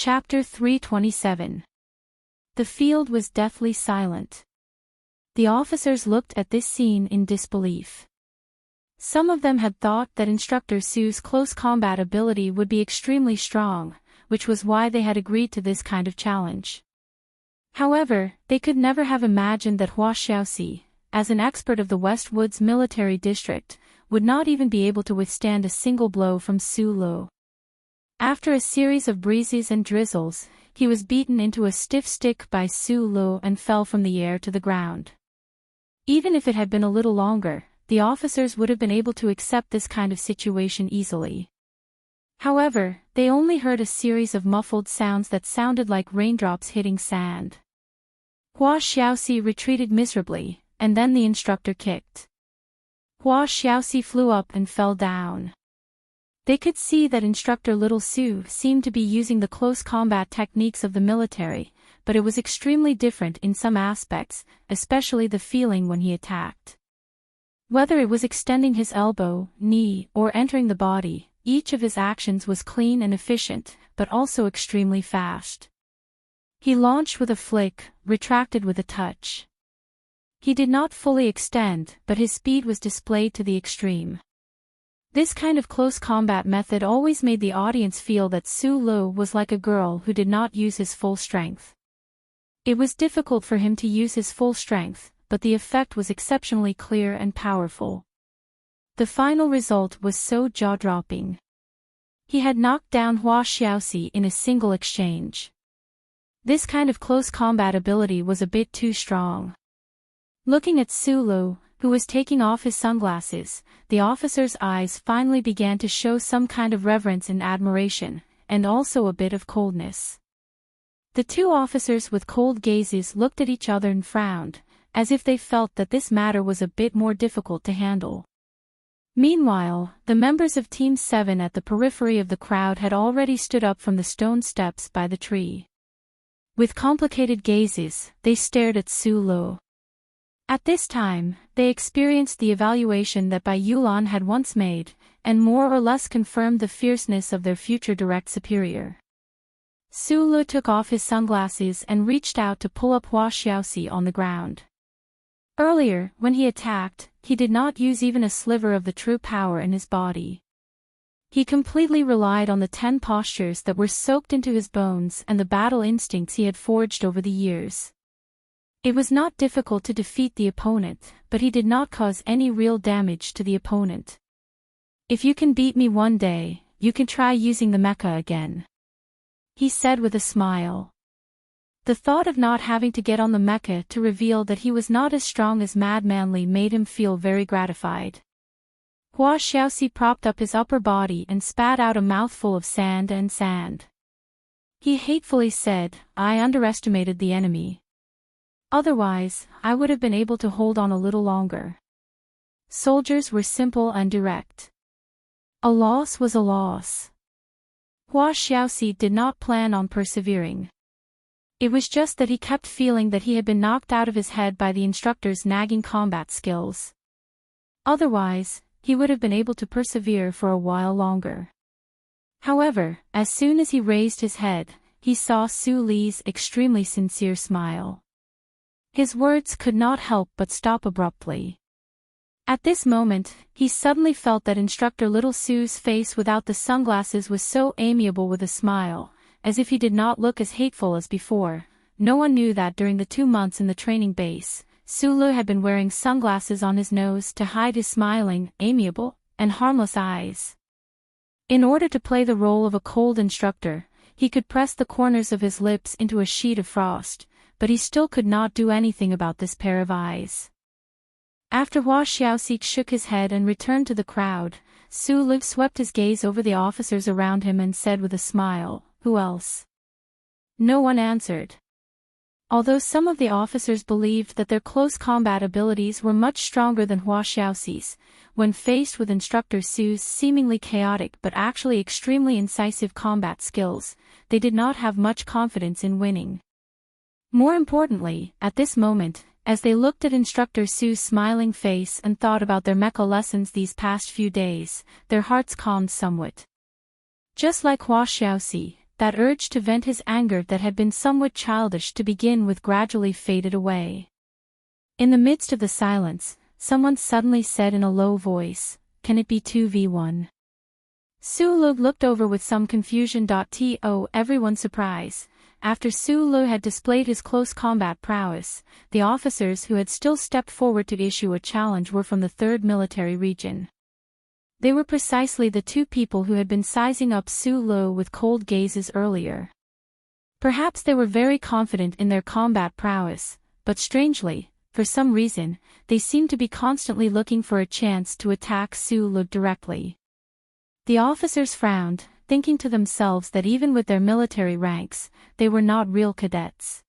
Chapter 327. The field was deathly silent. The officers looked at this scene in disbelief. Some of them had thought that Instructor Su's close combat ability would be extremely strong, which was why they had agreed to this kind of challenge. However, they could never have imagined that Hua Xiaoxi, as an expert of the West Woods military district, would not even be able to withstand a single blow from Su Lu. After a series of breezes and drizzles, he was beaten into a stiff stick by Su Lu and fell from the air to the ground. Even if it had been a little longer, the officers would have been able to accept this kind of situation easily. However, they only heard a series of muffled sounds that sounded like raindrops hitting sand. Hua Xiaoxi retreated miserably, and then the instructor kicked. Hua Xiaoxi flew up and fell down. They could see that Instructor Little Su seemed to be using the close combat techniques of the military, but it was extremely different in some aspects, especially the feeling when he attacked. Whether it was extending his elbow, knee, or entering the body, each of his actions was clean and efficient, but also extremely fast. He launched with a flick, retracted with a touch. He did not fully extend, but his speed was displayed to the extreme. This kind of close combat method always made the audience feel that Su Lu was like a girl who did not use his full strength. It was difficult for him to use his full strength, but the effect was exceptionally clear and powerful. The final result was so jaw-dropping. He had knocked down Hua Xiaoxi in a single exchange. This kind of close combat ability was a bit too strong. Looking at Su Lu, who was taking off his sunglasses, the officer's eyes finally began to show some kind of reverence and admiration, and also a bit of coldness. The two officers with cold gazes looked at each other and frowned, as if they felt that this matter was a bit more difficult to handle. Meanwhile, the members of Team 7 at the periphery of the crowd had already stood up from the stone steps by the tree. With complicated gazes, they stared at Su Lu. At this time, they experienced the evaluation that Bai Yulan had once made, and more or less confirmed the fierceness of their future direct superior. Su Lu took off his sunglasses and reached out to pull up Hua Xiaoxi on the ground. Earlier, when he attacked, he did not use even a sliver of the true power in his body. He completely relied on the 10 postures that were soaked into his bones and the battle instincts he had forged over the years. It was not difficult to defeat the opponent, but he did not cause any real damage to the opponent. "If you can beat me one day, you can try using the mecha again," he said with a smile. The thought of not having to get on the mecha to reveal that he was not as strong as Mad Manly made him feel very gratified. Hua Xiaoxi propped up his upper body and spat out a mouthful of sand and sand. He hatefully said, "I underestimated the enemy. Otherwise, I would have been able to hold on a little longer." Soldiers were simple and direct. A loss was a loss. Hua Xiaoxi did not plan on persevering. It was just that he kept feeling that he had been knocked out of his head by the instructor's nagging combat skills. Otherwise, he would have been able to persevere for a while longer. However, as soon as he raised his head, he saw Su Li's extremely sincere smile. His words could not help but stop abruptly. At this moment, he suddenly felt that Instructor Little Su's face without the sunglasses was so amiable with a smile, as if he did not look as hateful as before. No one knew that during the 2 months in the training base, Su Lu had been wearing sunglasses on his nose to hide his smiling, amiable, and harmless eyes. In order to play the role of a cold instructor, he could press the corners of his lips into a sheet of frost, but he still could not do anything about this pair of eyes. After Hua Xiaoxi shook his head and returned to the crowd, Su Lu swept his gaze over the officers around him and said with a smile, "Who else?" No one answered. Although some of the officers believed that their close combat abilities were much stronger than Hua Xiaoxi's, when faced with Instructor Su's seemingly chaotic but actually extremely incisive combat skills, they did not have much confidence in winning. More importantly, at this moment, as they looked at Instructor Su's smiling face and thought about their mecha lessons these past few days, their hearts calmed somewhat. Just like Hua Xiaoxi, that urge to vent his anger that had been somewhat childish to begin with gradually faded away. In the midst of the silence, someone suddenly said in a low voice, "Can it be 2v1? Su-Lu looked over with some confusion. To everyone's surprise, after Su-Lu had displayed his close combat prowess, the officers who had still stepped forward to issue a challenge were from the 3rd Military Region. They were precisely the two people who had been sizing up Su-Lu with cold gazes earlier. Perhaps they were very confident in their combat prowess, but strangely, for some reason, they seemed to be constantly looking for a chance to attack Su-Lu directly. The officers frowned, thinking to themselves that even with their military ranks, they were not real cadets.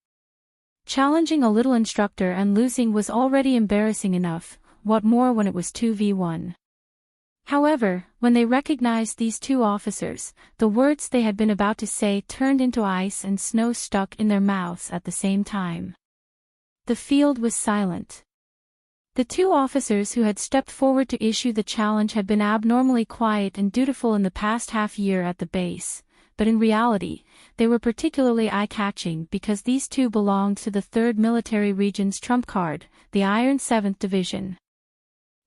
Challenging a little instructor and losing was already embarrassing enough, what more when it was 2v1. However, when they recognized these two officers, the words they had been about to say turned into ice and snow stuck in their mouths at the same time. The field was silent. The two officers who had stepped forward to issue the challenge had been abnormally quiet and dutiful in the past half-year at the base, but in reality, they were particularly eye-catching because these two belonged to the 3rd Military Region's trump card, the Iron 7th Division.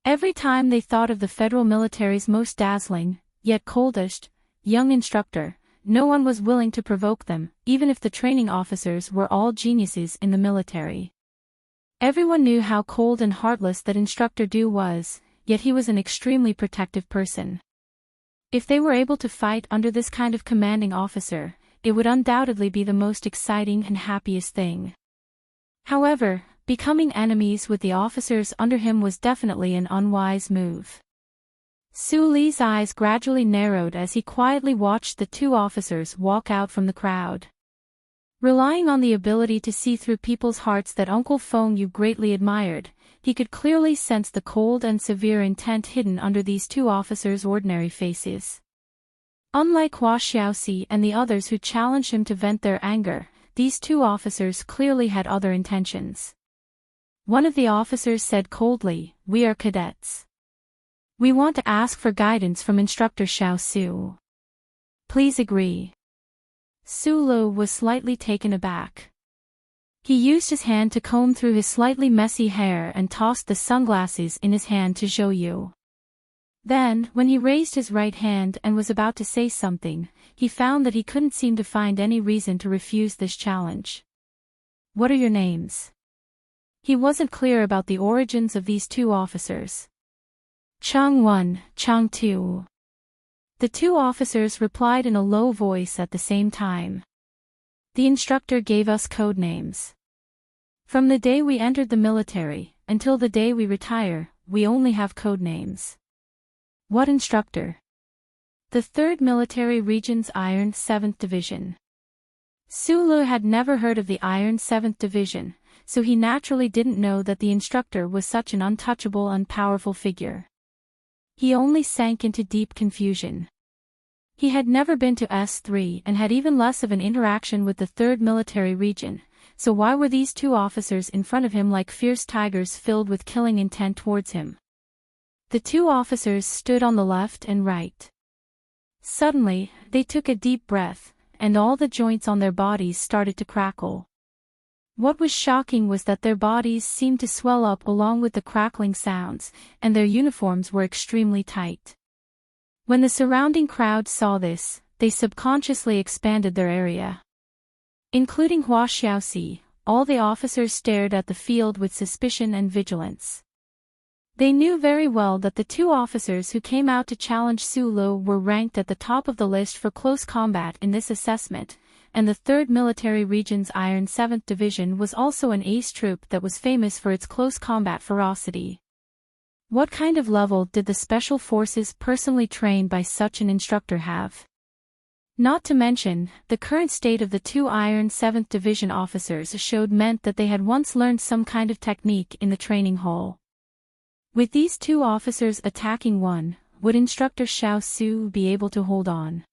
Every time they thought of the federal military's most dazzling, yet coldest, young instructor, no one was willing to provoke them, even if the training officers were all geniuses in the military. Everyone knew how cold and heartless that Instructor Du was, yet he was an extremely protective person. If they were able to fight under this kind of commanding officer, it would undoubtedly be the most exciting and happiest thing. However, becoming enemies with the officers under him was definitely an unwise move. Su Li's eyes gradually narrowed as he quietly watched the two officers walk out from the crowd. Relying on the ability to see through people's hearts that Uncle Feng Yu greatly admired, he could clearly sense the cold and severe intent hidden under these two officers' ordinary faces. Unlike Hua Xiaoxi and the others who challenged him to vent their anger, these two officers clearly had other intentions. One of the officers said coldly, "We are cadets. We want to ask for guidance from Instructor Xiao Su. Please agree." Su-Lu was slightly taken aback. He used his hand to comb through his slightly messy hair and tossed the sunglasses in his hand to Zhou Yu. Then, when he raised his right hand and was about to say something, he found that he couldn't seem to find any reason to refuse this challenge. "What are your names?" He wasn't clear about the origins of these two officers. "Chang 1, Chang 2. The two officers replied in a low voice at the same time. The instructor gave us code names. From the day we entered the military, until the day we retire, we only have code names. What instructor? The 3rd Military Region's Iron 7th Division. Su-Lu had never heard of the Iron 7th Division, so he naturally didn't know that the instructor was such an untouchable and powerful figure. He only sank into deep confusion. He had never been to S3 and had even less of an interaction with the 3rd Military Region, so why were these two officers in front of him like fierce tigers filled with killing intent towards him? The two officers stood on the left and right. Suddenly, they took a deep breath, and all the joints on their bodies started to crackle. What was shocking was that their bodies seemed to swell up along with the crackling sounds, and their uniforms were extremely tight. When the surrounding crowd saw this, they subconsciously expanded their area. Including Hua Xiaoxi, all the officers stared at the field with suspicion and vigilance. They knew very well that the two officers who came out to challenge Su-Lu were ranked at the top of the list for close combat in this assessment, and the 3rd Military Region's Iron 7th Division was also an ace troop that was famous for its close combat ferocity. What kind of level did the Special Forces personally trained by such an instructor have? Not to mention, the current state of the two Iron 7th Division officers meant that they had once learned some kind of technique in the training hall. With these two officers attacking one, would Instructor Xiao Su be able to hold on?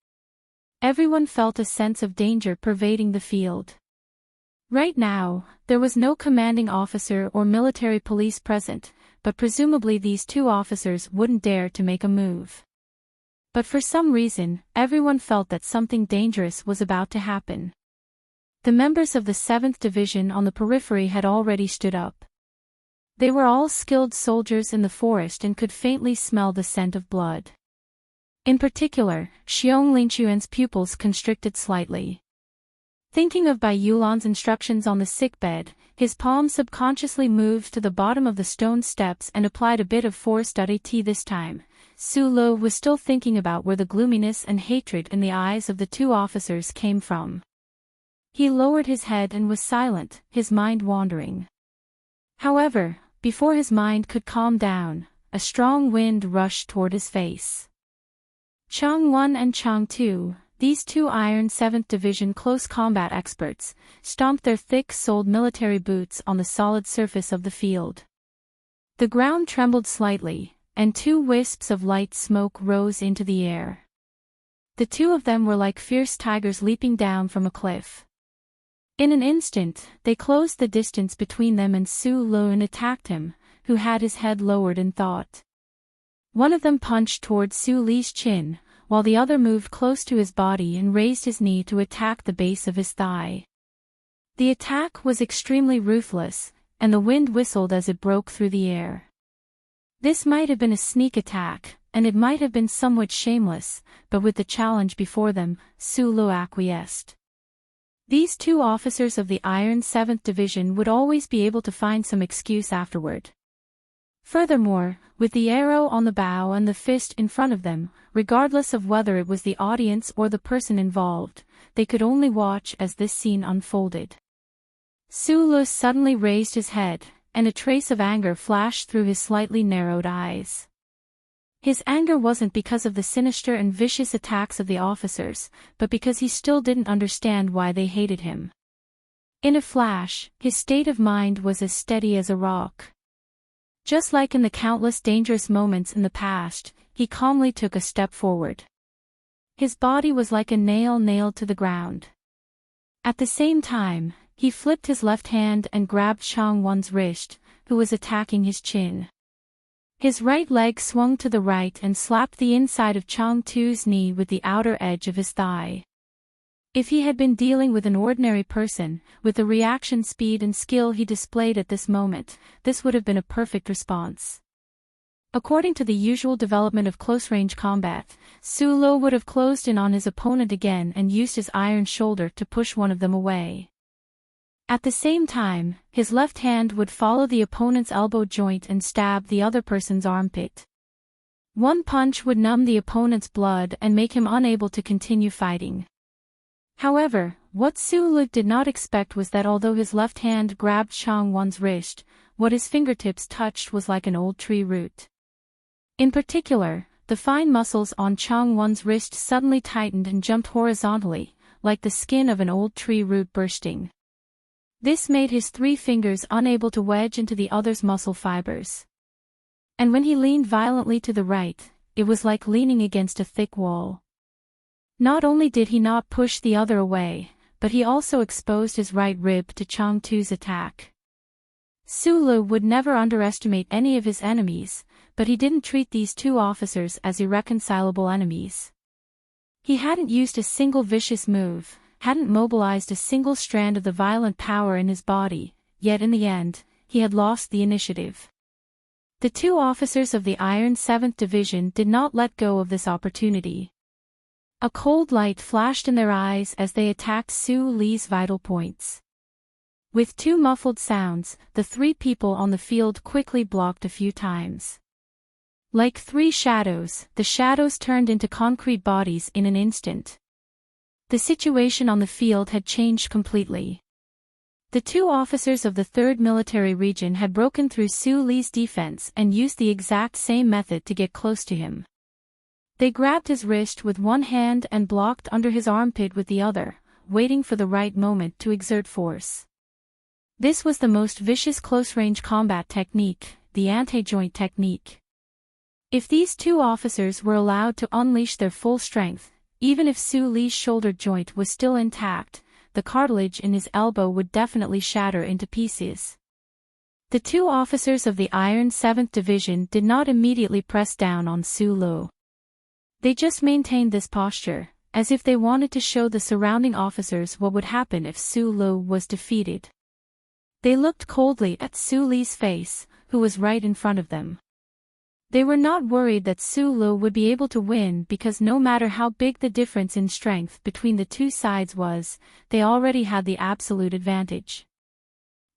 Everyone felt a sense of danger pervading the field. Right now, there was no commanding officer or military police present, but presumably these two officers wouldn't dare to make a move. But for some reason, everyone felt that something dangerous was about to happen. The members of the 7th Division on the periphery had already stood up. They were all skilled soldiers in the forest and could faintly smell the scent of blood. In particular, Xiong Linchuan's pupils constricted slightly. Thinking of Bai Yulan's instructions on the sickbed, his palm subconsciously moved to the bottom of the stone steps and applied a bit of force. This time, Su Lo was still thinking about where the gloominess and hatred in the eyes of the two officers came from. He lowered his head and was silent, his mind wandering. However, before his mind could calm down, a strong wind rushed toward his face. Chang 1 and Chang 2, these two Iron 7th Division close combat experts, stomped their thick-soled military boots on the solid surface of the field. The ground trembled slightly, and 2 wisps of light smoke rose into the air. The two of them were like fierce tigers leaping down from a cliff. In an instant, they closed the distance between them and Su Lo and attacked him, who had his head lowered in thought. One of them punched toward Su Li's chin, while the other moved close to his body and raised his knee to attack the base of his thigh. The attack was extremely ruthless, and the wind whistled as it broke through the air. This might have been a sneak attack, and it might have been somewhat shameless, but with the challenge before them, Su Lo acquiesced. These two officers of the Iron 7th Division would always be able to find some excuse afterward. Furthermore, with the arrow on the bow and the fist in front of them, regardless of whether it was the audience or the person involved, they could only watch as this scene unfolded. Su Lo suddenly raised his head, and a trace of anger flashed through his slightly narrowed eyes. His anger wasn't because of the sinister and vicious attacks of the officers, but because he still didn't understand why they hated him. In a flash, his state of mind was as steady as a rock. Just like in the countless dangerous moments in the past, he calmly took a step forward. His body was like a nail nailed to the ground. At the same time, he flipped his left hand and grabbed Chang 1's wrist, who was attacking his chin. His right leg swung to the right and slapped the inside of Chang 2's knee with the outer edge of his thigh. If he had been dealing with an ordinary person, with the reaction speed and skill he displayed at this moment, this would have been a perfect response. According to the usual development of close-range combat, Su Lo would have closed in on his opponent again and used his iron shoulder to push one of them away. At the same time, his left hand would follow the opponent's elbow joint and stab the other person's armpit. One punch would numb the opponent's blood and make him unable to continue fighting. However, what Su Lo did not expect was that although his left hand grabbed Chang 1's wrist, what his fingertips touched was like an old tree root. In particular, the fine muscles on Chang 1's wrist suddenly tightened and jumped horizontally, like the skin of an old tree root bursting. This made his 3 fingers unable to wedge into the other's muscle fibers. And when he leaned violently to the right, it was like leaning against a thick wall. Not only did he not push the other away, but he also exposed his right rib to Chang 2's attack. Su Lo would never underestimate any of his enemies, but he didn't treat these two officers as irreconcilable enemies. He hadn't used a single vicious move, hadn't mobilized a single strand of the violent power in his body, yet in the end, he had lost the initiative. The two officers of the Iron 7th Division did not let go of this opportunity. A cold light flashed in their eyes as they attacked Su Li's vital points. With 2 muffled sounds, the 3 people on the field quickly blocked a few times. Like 3 shadows, the shadows turned into concrete bodies in an instant. The situation on the field had changed completely. The 2 officers of the 3rd Military Region had broken through Su Li's defense and used the exact same method to get close to him. They grabbed his wrist with one hand and blocked under his armpit with the other, waiting for the right moment to exert force. This was the most vicious close-range combat technique, the anti-joint technique. If these 2 officers were allowed to unleash their full strength, even if Su Li's shoulder joint was still intact, the cartilage in his elbow would definitely shatter into pieces. The 2 officers of the Iron 7th Division did not immediately press down on Su Lo. They just maintained this posture, as if they wanted to show the surrounding officers what would happen if Su Lo was defeated. They looked coldly at Su Li's face, who was right in front of them. They were not worried that Su Lo would be able to win because no matter how big the difference in strength between the two sides was, they already had the absolute advantage.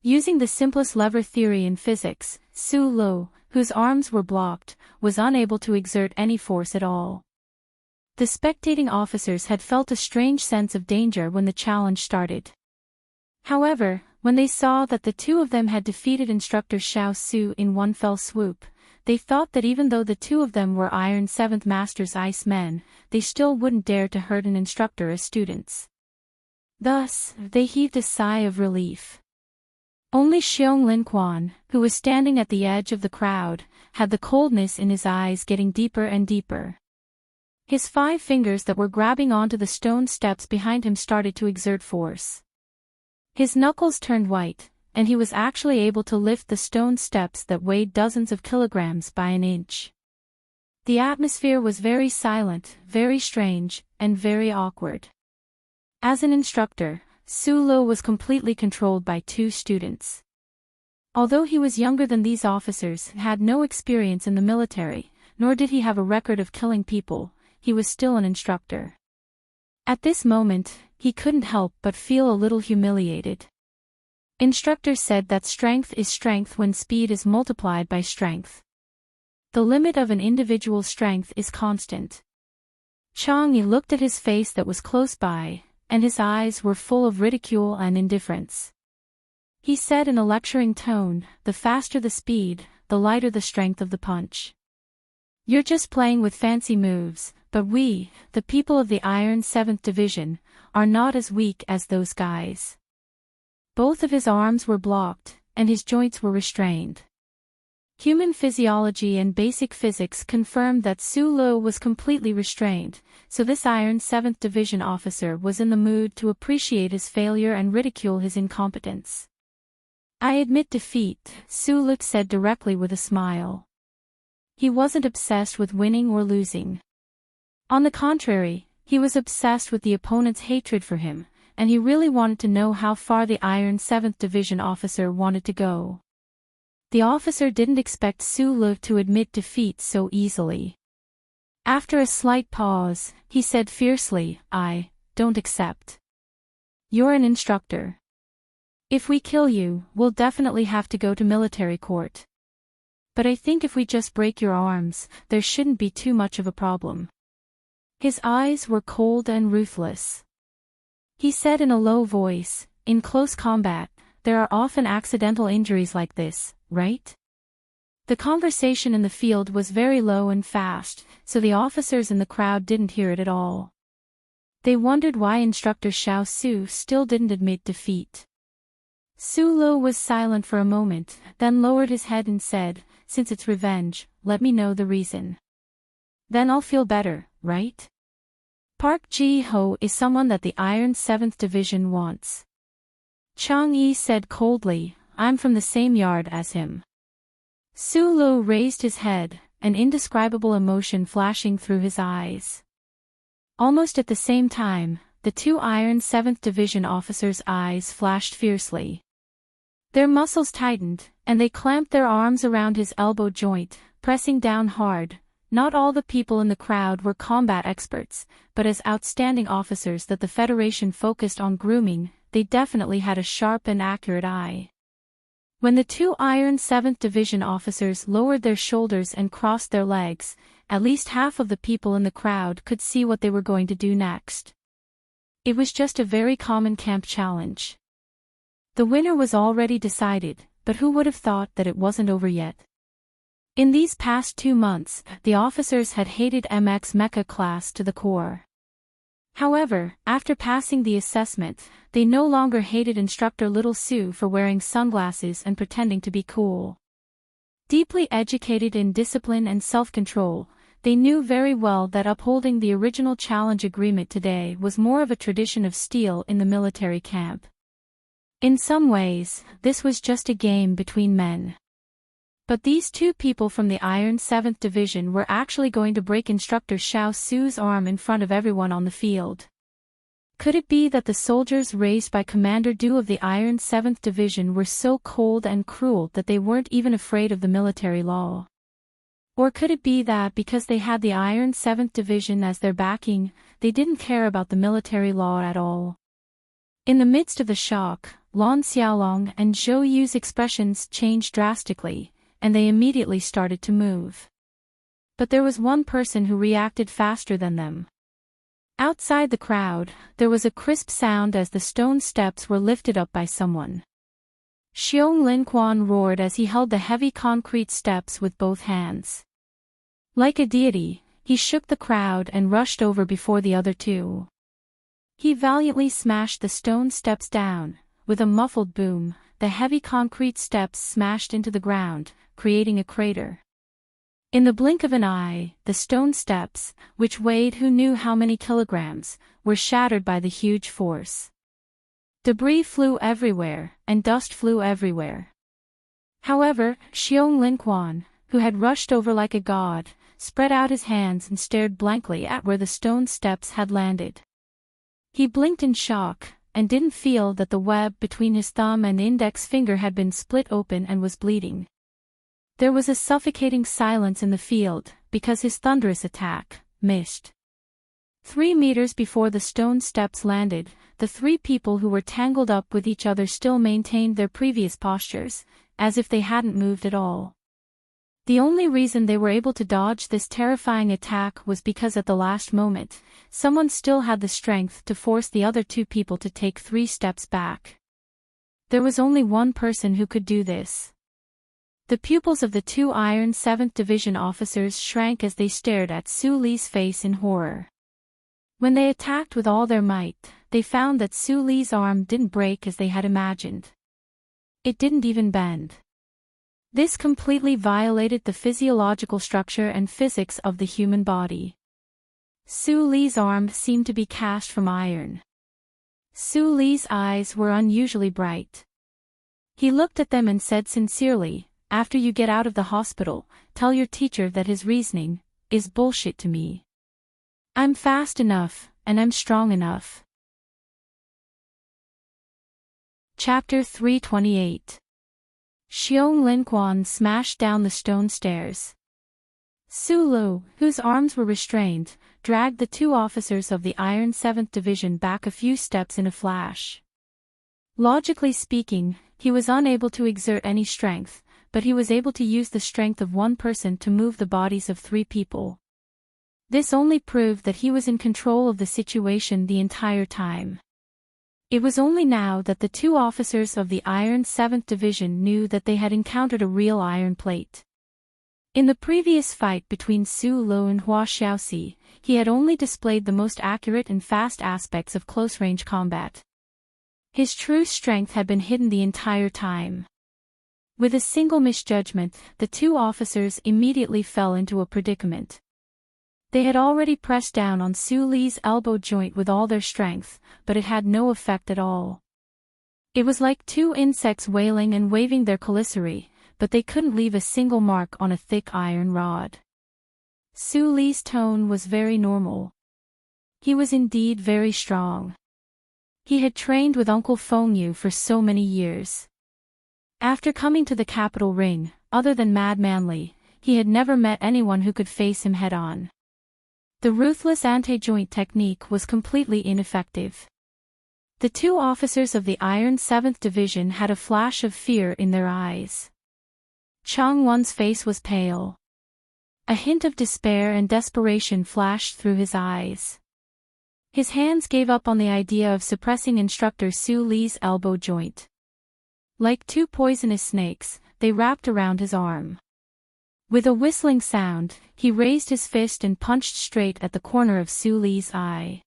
Using the simplest lever theory in physics, Su Lo, whose arms were blocked, was unable to exert any force at all. The spectating officers had felt a strange sense of danger when the challenge started. However, when they saw that the two of them had defeated Instructor Xiao Su in one fell swoop, they thought that even though the two of them were Iron 7th Master's Ice Men, they still wouldn't dare to hurt an instructor as students. Thus, they heaved a sigh of relief. Only Xiong Lin Quan, who was standing at the edge of the crowd, had the coldness in his eyes getting deeper and deeper. His 5 fingers that were grabbing onto the stone steps behind him started to exert force. His knuckles turned white, and he was actually able to lift the stone steps that weighed dozens of kilograms by an inch. The atmosphere was very silent, very strange, and very awkward. As an instructor, Su Lo was completely controlled by 2 students. Although he was younger than these officers and had no experience in the military, nor did he have a record of killing people, he was still an instructor. At this moment, he couldn't help but feel a little humiliated. Instructor said that strength is strength when speed is multiplied by strength. The limit of an individual's strength is constant. Chang Yi looked at his face that was close by, and his eyes were full of ridicule and indifference. He said in a lecturing tone, "The faster the speed, the lighter the strength of the punch. You're just playing with fancy moves, but we, the people of the Iron 7th Division, are not as weak as those guys." Both of his arms were blocked, and his joints were restrained. Human physiology and basic physics confirmed that Su Lo was completely restrained, so this Iron 7th Division officer was in the mood to appreciate his failure and ridicule his incompetence. "I admit defeat," Su Lo said directly with a smile. He wasn't obsessed with winning or losing. On the contrary, he was obsessed with the opponent's hatred for him, and he really wanted to know how far the Iron 7th Division officer wanted to go. The officer didn't expect Su Lo to admit defeat so easily. After a slight pause, he said fiercely, "I don't accept. You're an instructor. If we kill you, we'll definitely have to go to military court. But I think if we just break your arms, there shouldn't be too much of a problem." His eyes were cold and ruthless. He said in a low voice, "In close combat, there are often accidental injuries like this, right?" The conversation in the field was very low and fast, so the officers in the crowd didn't hear it at all. They wondered why Instructor Xiao Su still didn't admit defeat. Su Lo was silent for a moment, then lowered his head and said, "Since it's revenge, let me know the reason. Then I'll feel better, right? Park Ji-ho is someone that the Iron 7th Division wants." Chang Yi said coldly, "I'm from the same yard as him." Su Lo raised his head, an indescribable emotion flashing through his eyes. Almost at the same time, the 2 Iron 7th Division officers' eyes flashed fiercely. Their muscles tightened, and they clamped their arms around his elbow joint, pressing down hard. Not all the people in the crowd were combat experts, but as outstanding officers that the Federation focused on grooming, they definitely had a sharp and accurate eye. When the 2 Iron 7th Division officers lowered their shoulders and crossed their legs, at least half of the people in the crowd could see what they were going to do next. It was just a very common camp challenge. The winner was already decided, but who would have thought that it wasn't over yet? In these past 2 months, the officers had hated MX Mecha class to the core. However, after passing the assessment, they no longer hated Instructor Little Su for wearing sunglasses and pretending to be cool. Deeply educated in discipline and self-control, they knew very well that upholding the original challenge agreement today was more of a tradition of steel in the military camp. In some ways, this was just a game between men. But these two people from the Iron 7th Division were actually going to break Instructor Xiao Su's arm in front of everyone on the field. Could it be that the soldiers raised by Commander Du of the Iron 7th Division were so cold and cruel that they weren't even afraid of the military law? Or could it be that because they had the Iron 7th Division as their backing, they didn't care about the military law at all? In the midst of the shock, Lan Xiaolong and Zhou Yu's expressions changed drastically, and they immediately started to move. But there was one person who reacted faster than them. Outside the crowd, there was a crisp sound as the stone steps were lifted up by someone. Xiong Linquan roared as he held the heavy concrete steps with both hands. Like a deity, he shook the crowd and rushed over before the other two. He valiantly smashed the stone steps down. With a muffled boom, the heavy concrete steps smashed into the ground, creating a crater. In the blink of an eye, the stone steps, which weighed who knew how many kilograms, were shattered by the huge force. Debris flew everywhere, and dust flew everywhere. However, Xiong Linquan, who had rushed over like a god, spread out his hands and stared blankly at where the stone steps had landed. He blinked in shock, and didn't feel that the web between his thumb and index finger had been split open and was bleeding. There was a suffocating silence in the field, because his thunderous attack missed. 3 meters before the stone steps landed, the three people who were tangled up with each other still maintained their previous postures, as if they hadn't moved at all. The only reason they were able to dodge this terrifying attack was because at the last moment, someone still had the strength to force the other two people to take 3 steps back. There was only one person who could do this. The pupils of the 2 Iron 7th Division officers shrank as they stared at Su Li's face in horror. When they attacked with all their might, they found that Su Li's arm didn't break as they had imagined. It didn't even bend. This completely violated the physiological structure and physics of the human body. Su Li's arm seemed to be cast from iron. Su Li's eyes were unusually bright. He looked at them and said sincerely, "After you get out of the hospital, tell your teacher that his reasoning is bullshit to me. I'm fast enough, and I'm strong enough." Chapter 328. Xiong Linquan smashed down the stone stairs. Su Lu, whose arms were restrained, dragged the 2 officers of the Iron 7th Division back a few steps in a flash. Logically speaking, he was unable to exert any strength, but he was able to use the strength of one person to move the bodies of 3 people. This only proved that he was in control of the situation the entire time. It was only now that the 2 officers of the Iron 7th Division knew that they had encountered a real iron plate. In the previous fight between Su Lu and Hua Xiaoxi, he had only displayed the most accurate and fast aspects of close-range combat. His true strength had been hidden the entire time. With a single misjudgment, the 2 officers immediately fell into a predicament. They had already pressed down on Su Li's elbow joint with all their strength, but it had no effect at all. It was like 2 insects wailing and waving their chelicerae, but they couldn't leave a single mark on a thick iron rod. Su Li's tone was very normal. He was indeed very strong. He had trained with Uncle Fengyu for so many years. After coming to the capital ring, other than Mad Manly, he had never met anyone who could face him head-on. The ruthless anti-joint technique was completely ineffective. The 2 officers of the Iron 7th Division had a flash of fear in their eyes. Chang Won's face was pale. A hint of despair and desperation flashed through his eyes. His hands gave up on the idea of suppressing Instructor Su Li's elbow joint. Like 2 poisonous snakes, they wrapped around his arm. With a whistling sound, he raised his fist and punched straight at the corner of Su Li's eye.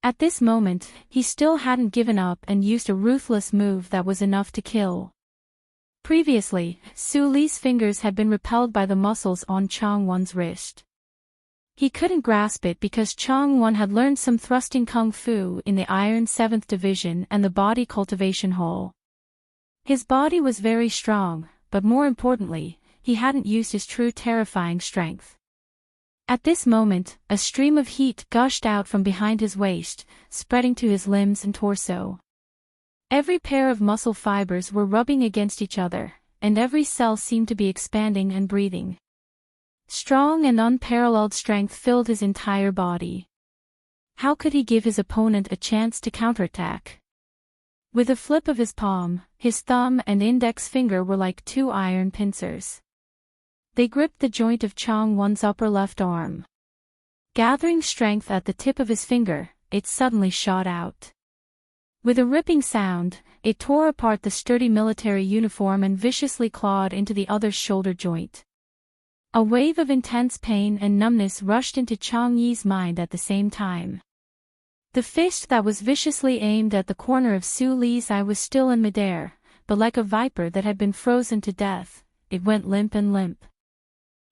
At this moment, he still hadn't given up and used a ruthless move that was enough to kill. Previously, Su Li's fingers had been repelled by the muscles on Chang Won's wrist. He couldn't grasp it because Chang Won had learned some thrusting kung fu in the Iron 7th Division and the Body Cultivation Hall. His body was very strong, but more importantly, he hadn't used his true terrifying strength. At this moment, a stream of heat gushed out from behind his waist, spreading to his limbs and torso. Every pair of muscle fibers were rubbing against each other, and every cell seemed to be expanding and breathing. Strong and unparalleled strength filled his entire body. How could he give his opponent a chance to counterattack? With a flip of his palm, his thumb and index finger were like two iron pincers. They gripped the joint of Changwon's upper left arm. Gathering strength at the tip of his finger, it suddenly shot out. With a ripping sound, it tore apart the sturdy military uniform and viciously clawed into the other's shoulder joint. A wave of intense pain and numbness rushed into Chang Yi's mind at the same time. The fist that was viciously aimed at the corner of Su Li's eye was still in midair, but like a viper that had been frozen to death, it went limp and limp.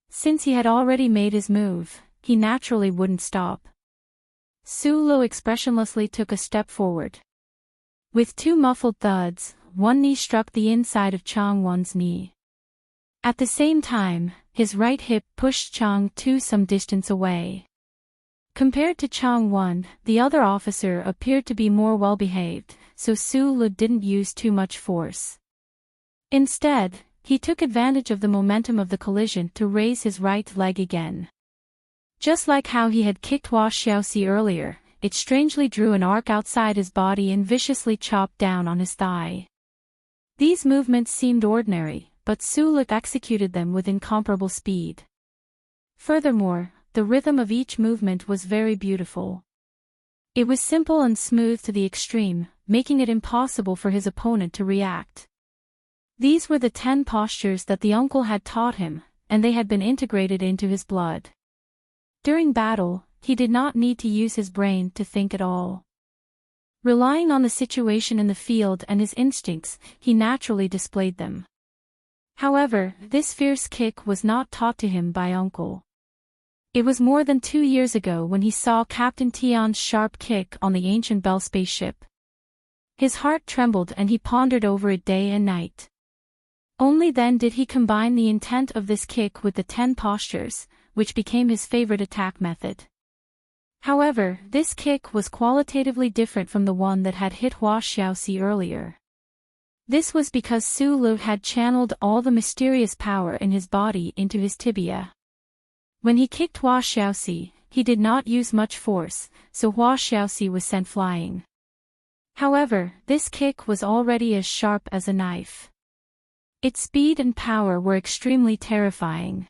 Since he had already made his move, he naturally wouldn't stop. Su Lu expressionlessly took a step forward. With two muffled thuds, one knee struck the inside of Changwon's knee. At the same time, his right hip pushed Chang Tu some distance away. Compared to Changwon, the other officer appeared to be more well-behaved, so Su Lu didn't use too much force. Instead, he took advantage of the momentum of the collision to raise his right leg again. Just like how he had kicked Hua Xiaoxi earlier, it strangely drew an arc outside his body and viciously chopped down on his thigh. These movements seemed ordinary, but Su Lu executed them with incomparable speed. Furthermore, the rhythm of each movement was very beautiful. It was simple and smooth to the extreme, making it impossible for his opponent to react. These were the 10 postures that the uncle had taught him, and they had been integrated into his blood. During battle, he did not need to use his brain to think at all. Relying on the situation in the field and his instincts, he naturally displayed them. However, this fierce kick was not taught to him by uncle. It was more than 2 years ago when he saw Captain Tian's sharp kick on the ancient Bell spaceship. His heart trembled and he pondered over it day and night. Only then did he combine the intent of this kick with the 10 postures, which became his favorite attack method. However, this kick was qualitatively different from the one that had hit Hua Xiaoxi earlier. This was because Su Lu had channeled all the mysterious power in his body into his tibia. When he kicked Hua Xiaoxi, he did not use much force, so Hua Xiaoxi was sent flying. However, this kick was already as sharp as a knife. Its speed and power were extremely terrifying.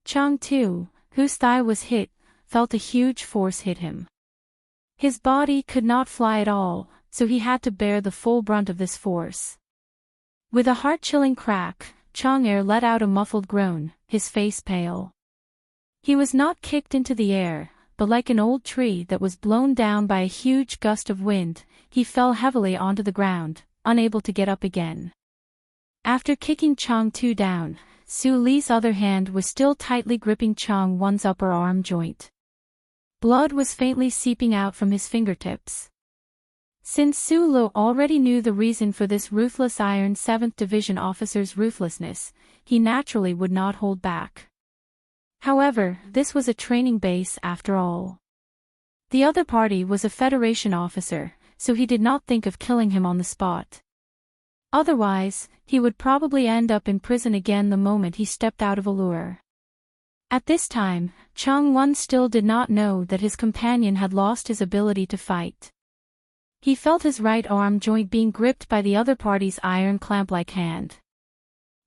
Chang Tu, whose thigh was hit, felt a huge force hit him. His body could not fly at all, so he had to bear the full brunt of this force. With a heart-chilling crack, Chang Er let out a muffled groan, his face pale. He was not kicked into the air, but like an old tree that was blown down by a huge gust of wind, he fell heavily onto the ground, unable to get up again. After kicking Chang Tu down, Su Li's other hand was still tightly gripping Changwon's upper arm joint. Blood was faintly seeping out from his fingertips. Since Su Lu already knew the reason for this ruthless Iron 7th Division officer's ruthlessness, he naturally would not hold back. However, this was a training base after all. The other party was a Federation officer, so he did not think of killing him on the spot. Otherwise, he would probably end up in prison again the moment he stepped out of Allure. At this time, Changwon still did not know that his companion had lost his ability to fight. He felt his right arm joint being gripped by the other party's iron clamp-like hand.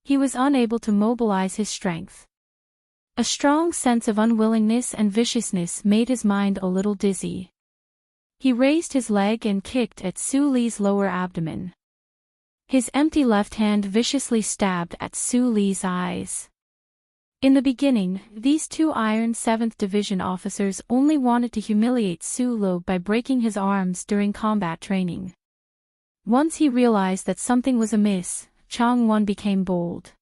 He was unable to mobilize his strength. A strong sense of unwillingness and viciousness made his mind a little dizzy. He raised his leg and kicked at Su Li's lower abdomen. His empty left hand viciously stabbed at Su Li's eyes. In the beginning, these two Iron 7th Division officers only wanted to humiliate Su Lu by breaking his arms during combat training. Once he realized that something was amiss, Changwon became bold.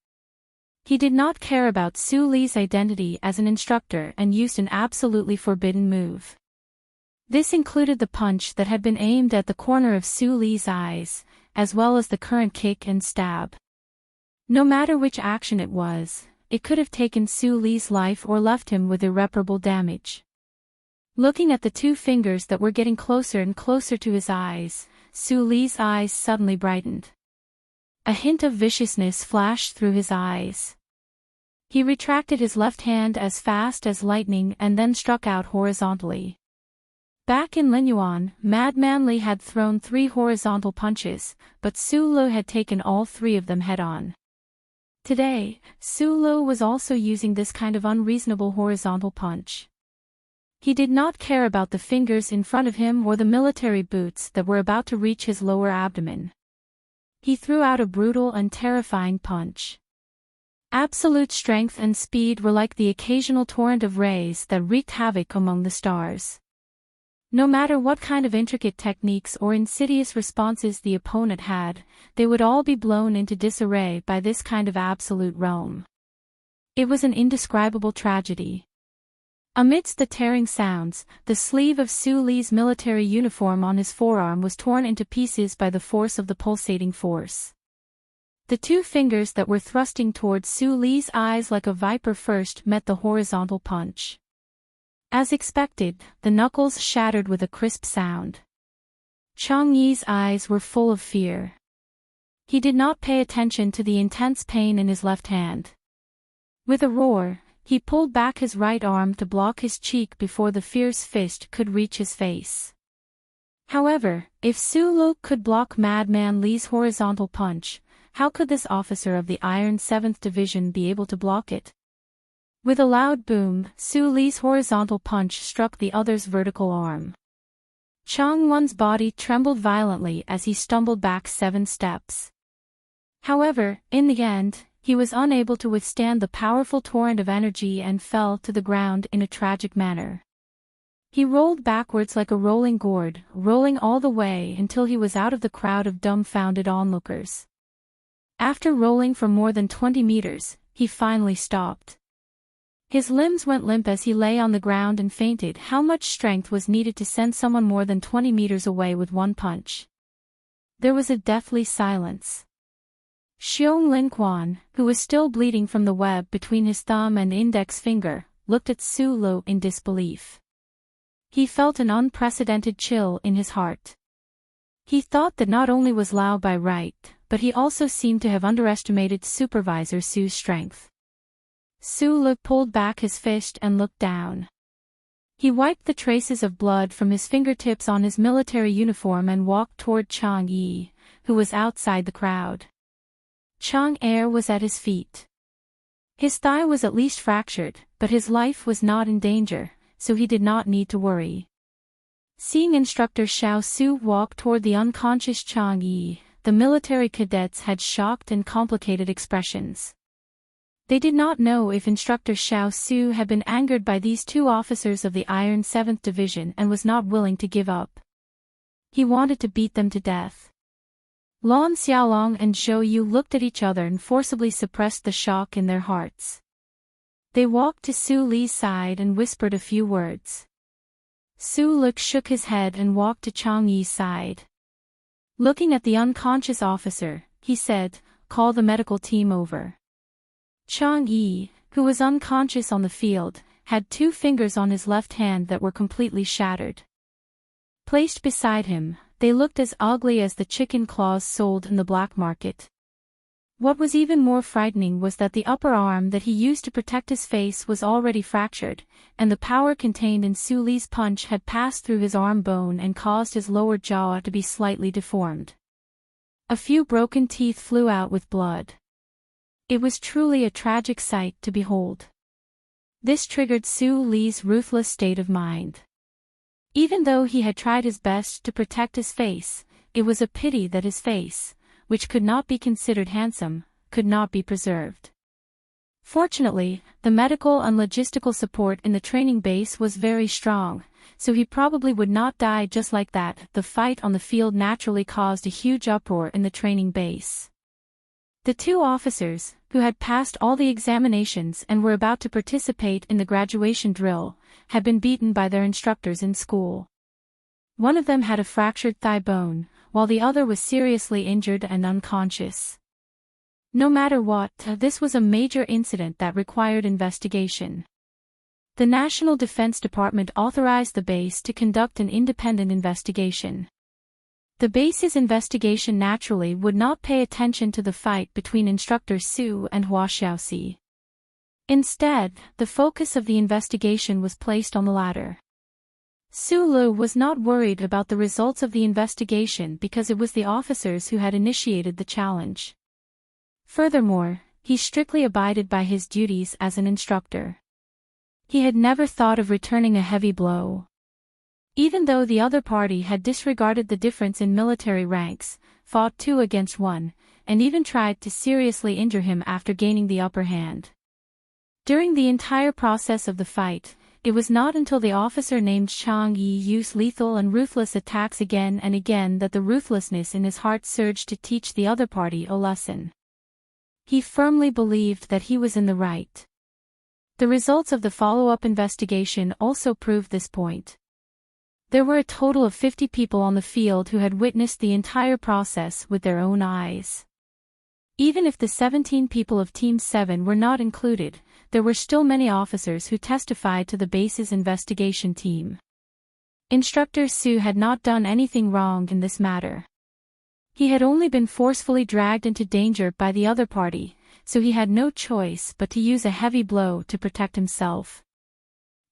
He did not care about Su Li's identity as an instructor and used an absolutely forbidden move. This included the punch that had been aimed at the corner of Su Li's eyes, as well as the current kick and stab. No matter which action it was, it could have taken Su Li's life or left him with irreparable damage. Looking at the two fingers that were getting closer and closer to his eyes, Su Li's eyes suddenly brightened. A hint of viciousness flashed through his eyes. He retracted his left hand as fast as lightning and then struck out horizontally. Back in Linyuan, Madman Li had thrown 3 horizontal punches, but Su Lu had taken all 3 of them head-on. Today, Su Lu was also using this kind of unreasonable horizontal punch. He did not care about the fingers in front of him or the military boots that were about to reach his lower abdomen. He threw out a brutal and terrifying punch. Absolute strength and speed were like the occasional torrent of rays that wreaked havoc among the stars. No matter what kind of intricate techniques or insidious responses the opponent had, they would all be blown into disarray by this kind of absolute realm. It was an indescribable tragedy. Amidst the tearing sounds, the sleeve of Su Li's military uniform on his forearm was torn into pieces by the force of the pulsating force. The 2 fingers that were thrusting towards Su Li's eyes like a viper first met the horizontal punch. As expected, the knuckles shattered with a crisp sound. Chang Yi's eyes were full of fear. He did not pay attention to the intense pain in his left hand. With a roar, he pulled back his right arm to block his cheek before the fierce fist could reach his face. However, if Su Lu could block Madman Li's horizontal punch, how could this officer of the Iron 7th Division be able to block it? With a loud boom, Su Li's horizontal punch struck the other's vertical arm. Chang Won's body trembled violently as he stumbled back 7 steps. However, in the end, he was unable to withstand the powerful torrent of energy and fell to the ground in a tragic manner. He rolled backwards like a rolling gourd, rolling all the way until he was out of the crowd of dumbfounded onlookers. After rolling for more than 20 meters, he finally stopped. His limbs went limp as he lay on the ground and fainted. How much strength was needed to send someone more than 20 meters away with one punch? There was a deathly silence. Xiong Lin Quan, who was still bleeding from the web between his thumb and index finger, looked at Su Lu in disbelief. He felt an unprecedented chill in his heart. He thought that not only was Lao Bai right, but he also seemed to have underestimated Supervisor Su's strength. Su Lu pulled back his fist and looked down. He wiped the traces of blood from his fingertips on his military uniform and walked toward Chang Yi, who was outside the crowd. Chang Er was at his feet. His thigh was at least fractured, but his life was not in danger, so he did not need to worry. Seeing Instructor Xiao Su walk toward the unconscious Chang Yi, the military cadets had shocked and complicated expressions. They did not know if Instructor Xiao Su had been angered by these 2 officers of the Iron 7th Division and was not willing to give up. He wanted to beat them to death. Lon Xiaolong and Zhou Yu looked at each other and forcibly suppressed the shock in their hearts. They walked to Su Li's side and whispered a few words. Su Lu shook his head and walked to Chang Yi's side. Looking at the unconscious officer, he said, "Call the medical team over." Chang Yi, who was unconscious on the field, had 2 fingers on his left hand that were completely shattered. Placed beside him, they looked as ugly as the chicken claws sold in the black market. What was even more frightening was that the upper arm that he used to protect his face was already fractured, and the power contained in Su Li's punch had passed through his arm bone and caused his lower jaw to be slightly deformed. A few broken teeth flew out with blood. It was truly a tragic sight to behold. This triggered Su Li's ruthless state of mind. Even though he had tried his best to protect his face, it was a pity that his face, which could not be considered handsome, could not be preserved. Fortunately, the medical and logistical support in the training base was very strong, so he probably would not die just like that. The fight on the field naturally caused a huge uproar in the training base. The 2 officers, who had passed all the examinations and were about to participate in the graduation drill, had been beaten by their instructors in school. One of them had a fractured thigh bone, while the other was seriously injured and unconscious. No matter what, this was a major incident that required investigation. The National Defense Department authorized the base to conduct an independent investigation. The base's investigation naturally would not pay attention to the fight between instructor Su and Hua Xiaoxi. Instead, the focus of the investigation was placed on the latter. Su Lu was not worried about the results of the investigation because it was the officers who had initiated the challenge. Furthermore, he strictly abided by his duties as an instructor. He had never thought of returning a heavy blow. Even though the other party had disregarded the difference in military ranks, fought 2 against 1, and even tried to seriously injure him after gaining the upper hand. During the entire process of the fight, it was not until the officer named Chang Yi used lethal and ruthless attacks again and again that the ruthlessness in his heart surged to teach the other party a lesson. He firmly believed that he was in the right. The results of the follow-up investigation also proved this point. There were a total of 50 people on the field who had witnessed the entire process with their own eyes. Even if the 17 people of Team 7 were not included, there were still many officers who testified to the base's investigation team. Instructor Su had not done anything wrong in this matter. He had only been forcefully dragged into danger by the other party, so he had no choice but to use a heavy blow to protect himself.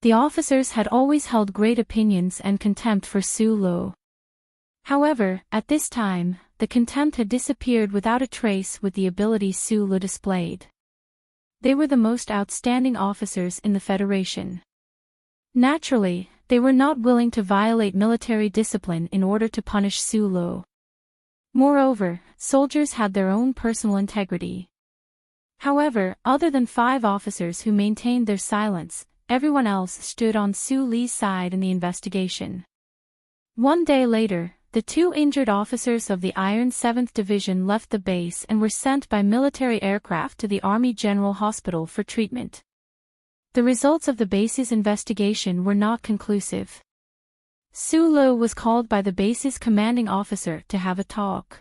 The officers had always held great opinions and contempt for Su Lu. However, at this time, the contempt had disappeared without a trace with the ability Su Lu displayed. They were the most outstanding officers in the Federation. Naturally, they were not willing to violate military discipline in order to punish Su Lu. Moreover, soldiers had their own personal integrity. However, other than 5 officers who maintained their silence, everyone else stood on Su Li's side in the investigation. One day later, the 2 injured officers of the Iron 7th Division left the base and were sent by military aircraft to the Army General Hospital for treatment. The results of the base's investigation were not conclusive. Su Lu was called by the base's commanding officer to have a talk.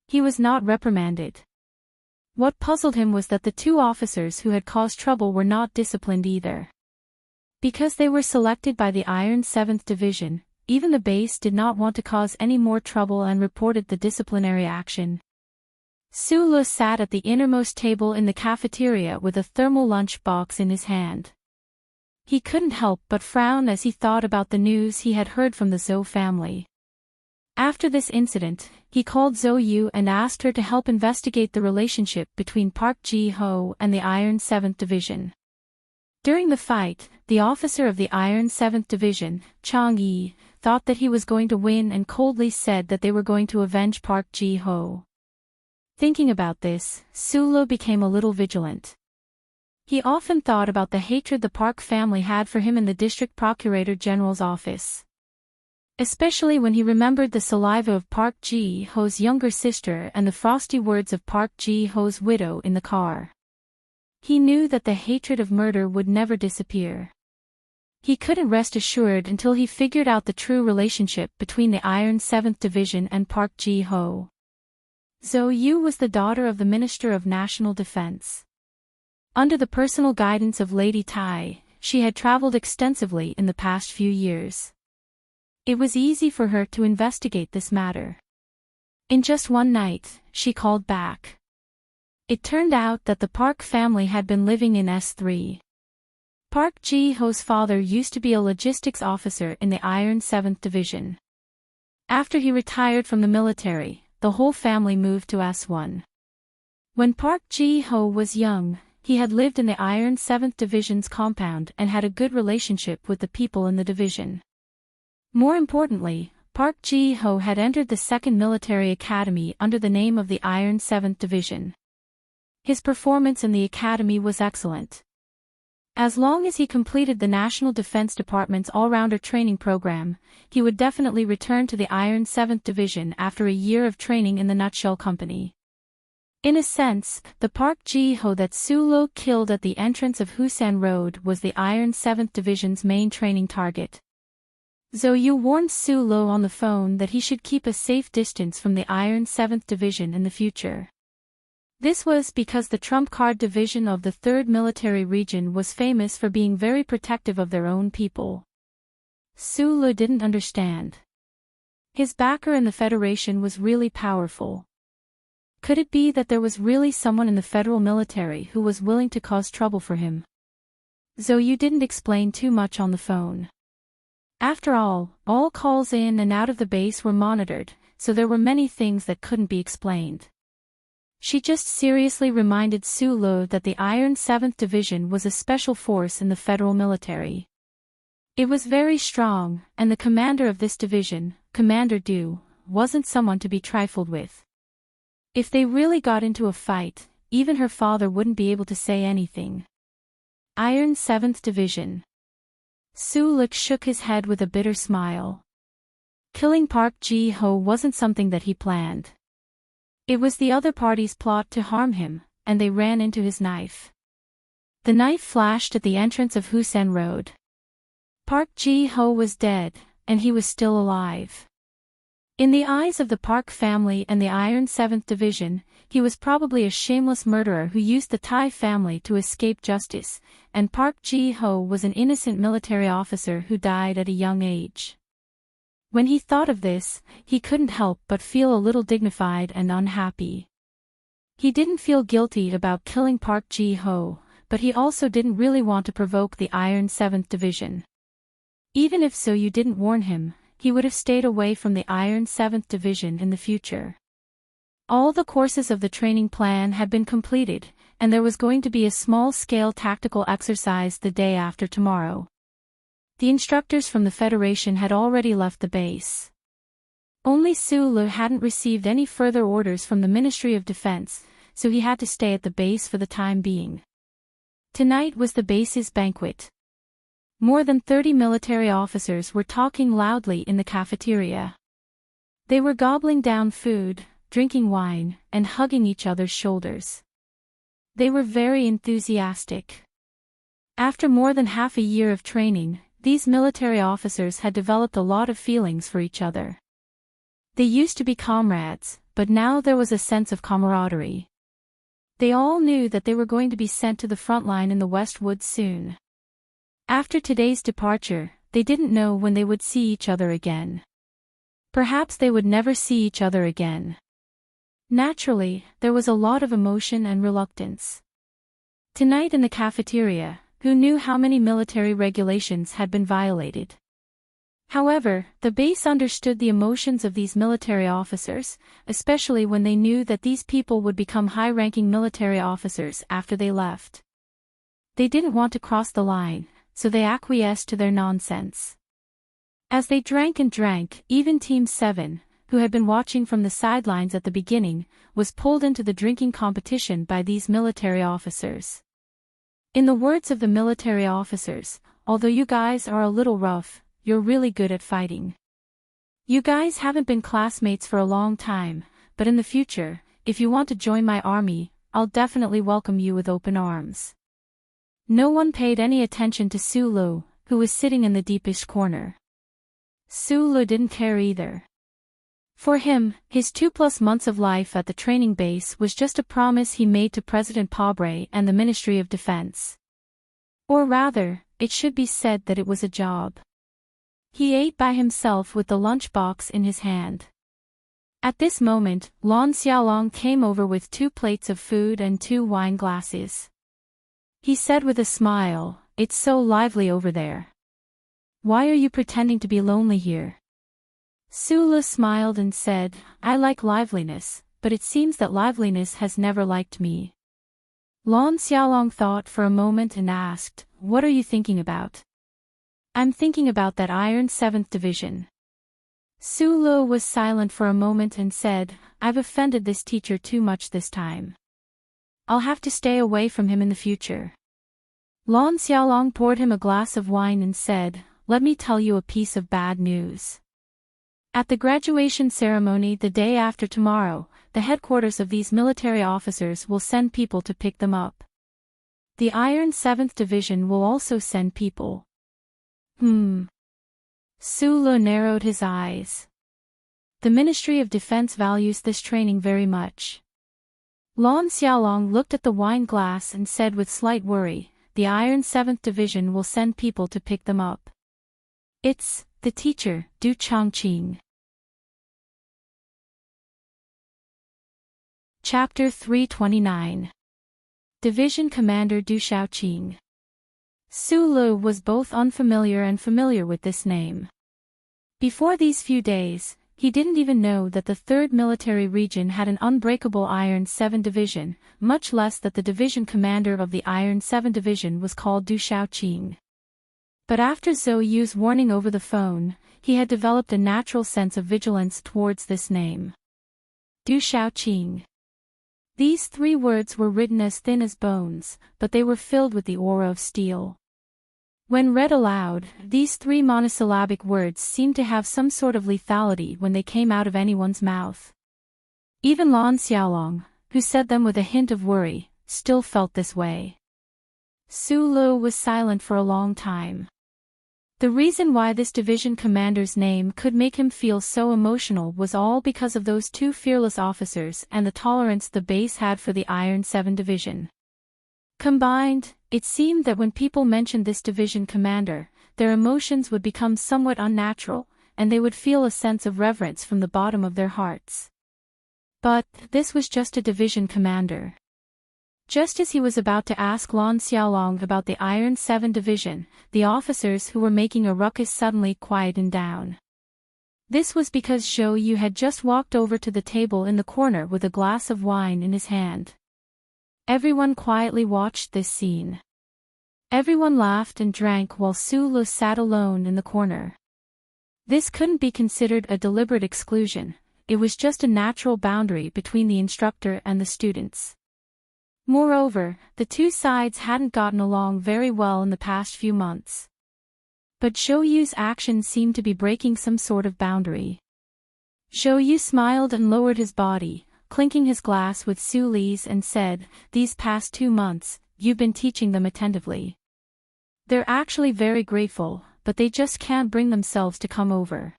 He was not reprimanded. What puzzled him was that the 2 officers who had caused trouble were not disciplined either. Because they were selected by the Iron 7th Division, even the base did not want to cause any more trouble and reported the disciplinary action. Su Lu sat at the innermost table in the cafeteria with a thermal lunch box in his hand. He couldn't help but frown as he thought about the news he had heard from the Zhou family. After this incident, he called Zhou Yu and asked her to help investigate the relationship between Park Ji-ho and the Iron 7th Division. During the fight, the officer of the Iron 7th Division, Chang Yi, thought that he was going to win and coldly said that they were going to avenge Park Ji-ho. Thinking about this, Su Lu became a little vigilant. He often thought about the hatred the Park family had for him in the District Procurator General's office. Especially when he remembered the saliva of Park Ji-ho's younger sister and the frosty words of Park Ji-ho's widow in the car. He knew that the hatred of murder would never disappear. He couldn't rest assured until he figured out the true relationship between the Iron 7th Division and Park Ji-ho. Zhou Yu was the daughter of the Minister of National Defense. Under the personal guidance of Lady Tai, she had traveled extensively in the past few years. It was easy for her to investigate this matter. In just one night, she called back. It turned out that the Park family had been living in S3. Park Ji-ho's father used to be a logistics officer in the Iron 7th Division. After he retired from the military, the whole family moved to S1. When Park Ji-ho was young, he had lived in the Iron 7th Division's compound and had a good relationship with the people in the division. More importantly, Park Ji-ho had entered the 2nd Military Academy under the name of the Iron 7th Division. His performance in the academy was excellent. As long as he completed the National Defense Department's all-rounder training program, he would definitely return to the Iron 7th Division after a year of training in the Nutshell Company. In a sense, the Park Ji-ho that Su Lu killed at the entrance of Husan Road was the Iron 7th Division's main training target. Zhou Yu warned Su Lu on the phone that he should keep a safe distance from the Iron 7th Division in the future. This was because the trump card division of the 3rd Military Region was famous for being very protective of their own people. Sulu didn't understand. His backer in the Federation was really powerful. Could it be that there was really someone in the federal military who was willing to cause trouble for him? Zhou didn't explain too much on the phone. After all calls in and out of the base were monitored, so there were many things that couldn't be explained. She just seriously reminded Sulu that the Iron 7th Division was a special force in the federal military. It was very strong, and the commander of this division, Commander Du, wasn't someone to be trifled with. If they really got into a fight, even her father wouldn't be able to say anything. Iron 7th Division. Su-luk shook his head with a bitter smile. Killing Park Ji-ho wasn't something that he planned. It was the other party's plot to harm him, and they ran into his knife. The knife flashed at the entrance of Husen Road. Park Ji-ho was dead, and he was still alive. In the eyes of the Park family and the Iron 7th Division, he was probably a shameless murderer who used the Thai family to escape justice, and Park Ji-ho was an innocent military officer who died at a young age. When he thought of this, he couldn't help but feel a little dignified and unhappy. He didn't feel guilty about killing Park Ji-ho, but he also didn't really want to provoke the Iron 7th Division. Even if Soyu didn't warn him, he would have stayed away from the Iron 7th Division in the future. All the courses of the training plan had been completed, and there was going to be a small-scale tactical exercise the day after tomorrow. The instructors from the Federation had already left the base. Only Su-lu hadn't received any further orders from the Ministry of Defense, so he had to stay at the base for the time being. Tonight was the base's banquet. More than 30 military officers were talking loudly in the cafeteria. They were gobbling down food, drinking wine, and hugging each other's shoulders. They were very enthusiastic. After more than half a year of training, these military officers had developed a lot of feelings for each other. They used to be comrades, but now there was a sense of camaraderie. They all knew that they were going to be sent to the front line in the West Woods soon. After today's departure, they didn't know when they would see each other again. Perhaps they would never see each other again. Naturally, there was a lot of emotion and reluctance. Tonight in the cafeteria, who knew how many military regulations had been violated? However, the base understood the emotions of these military officers, especially when they knew that these people would become high-ranking military officers after they left. They didn't want to cross the line, so they acquiesced to their nonsense. As they drank and drank, even Team 7, who had been watching from the sidelines at the beginning, was pulled into the drinking competition by these military officers. In the words of the military officers, although you guys are a little rough, you're really good at fighting. You guys haven't been classmates for a long time, but in the future, if you want to join my army, I'll definitely welcome you with open arms. No one paid any attention to Su-lu, who was sitting in the deepest corner. Su-lu didn't care either. For him, his 2+ months of life at the training base was just a promise he made to President Pabre and the Ministry of Defense. Or rather, it should be said that it was a job. He ate by himself with the lunchbox in his hand. At this moment, Lon Xiaolong came over with 2 plates of food and 2 wine glasses. He said with a smile, "It's so lively over there. Why are you pretending to be lonely here?" Su-lu smiled and said, "I like liveliness, but it seems that liveliness has never liked me." Lon Xiaolong thought for a moment and asked, "What are you thinking about?" "I'm thinking about that Iron 7th Division." Su-lu was silent for a moment and said, "I've offended this teacher too much this time. I'll have to stay away from him in the future." Lon Xiaolong poured him a glass of wine and said, "Let me tell you a piece of bad news. At the graduation ceremony the day after tomorrow, the headquarters of these military officers will send people to pick them up. The Iron 7th Division will also send people." Su-lu narrowed his eyes. The Ministry of Defense values this training very much. Lan Xiaolong looked at the wine glass and said with slight worry, "The Iron 7th Division will send people to pick them up." "It's the teacher, Du Changqing." Chapter 329. Division Commander Du Xiaoqing. Su Lu was both unfamiliar and familiar with this name. Before these few days, he didn't even know that the 3rd Military Region had an unbreakable Iron 7 Division, much less that the division commander of the Iron 7 Division was called Du Xiaoqing. But after Zhou Yu's warning over the phone, he had developed a natural sense of vigilance towards this name. Du Xiaoqing. These 3 words were written as thin as bones, but they were filled with the aura of steel. When read aloud, these 3 monosyllabic words seemed to have some sort of lethality when they came out of anyone's mouth. Even Lan Xiaolong, who said them with a hint of worry, still felt this way. Su Lu was silent for a long time. The reason why this division commander's name could make him feel so emotional was all because of those 2 fearless officers and the tolerance the base had for the Iron 7 Division. Combined, it seemed that when people mentioned this division commander, their emotions would become somewhat unnatural, and they would feel a sense of reverence from the bottom of their hearts. But this was just a division commander. Just as he was about to ask Lan Xiaolong about the Iron 7 Division, the officers who were making a ruckus suddenly quietened down. This was because Zhou Yu had just walked over to the table in the corner with a glass of wine in his hand. Everyone quietly watched this scene. Everyone laughed and drank while Su Lu sat alone in the corner. This couldn't be considered a deliberate exclusion, it was just a natural boundary between the instructor and the students. Moreover, the 2 sides hadn't gotten along very well in the past few months. But Zhou Yu's actions seemed to be breaking some sort of boundary. Zhou Yu smiled and lowered his body, clinking his glass with Su Li's and said, "These past 2 months, you've been teaching them attentively. They're actually very grateful, but they just can't bring themselves to come over."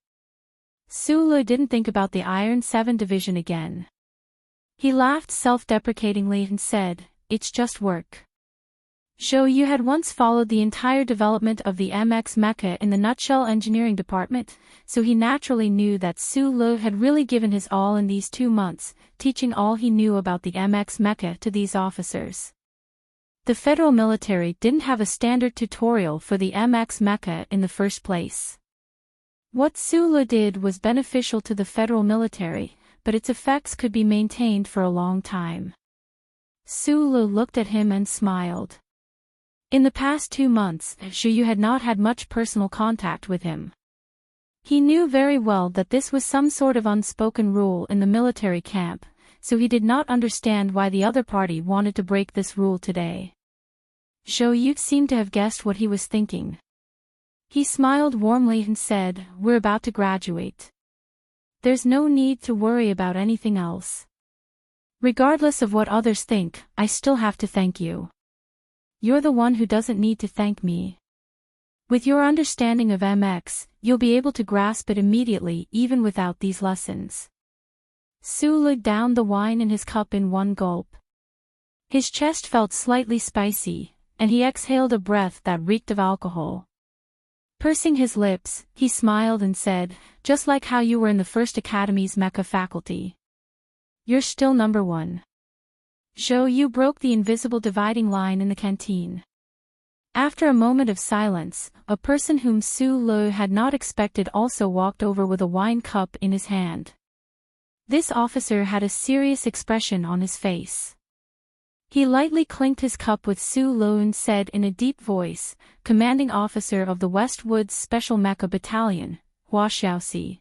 Su Lu didn't think about the Iron 7 Division again. He laughed self-deprecatingly and said, "It's just work." Zhou Yu had once followed the entire development of the MX Mecha in the Nutshell Engineering Department, so he naturally knew that Su Lu had really given his all in these 2 months, teaching all he knew about the MX Mecha to these officers. The federal military didn't have a standard tutorial for the MX Mecha in the first place. What Su Lu did was beneficial to the federal military, but its effects could be maintained for a long time. Su Lu looked at him and smiled. In the past 2 months, Zhou Yu had not had much personal contact with him. He knew very well that this was some sort of unspoken rule in the military camp, so he did not understand why the other party wanted to break this rule today. Zhou Yu seemed to have guessed what he was thinking. He smiled warmly and said, "We're about to graduate. There's no need to worry about anything else. Regardless of what others think, I still have to thank you. You're the one who doesn't need to thank me. With your understanding of MX, you'll be able to grasp it immediately even without these lessons." Su Lu downed the wine in his cup in one gulp. His chest felt slightly spicy, and he exhaled a breath that reeked of alcohol. Pursing his lips, he smiled and said, "Just like how you were in the first Academy's Mecha faculty. You're still number 1. Zhou Yu broke the invisible dividing line in the canteen. After a moment of silence, a person whom Su Lu had not expected also walked over with a wine cup in his hand. This officer had a serious expression on his face. He lightly clinked his cup with Su Lu and said in a deep voice, "Commanding Officer of the Westwoods Special Mecha Battalion, Hua Xiaoxi.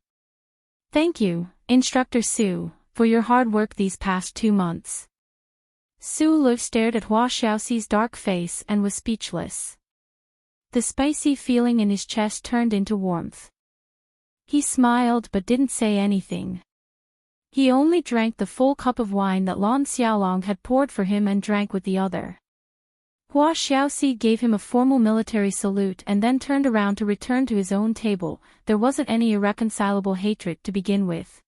Thank you, Instructor Su, for your hard work these past 2 months." Su Lu stared at Hua Xiaoxi's dark face and was speechless. The spicy feeling in his chest turned into warmth. He smiled but didn't say anything. He only drank the full cup of wine that Lan Xiaolong had poured for him and drank with the other. Hua Xiaoxi gave him a formal military salute and then turned around to return to his own table. There wasn't any irreconcilable hatred to begin with.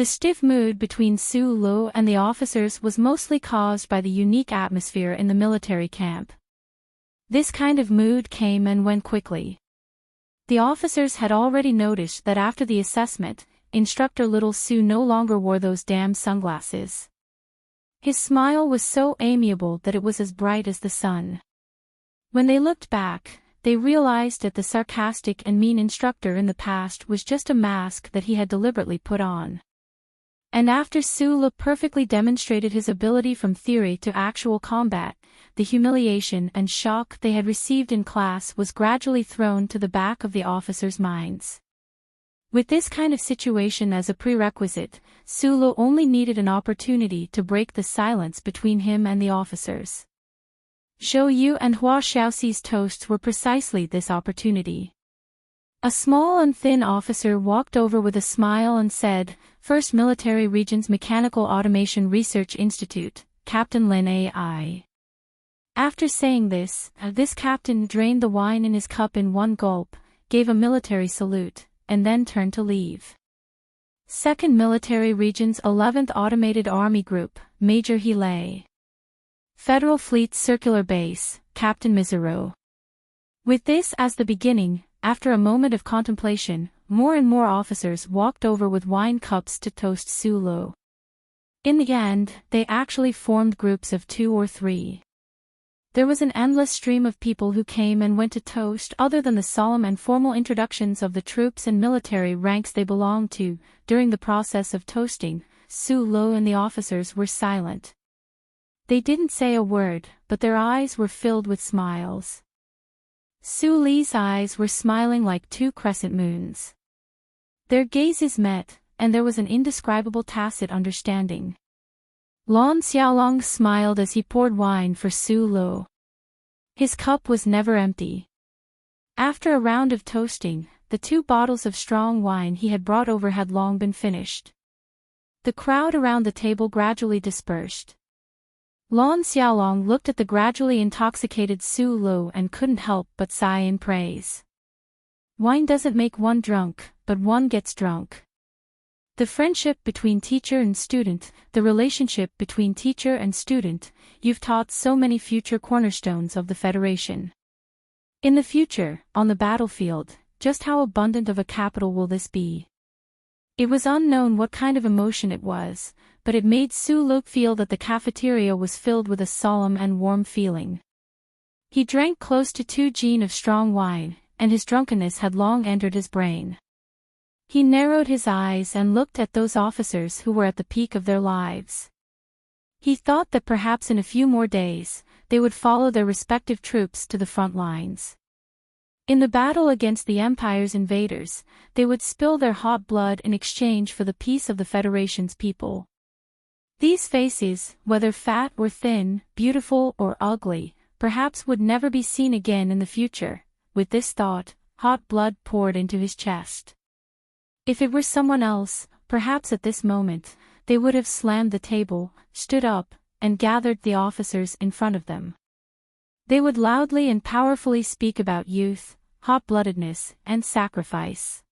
The stiff mood between Su Lo and the officers was mostly caused by the unique atmosphere in the military camp. This kind of mood came and went quickly. The officers had already noticed that after the assessment, Instructor Little Su no longer wore those damn sunglasses. His smile was so amiable that it was as bright as the sun. When they looked back, they realized that the sarcastic and mean instructor in the past was just a mask that he had deliberately put on. And after Su Lo perfectly demonstrated his ability from theory to actual combat, the humiliation and shock they had received in class was gradually thrown to the back of the officers' minds. With this kind of situation as a prerequisite, Su Lo only needed an opportunity to break the silence between him and the officers. Zhou Yu and Hua Xiaoxi's toasts were precisely this opportunity. A small and thin officer walked over with a smile and said, "First Military Region's Mechanical Automation Research Institute, Captain Lin AI." After saying this captain drained the wine in his cup in one gulp, gave a military salute, and then turned to leave. Second Military Region's 11th Automated Army Group, Major Heelei. Federal Fleet Circular Base, Captain Mizuro. With this as the beginning, after a moment of contemplation, more and more officers walked over with wine cups to toast Su Lo. In the end, they actually formed groups of 2 or 3. There was an endless stream of people who came and went to toast. Other than the solemn and formal introductions of the troops and military ranks they belonged to, during the process of toasting, Su Lo and the officers were silent. They didn't say a word, but their eyes were filled with smiles. Su Li's eyes were smiling like 2 crescent moons. Their gazes met, and there was an indescribable tacit understanding. Lon Xiaolong smiled as he poured wine for Su Lo. His cup was never empty. After a round of toasting, the 2 bottles of strong wine he had brought over had long been finished. The crowd around the table gradually dispersed. Lon Xiaolong looked at the gradually intoxicated Su Lo and couldn't help but sigh in praise. Wine doesn't make one drunk, but one gets drunk. The friendship between teacher and student, the relationship between teacher and student, you've taught so many future cornerstones of the Federation. In the future, on the battlefield, just how abundant of a capital will this be? It was unknown what kind of emotion it was, but it made Su Lo feel that the cafeteria was filled with a solemn and warm feeling. He drank close to 2 gin of strong wine, and his drunkenness had long entered his brain. He narrowed his eyes and looked at those officers who were at the peak of their lives. He thought that perhaps in a few more days, they would follow their respective troops to the front lines. In the battle against the Empire's invaders, they would spill their hot blood in exchange for the peace of the Federation's people. These faces, whether fat or thin, beautiful or ugly, perhaps would never be seen again in the future. With this thought, hot blood poured into his chest. If it were someone else, perhaps at this moment, they would have slammed the table, stood up, and gathered the officers in front of them. They would loudly and powerfully speak about youth, hot-bloodedness, and sacrifice.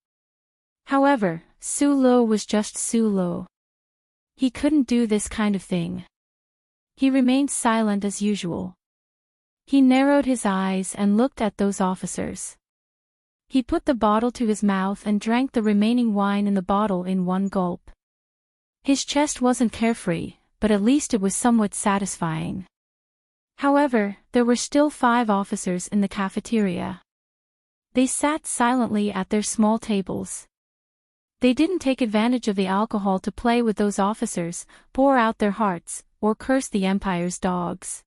However, Su Lo was just Su Lo. He couldn't do this kind of thing. He remained silent as usual. He narrowed his eyes and looked at those officers. He put the bottle to his mouth and drank the remaining wine in the bottle in one gulp. His chest wasn't carefree, but at least it was somewhat satisfying. However, there were still 5 officers in the cafeteria. They sat silently at their small tables. They didn't take advantage of the alcohol to play with those officers, pour out their hearts, or curse the Empire's dogs.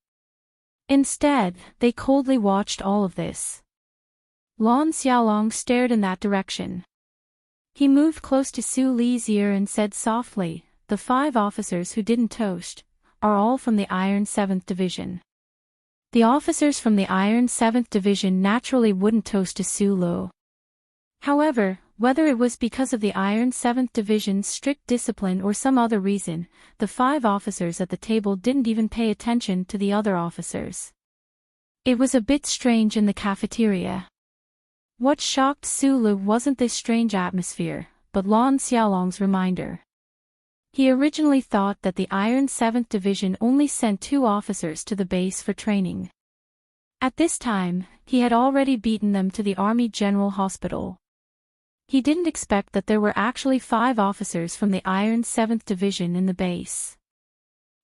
Instead, they coldly watched all of this. Lon Xiaolong stared in that direction. He moved close to Su Li's ear and said softly, "The 5 officers who didn't toast are all from the Iron 7th Division." The officers from the Iron 7th Division naturally wouldn't toast to Su Lo. However, whether it was because of the Iron 7th Division's strict discipline or some other reason, the 5 officers at the table didn't even pay attention to the other officers. It was a bit strange in the cafeteria. What shocked Su Lo wasn't this strange atmosphere, but Lon Xiaolong's reminder. He originally thought that the Iron 7th Division only sent 2 officers to the base for training. At this time, he had already beaten them to the Army General Hospital. He didn't expect that there were actually 5 officers from the Iron 7th Division in the base.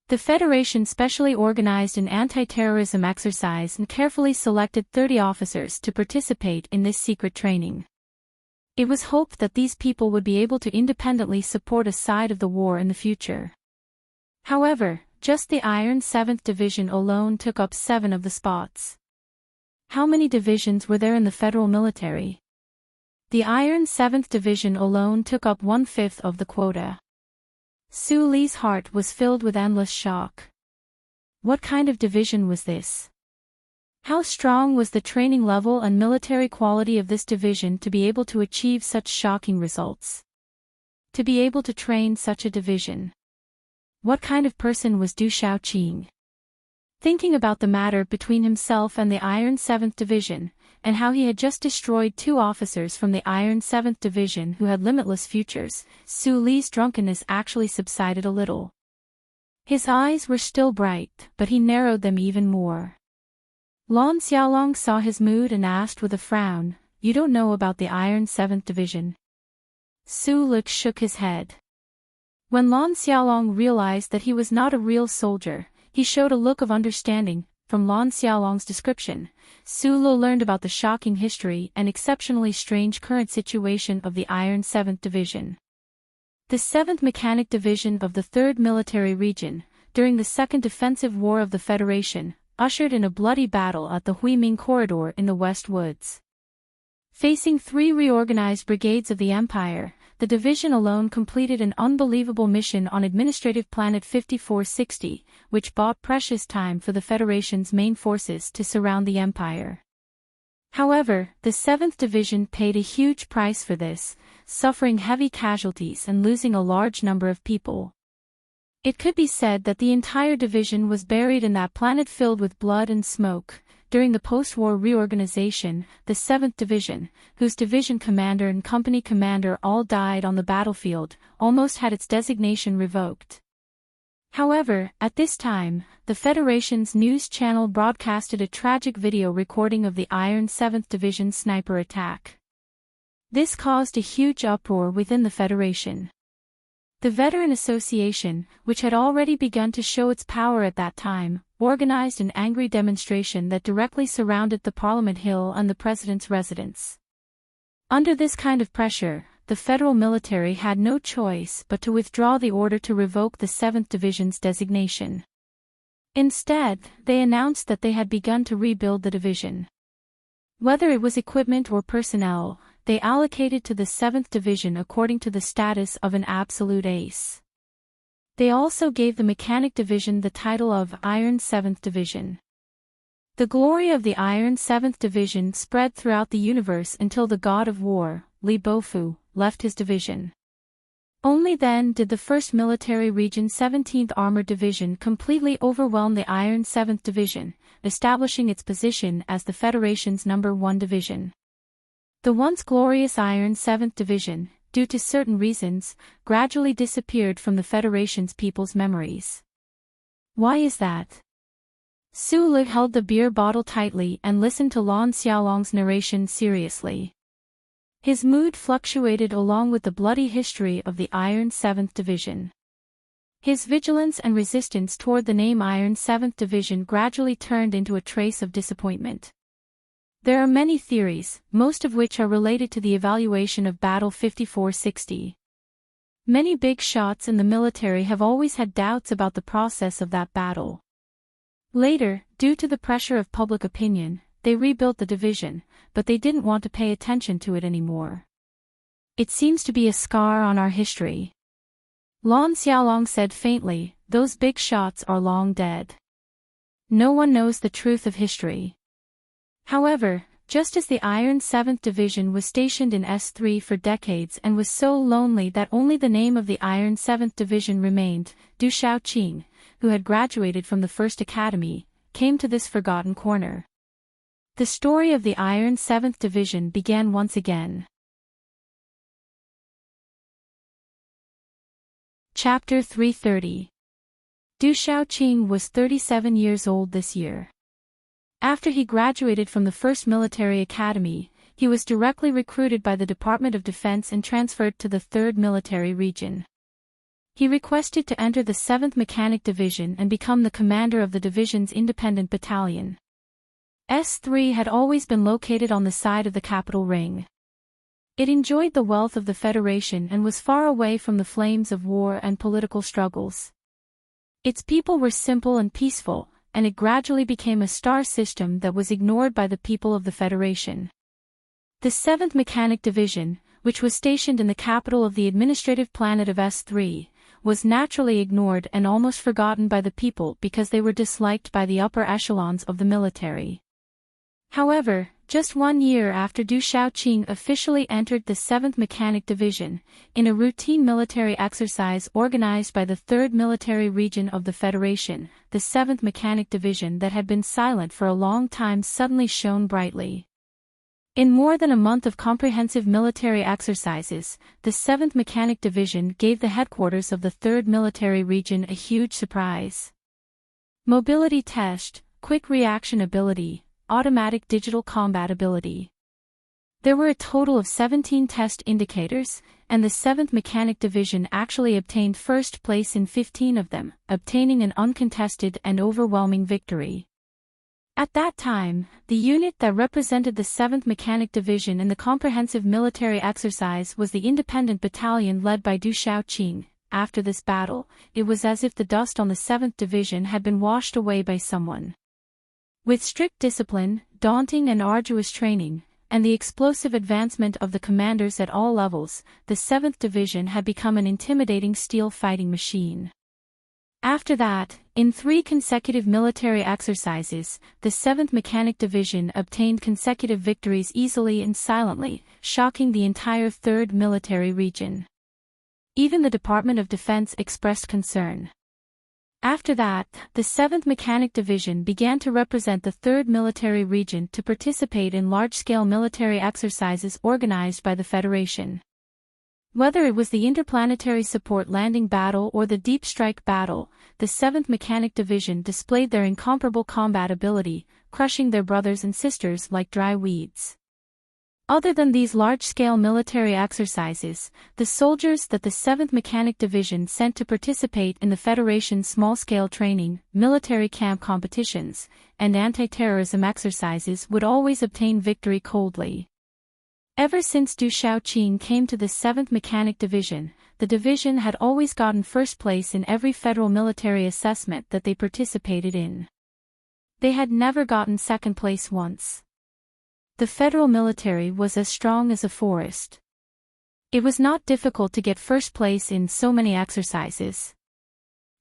The Federation specially organized an anti-terrorism exercise and carefully selected 30 officers to participate in this secret training. It was hoped that these people would be able to independently support a side of the war in the future. However, just the Iron 7th Division alone took up 7 of the spots. How many divisions were there in the federal military? The Iron 7th Division alone took up 1/5 of the quota. Su Li's heart was filled with endless shock. What kind of division was this? How strong was the training level and military quality of this division to be able to achieve such shocking results? To be able to train such a division. What kind of person was Du Shaoqing? Thinking about the matter between himself and the Iron 7th Division, and how he had just destroyed 2 officers from the Iron 7th Division who had limitless futures, Su Li's drunkenness actually subsided a little. His eyes were still bright, but he narrowed them even more. Lan Xiaolong saw his mood and asked with a frown, "You don't know about the Iron 7th Division?" Su Li shook his head. When Lan Xiaolong realized that he was not a real soldier, he showed a look of understanding. From Lan Xiaolong's description, Su Li learned about the shocking history and exceptionally strange current situation of the Iron 7th Division. The 7th Mechanic Division of the 3rd Military Region, during the Second Defensive War of the Federation, ushered in a bloody battle at the Huiming Corridor in the West Woods. Facing 3 reorganized brigades of the Empire, the division alone completed an unbelievable mission on administrative planet 5460, which bought precious time for the Federation's main forces to surround the Empire. However, the 7th Division paid a huge price for this, suffering heavy casualties and losing a large number of people. It could be said that the entire division was buried in that planet filled with blood and smoke. During the post-war reorganization, the 7th Division, whose division commander and company commander all died on the battlefield, almost had its designation revoked. However, at this time, the Federation's news channel broadcasted a tragic video recording of the Iron 7th Division sniper attack. This caused a huge uproar within the Federation. The Veteran Association, which had already begun to show its power at that time, organized an angry demonstration that directly surrounded the Parliament Hill and the President's residence. Under this kind of pressure, the federal military had no choice but to withdraw the order to revoke the 7th Division's designation. Instead, they announced that they had begun to rebuild the division. Whether it was equipment or personnel, they allocated to the 7th Division according to the status of an absolute ace. They also gave the Mechanic Division the title of Iron 7th Division. The glory of the Iron 7th Division spread throughout the universe until the god of war, Li Bofu, left his division. Only then did the 1st Military Region 17th Armored Division completely overwhelm the Iron 7th Division, establishing its position as the Federation's #1 division. The once glorious Iron 7th Division, due to certain reasons, gradually disappeared from the Federation's people's memories. Why is that? Su Li held the beer bottle tightly and listened to Lan Xiaolong's narration seriously. His mood fluctuated along with the bloody history of the Iron 7th Division. His vigilance and resistance toward the name Iron 7th Division gradually turned into a trace of disappointment. There are many theories, most of which are related to the evaluation of Battle 5460. Many big shots in the military have always had doubts about the process of that battle. Later, due to the pressure of public opinion, they rebuilt the division, but they didn't want to pay attention to it anymore. It seems to be a scar on our history. Lan Xiaolong said faintly, those big shots are long dead. No one knows the truth of history. However, just as the Iron 7th Division was stationed in S3 for decades and was so lonely that only the name of the Iron 7th Division remained, Du Shaoqing, who had graduated from the 1st Academy, came to this forgotten corner. The story of the Iron 7th Division began once again. Chapter 330. Du Shaoqing was 37 years old this year. After he graduated from the 1st Military Academy, he was directly recruited by the Department of Defense and transferred to the 3rd Military Region. He requested to enter the 7th Mechanic Division and become the commander of the division's independent battalion. S3 had always been located on the side of the capital ring. It enjoyed the wealth of the Federation and was far away from the flames of war and political struggles. Its people were simple and peaceful, and it gradually became a star system that was ignored by the people of the Federation. The 7th Mechanic Division, which was stationed in the capital of the administrative planet of S3, was naturally ignored and almost forgotten by the people because they were disliked by the upper echelons of the military. However, just 1 year after Du Shaoqing officially entered the 7th Mechanic Division, in a routine military exercise organized by the 3rd Military Region of the Federation, the 7th Mechanic Division that had been silent for a long time suddenly shone brightly. In more than a month of comprehensive military exercises, the 7th Mechanic Division gave the headquarters of the 3rd Military Region a huge surprise. Mobility test, quick reaction ability, automatic digital combat ability. There were a total of 17 test indicators, and the 7th Mechanic Division actually obtained first place in 15 of them, obtaining an uncontested and overwhelming victory. At that time, the unit that represented the 7th Mechanic Division in the comprehensive military exercise was the independent battalion led by Du Shaoqing. After this battle, it was as if the dust on the 7th Division had been washed away by someone. With strict discipline, daunting and arduous training, and the explosive advancement of the commanders at all levels, the 7th Division had become an intimidating steel fighting machine. After that, in 3 consecutive military exercises, the 7th Mechanic Division obtained consecutive victories easily and silently, shocking the entire 3rd Military Region. Even the Department of Defense expressed concern. After that, the 7th Mechanic Division began to represent the 3rd Military Region to participate in large-scale military exercises organized by the Federation. Whether it was the Interplanetary Support Landing Battle or the Deep Strike Battle, the 7th Mechanic Division displayed their incomparable combat ability, crushing their brothers and sisters like dry weeds. Other than these large-scale military exercises, the soldiers that the 7th Mechanic Division sent to participate in the Federation's small-scale training, military camp competitions, and anti-terrorism exercises would always obtain victory coldly. Ever since Du Shaoqing came to the 7th Mechanic Division, the division had always gotten first place in every federal military assessment that they participated in. They had never gotten second place once. The federal military was as strong as a forest. It was not difficult to get first place in so many exercises.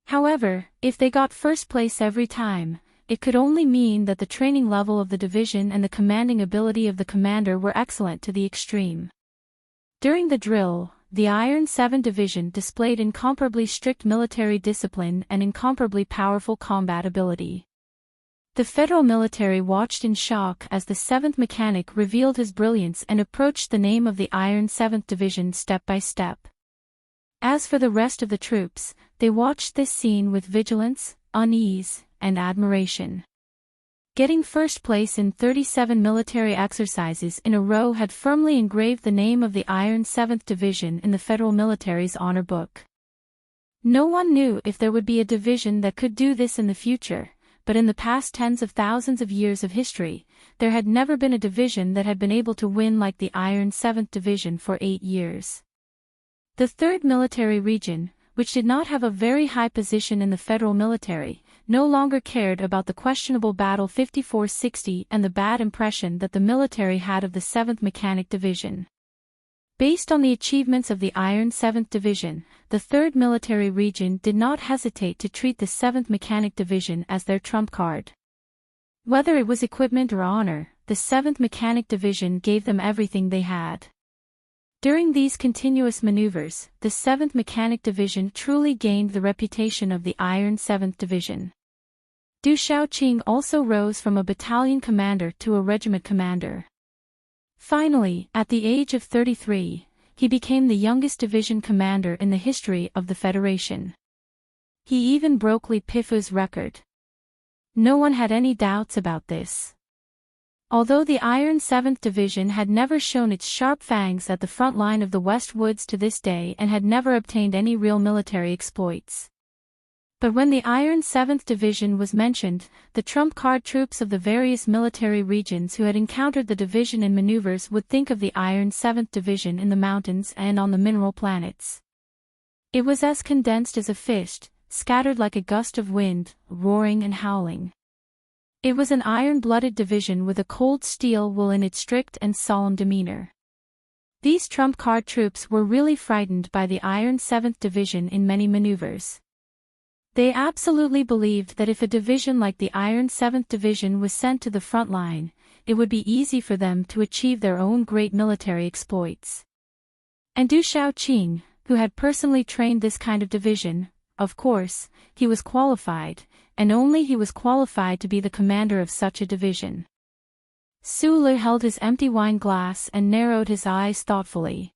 However, if they got first place every time, it could only mean that the training level of the division and the commanding ability of the commander were excellent to the extreme. During the drill, the Iron 7 Division displayed incomparably strict military discipline and incomparably powerful combat ability. The federal military watched in shock as the 7th Mechanic revealed his brilliance and approached the name of the Iron 7th Division step by step. As for the rest of the troops, they watched this scene with vigilance, unease, and admiration. Getting first place in 37 military exercises in a row had firmly engraved the name of the Iron 7th Division in the federal military's honor book. No one knew if there would be a division that could do this in the future, but in the past tens of thousands of years of history, there had never been a division that had been able to win like the Iron 7th Division for 8 years. The 3rd Military Region, which did not have a very high position in the federal military, no longer cared about the questionable Battle 5460 and the bad impression that the military had of the 7th Mechanic Division. Based on the achievements of the Iron 7th Division, the 3rd Military Region did not hesitate to treat the 7th Mechanic Division as their trump card. Whether it was equipment or honor, the 7th Mechanic Division gave them everything they had. During these continuous maneuvers, the 7th Mechanic Division truly gained the reputation of the Iron 7th Division. Du Shaoqing also rose from a battalion commander to a regiment commander. Finally, at the age of 33, he became the youngest division commander in the history of the Federation. He even broke Li Pifu's record. No one had any doubts about this. Although the Iron 7th Division had never shown its sharp fangs at the front line of the West Woods to this day and had never obtained any real military exploits. But when the Iron 7th Division was mentioned, the trump card troops of the various military regions who had encountered the division in maneuvers would think of the Iron 7th Division in the mountains and on the mineral planets. It was as condensed as a fist, scattered like a gust of wind, roaring and howling. It was an iron-blooded division with a cold steel will in its strict and solemn demeanor. These trump card troops were really frightened by the Iron 7th Division in many maneuvers. They absolutely believed that if a division like the Iron 7th Division was sent to the front line, it would be easy for them to achieve their own great military exploits. And Du Shaoqing, who had personally trained this kind of division, of course, he was qualified, and only he was qualified to be the commander of such a division. Su Le held his empty wine glass and narrowed his eyes thoughtfully.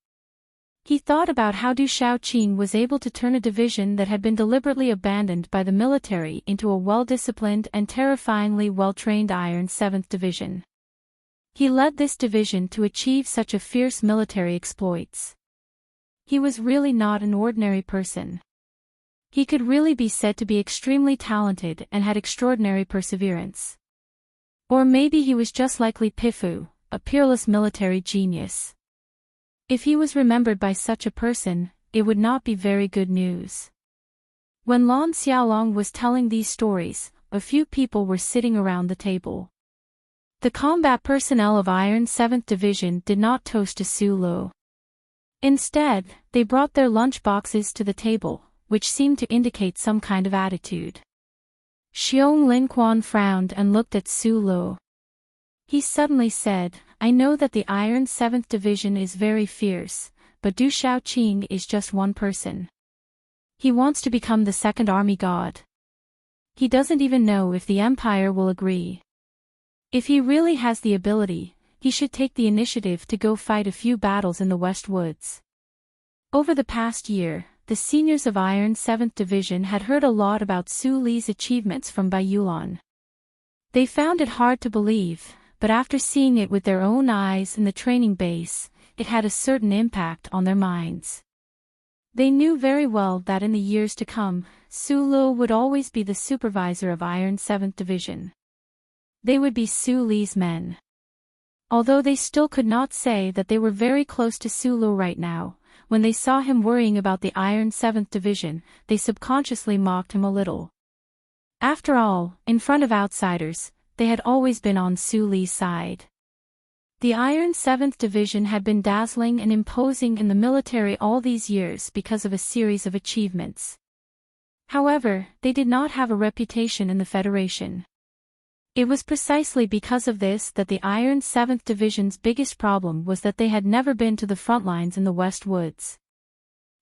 He thought about how Du Shaoqing was able to turn a division that had been deliberately abandoned by the military into a well-disciplined and terrifyingly well-trained Iron 7th Division. He led this division to achieve such a fierce military exploits. He was really not an ordinary person. He could really be said to be extremely talented and had extraordinary perseverance. Or maybe he was just like Li Pifu, a peerless military genius. If he was remembered by such a person, it would not be very good news. When Lan Xiaolong was telling these stories, a few people were sitting around the table. The combat personnel of Iron 7th Division did not toast to Su Lu. Instead, they brought their lunch boxes to the table, which seemed to indicate some kind of attitude. Xiong Linquan frowned and looked at Su Lu. He suddenly said, "I know that the Iron 7th Division is very fierce, but Du Shaoqing is just one person. He wants to become the second army god. He doesn't even know if the Empire will agree. If he really has the ability, he should take the initiative to go fight a few battles in the West Woods." Over the past year, the seniors of Iron 7th Division had heard a lot about Su Li's achievements from Bai Yulan. They found it hard to believe, but after seeing it with their own eyes in the training base, it had a certain impact on their minds. They knew very well that in the years to come, Su Lu would always be the supervisor of Iron 7th Division. They would be Su Li's men. Although they still could not say that they were very close to Su Lu right now, when they saw him worrying about the Iron 7th Division, they subconsciously mocked him a little. After all, in front of outsiders, they had always been on Su Li's side. The Iron 7th Division had been dazzling and imposing in the military all these years because of a series of achievements. However, they did not have a reputation in the Federation. It was precisely because of this that the Iron 7th Division's biggest problem was that they had never been to the front lines in the West Woods.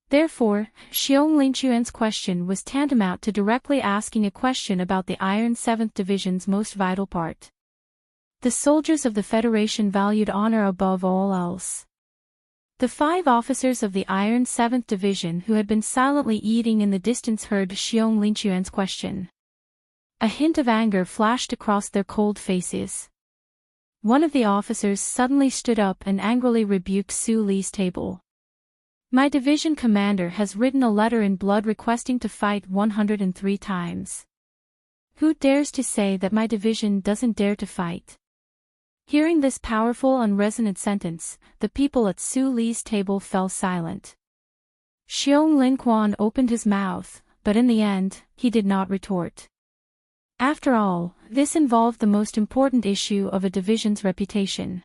Therefore, Xiong Linquan's question was tantamount to directly asking a question about the Iron 7th Division's most vital part. The soldiers of the Federation valued honor above all else. The 5 officers of the Iron 7th Division who had been silently eating in the distance heard Xiong Linquan's question. A hint of anger flashed across their cold faces. One of the officers suddenly stood up and angrily rebuked Su Li's table. "My division commander has written a letter in blood requesting to fight 103 times. Who dares to say that my division doesn't dare to fight?" Hearing this powerful and resonant sentence, the people at Su Li's table fell silent. Xiong Linquan opened his mouth, but in the end, he did not retort. After all, this involved the most important issue of a division's reputation.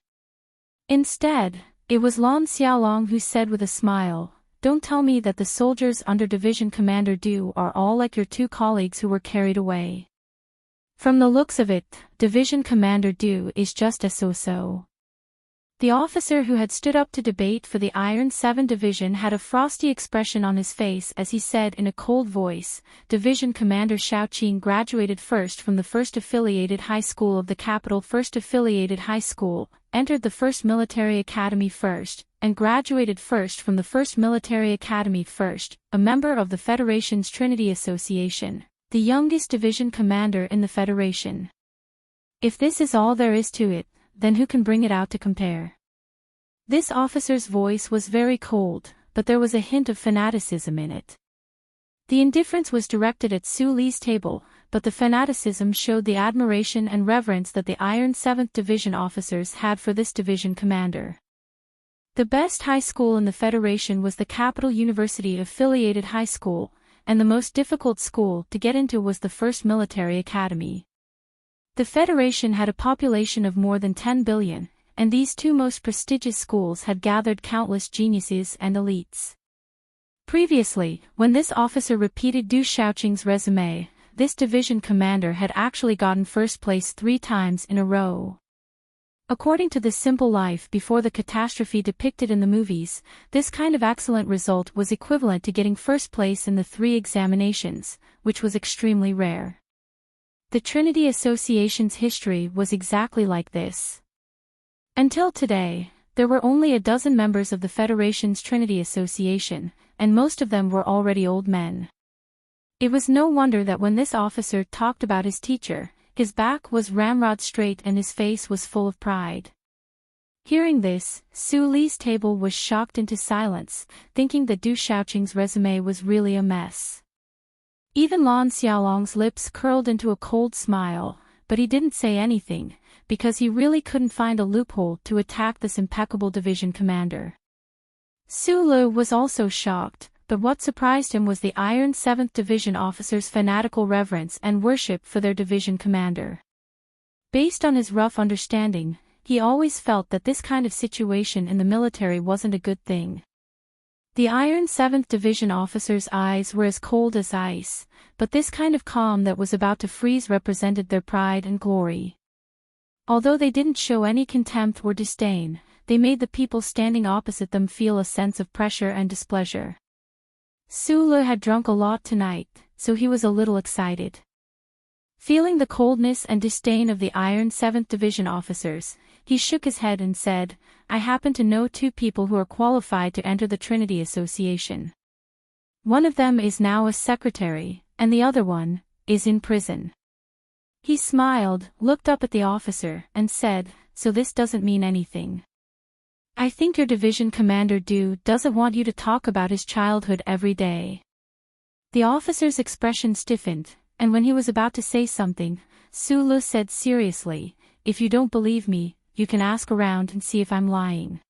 Instead, it was Lan Xiaolong who said with a smile, "Don't tell me that the soldiers under Division Commander Du are all like your 2 colleagues who were carried away. From the looks of it, Division Commander Du is just a so-so." The officer who had stood up to debate for the Iron 7 Division had a frosty expression on his face as he said in a cold voice, "Division Commander Shaoqing graduated first from the First Affiliated High School of the capital First Affiliated High School, entered the 1st Military Academy first, and graduated first from the 1st Military Academy first, a member of the Federation's Trinity Association, the youngest division commander in the Federation. If this is all there is to it, then who can bring it out to compare? This officer's voice was very cold, but there was a hint of fanaticism in it. The indifference was directed at Su Li's table, but the fanaticism showed the admiration and reverence that the Iron 7th Division officers had for this division commander. The best high school in the Federation was the Capital University Affiliated High School, and the most difficult school to get into was the 1st Military Academy. The Federation had a population of more than 10 billion, and these two most prestigious schools had gathered countless geniuses and elites. Previously, when this officer repeated Du Shaoqing's resume, this division commander had actually gotten first place 3 times in a row. According to the simple life before the catastrophe depicted in the movies, this kind of excellent result was equivalent to getting first place in the 3 examinations, which was extremely rare. The Trinity Association's history was exactly like this. Until today, there were only a dozen members of the Federation's Trinity Association, and most of them were already old men. It was no wonder that when this officer talked about his teacher, his back was ramrod straight and his face was full of pride. Hearing this, Su Li's table was shocked into silence, thinking that Du Shaoqing's resume was really a mess. Even Lan Xiaolong's lips curled into a cold smile, but he didn't say anything, because he really couldn't find a loophole to attack this impeccable division commander. Su Li was also shocked, but what surprised him was the Iron 7th Division officers' fanatical reverence and worship for their division commander. Based on his rough understanding, he always felt that this kind of situation in the military wasn't a good thing. The Iron 7th Division officers' eyes were as cold as ice, but this kind of calm that was about to freeze represented their pride and glory. Although they didn't show any contempt or disdain, they made the people standing opposite them feel a sense of pressure and displeasure. Su Li had drunk a lot tonight, so he was a little excited. Feeling the coldness and disdain of the Iron 7th Division officers, he shook his head and said, "I happen to know 2 people who are qualified to enter the Trinity Association. One of them is now a secretary, and the other one is in prison." He smiled, looked up at the officer, and said, "So this doesn't mean anything. I think your division commander doesn't want you to talk about his childhood every day." The officer's expression stiffened, and when he was about to say something, Su Li said seriously, "If you don't believe me, you can ask around and see if I'm lying."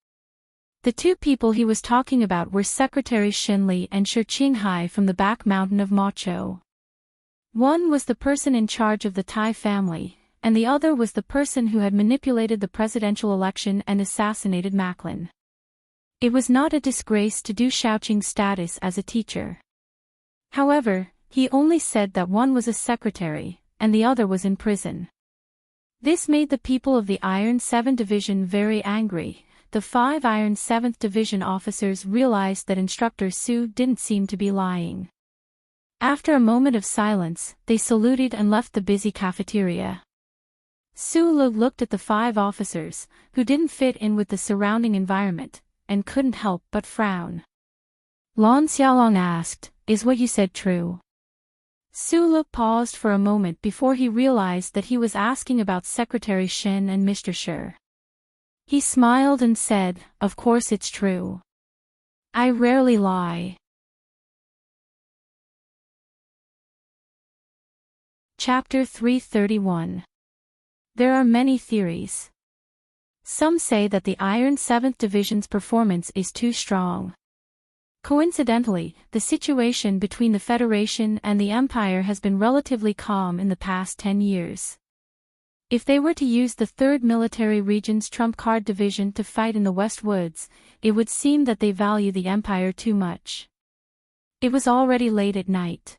The 2 people he was talking about were Secretary Xin Li and Shi Qinghai from the back mountain of Macho. One was the person in charge of the Tai family, and the other was the person who had manipulated the presidential election and assassinated Macklin. It was not a disgrace to Du Shaoqing's status as a teacher. However, he only said that one was a secretary, and the other was in prison. This made the people of the Iron 7 Division very angry. The 5 Iron 7th Division officers realized that Instructor Su didn't seem to be lying. After a moment of silence, they saluted and left the busy cafeteria. Su Li looked at the 5 officers, who didn't fit in with the surrounding environment, and couldn't help but frown. Lan Xiaolong asked, "Is what you said true?" Su Li paused for a moment before he realized that he was asking about Secretary Shen and Mr. Shi. He smiled and said, "Of course it's true. I rarely lie." Chapter 331. There are many theories. Some say that the Iron 7th Division's performance is too strong. Coincidentally, the situation between the Federation and the Empire has been relatively calm in the past 10 years. If they were to use the 3rd Military Region's Trump Card Division to fight in the West Woods, it would seem that they value the Empire too much. It was already late at night.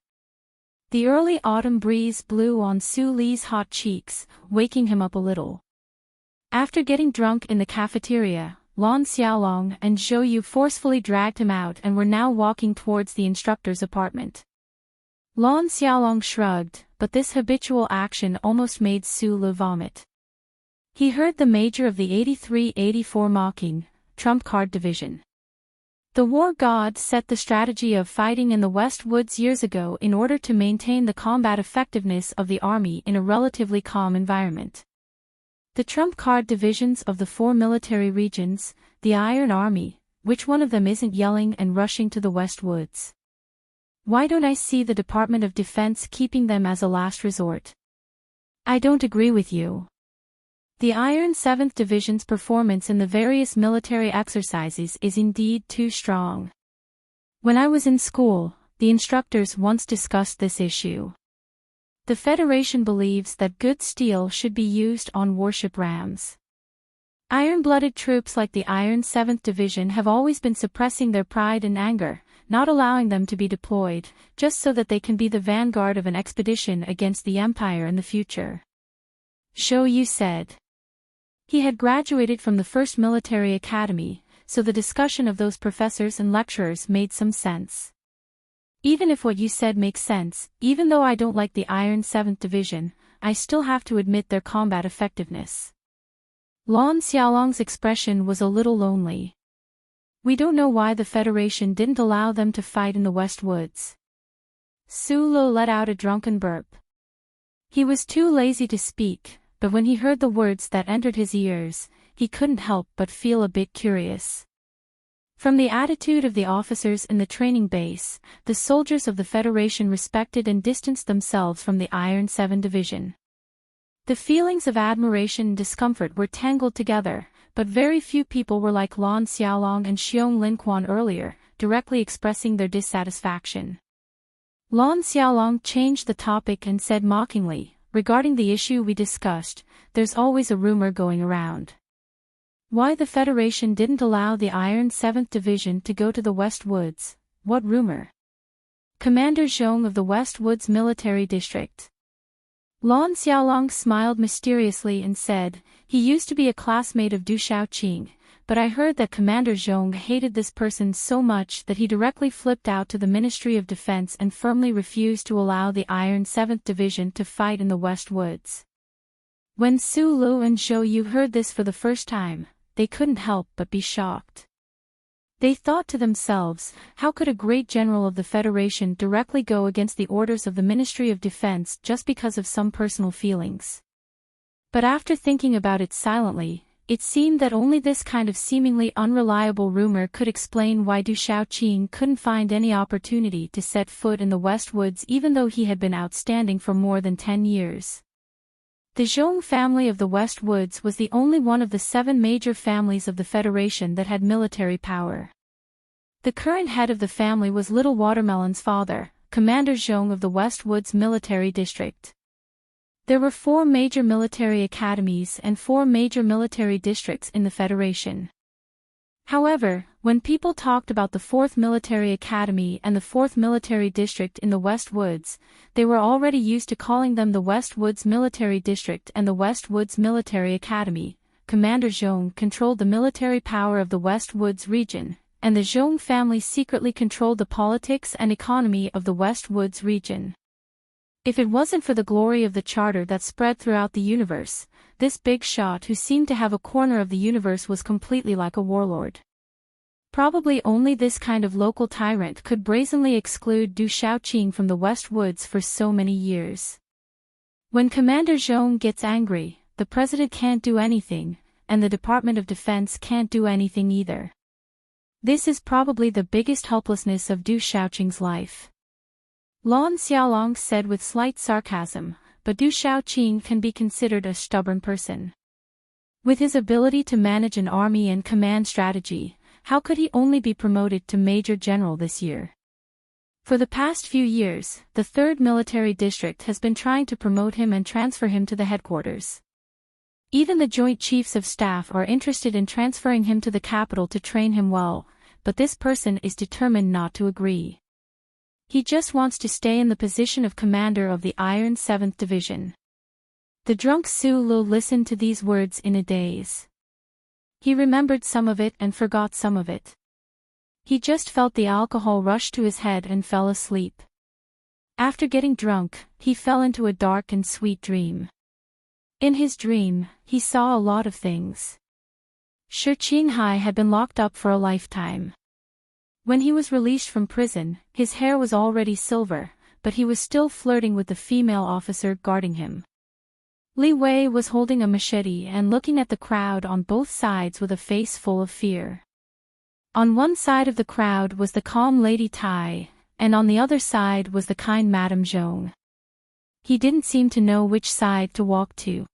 The early autumn breeze blew on Su Li's hot cheeks, waking him up a little. After getting drunk in the cafeteria, Lan Xiaolong and Zhou Yu forcefully dragged him out and were now walking towards the instructor's apartment. Lan Xiaolong shrugged, but this habitual action almost made Su Li vomit. He heard the major of the 83-84 mocking, trump card division. The war god set the strategy of fighting in the West Woods years ago in order to maintain the combat effectiveness of the army in a relatively calm environment. The trump card divisions of the 4 military regions, the Iron Army, which one of them isn't yelling and rushing to the West Woods? Why don't I see the Department of Defense keeping them as a last resort? I don't agree with you. The Iron 7th Division's performance in the various military exercises is indeed too strong. When I was in school, the instructors once discussed this issue. The Federation believes that good steel should be used on warship rams. Iron-blooded troops like the Iron 7th Division have always been suppressing their pride and anger, not allowing them to be deployed, just so that they can be the vanguard of an expedition against the Empire in the future. Shou Yu said. He had graduated from the first military academy, so the discussion of those professors and lecturers made some sense. Even if what you said makes sense, even though I don't like the Iron 7th Division, I still have to admit their combat effectiveness. Lan Xiaolong's expression was a little lonely. We don't know why the Federation didn't allow them to fight in the West Woods. Su Lo let out a drunken burp. He was too lazy to speak, but when he heard the words that entered his ears, he couldn't help but feel a bit curious. From the attitude of the officers in the training base, the soldiers of the Federation respected and distanced themselves from the Iron 7 Division. The feelings of admiration and discomfort were tangled together, but very few people were like Lan Xiaolong and Xiong Linquan earlier, directly expressing their dissatisfaction. Lan Xiaolong changed the topic and said mockingly, regarding the issue we discussed, there's always a rumor going around. Why the Federation didn't allow the Iron 7th Division to go to the West Woods? What rumor? Commander Zhong of the West Woods Military District. Lan Xiaolong smiled mysteriously and said, he used to be a classmate of Du Shaoqing, but I heard that Commander Zhong hated this person so much that he directly flipped out to the Ministry of Defense and firmly refused to allow the Iron 7th Division to fight in the West Woods. When Su Lu and Shou Yu heard this for the first time, they couldn't help but be shocked. They thought to themselves, how could a great general of the Federation directly go against the orders of the Ministry of Defense just because of some personal feelings? But after thinking about it silently, it seemed that only this kind of seemingly unreliable rumor could explain why Du Shaoqing couldn't find any opportunity to set foot in the West Woods even though he had been outstanding for more than 10 years. The Zhong family of the West Woods was the only one of the 7 major families of the Federation that had military power. The current head of the family was Little Watermelon's father, Commander Zhong of the West Woods Military District. There were 4 major military academies and 4 major military districts in the Federation. However, when people talked about the 4th Military Academy and the 4th Military District in the West Woods, they were already used to calling them the West Woods Military District and the West Woods Military Academy. Commander Zhong controlled the military power of the West Woods region, and the Zhong family secretly controlled the politics and economy of the West Woods region. If it wasn't for the glory of the charter that spread throughout the universe, this big shot who seemed to have a corner of the universe was completely like a warlord. Probably only this kind of local tyrant could brazenly exclude Du Shaoqing from the West Woods for so many years. When Commander Zhong gets angry, the president can't do anything, and the Department of Defense can't do anything either. This is probably the biggest helplessness of Du Shaoqing's life. Lan Xiaolong said with slight sarcasm, but Du Shaoqing can be considered a stubborn person. With his ability to manage an army and command strategy, how could he only be promoted to Major General this year? For the past few years, the 3rd Military District has been trying to promote him and transfer him to the headquarters. Even the Joint Chiefs of Staff are interested in transferring him to the capital to train him well, but this person is determined not to agree. He just wants to stay in the position of commander of the Iron 7th Division. The drunk Su Lu listened to these words in a daze. He remembered some of it and forgot some of it. He just felt the alcohol rush to his head and fell asleep. After getting drunk, he fell into a dark and sweet dream. In his dream, he saw a lot of things. Shi Qinghai had been locked up for a lifetime. When he was released from prison, his hair was already silver, but he was still flirting with the female officer guarding him. Li Wei was holding a machete and looking at the crowd on both sides with a face full of fear. On one side of the crowd was the calm Lady Tai, and on the other side was the kind Madame Zhong. He didn't seem to know which side to walk to.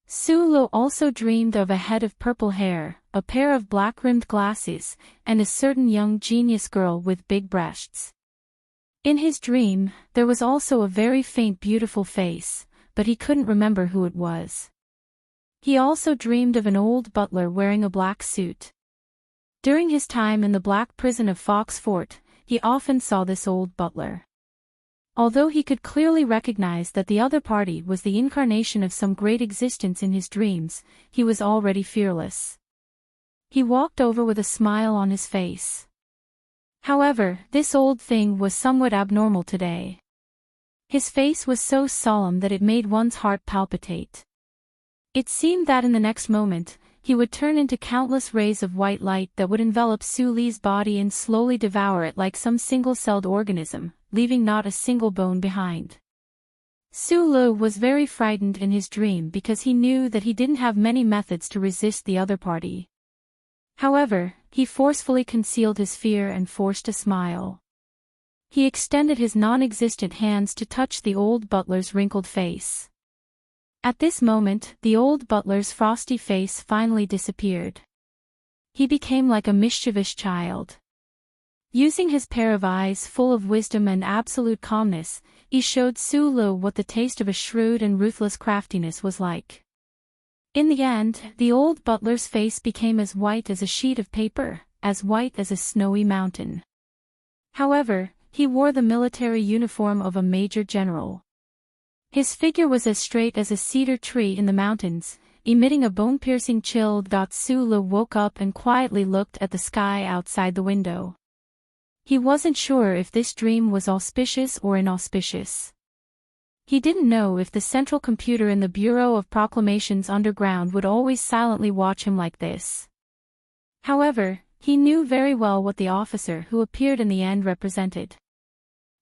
Su Lo also dreamed of a head of purple hair, a pair of black-rimmed glasses, and a certain young genius girl with big breasts. In his dream, there was also a very faint beautiful face, but he couldn't remember who it was. He also dreamed of an old butler wearing a black suit. During his time in the black prison of Fox Fort, he often saw this old butler. Although he could clearly recognize that the other party was the incarnation of some great existence in his dreams, he was already fearless. He walked over with a smile on his face. However, this old thing was somewhat abnormal today. His face was so solemn that it made one's heart palpitate. It seemed that in the next moment, he would turn into countless rays of white light that would envelop Su Li's body and slowly devour it like some single-celled organism, leaving not a single bone behind. Su Lu was very frightened in his dream because he knew that he didn't have many methods to resist the other party. However, he forcefully concealed his fear and forced a smile. He extended his non-existent hands to touch the old butler's wrinkled face. At this moment, the old butler's frosty face finally disappeared. He became like a mischievous child. Using his pair of eyes full of wisdom and absolute calmness, he showed Su Lu what the taste of a shrewd and ruthless craftiness was like. In the end, the old butler's face became as white as a sheet of paper, as white as a snowy mountain. However, he wore the military uniform of a major general. His figure was as straight as a cedar tree in the mountains, emitting a bone-piercing chill. Su Lu woke up and quietly looked at the sky outside the window. He wasn't sure if this dream was auspicious or inauspicious. He didn't know if the central computer in the Bureau of Proclamations underground would always silently watch him like this. However, he knew very well what the officer who appeared in the end represented.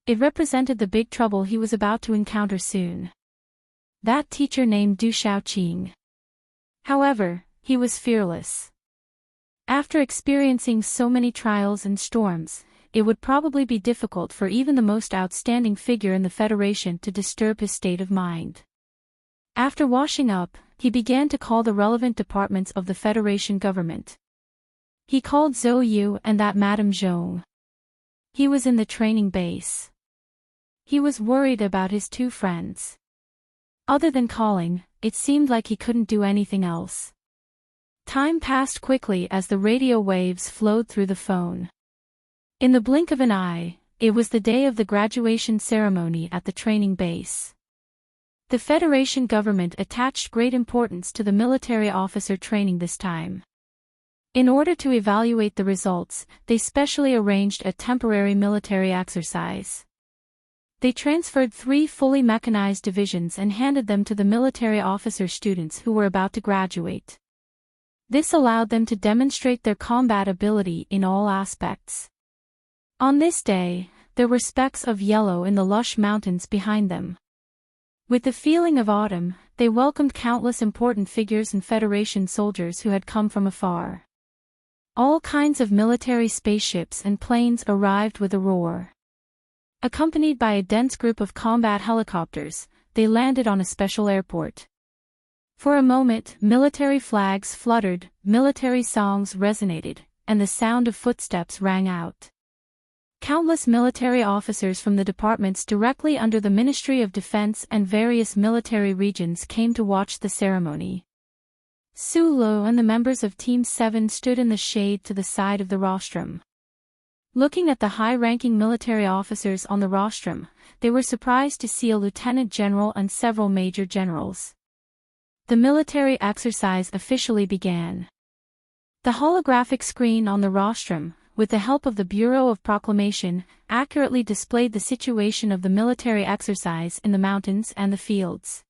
It represented the big trouble he was about to encounter soon. That teacher named Du Shaoqing. However, he was fearless. After experiencing so many trials and storms, it would probably be difficult for even the most outstanding figure in the Federation to disturb his state of mind. After washing up, he began to call the relevant departments of the Federation government. He called Zhou Yu and that Madame Zhong. He was in the training base. He was worried about his two friends. Other than calling, it seemed like he couldn't do anything else. Time passed quickly as the radio waves flowed through the phone. In the blink of an eye, it was the day of the graduation ceremony at the training base. The Federation government attached great importance to the military officer training this time. In order to evaluate the results, they specially arranged a temporary military exercise. They transferred 3 fully mechanized divisions and handed them to the military officer students who were about to graduate. This allowed them to demonstrate their combat ability in all aspects. On this day, there were specks of yellow in the lush mountains behind them. With the feeling of autumn, they welcomed countless important figures and Federation soldiers who had come from afar. All kinds of military spaceships and planes arrived with a roar. Accompanied by a dense group of combat helicopters, they landed on a special airport. For a moment, military flags fluttered, military songs resonated, and the sound of footsteps rang out. Countless military officers from the departments directly under the Ministry of Defense and various military regions came to watch the ceremony. Su Lu and the members of Team 7 stood in the shade to the side of the rostrum. Looking at the high-ranking military officers on the rostrum, they were surprised to see a lieutenant general and several major generals. The military exercise officially began. The holographic screen on the rostrum, with the help of the Bureau of Proclamation, accurately displayed the situation of the military exercise in the mountains and the fields.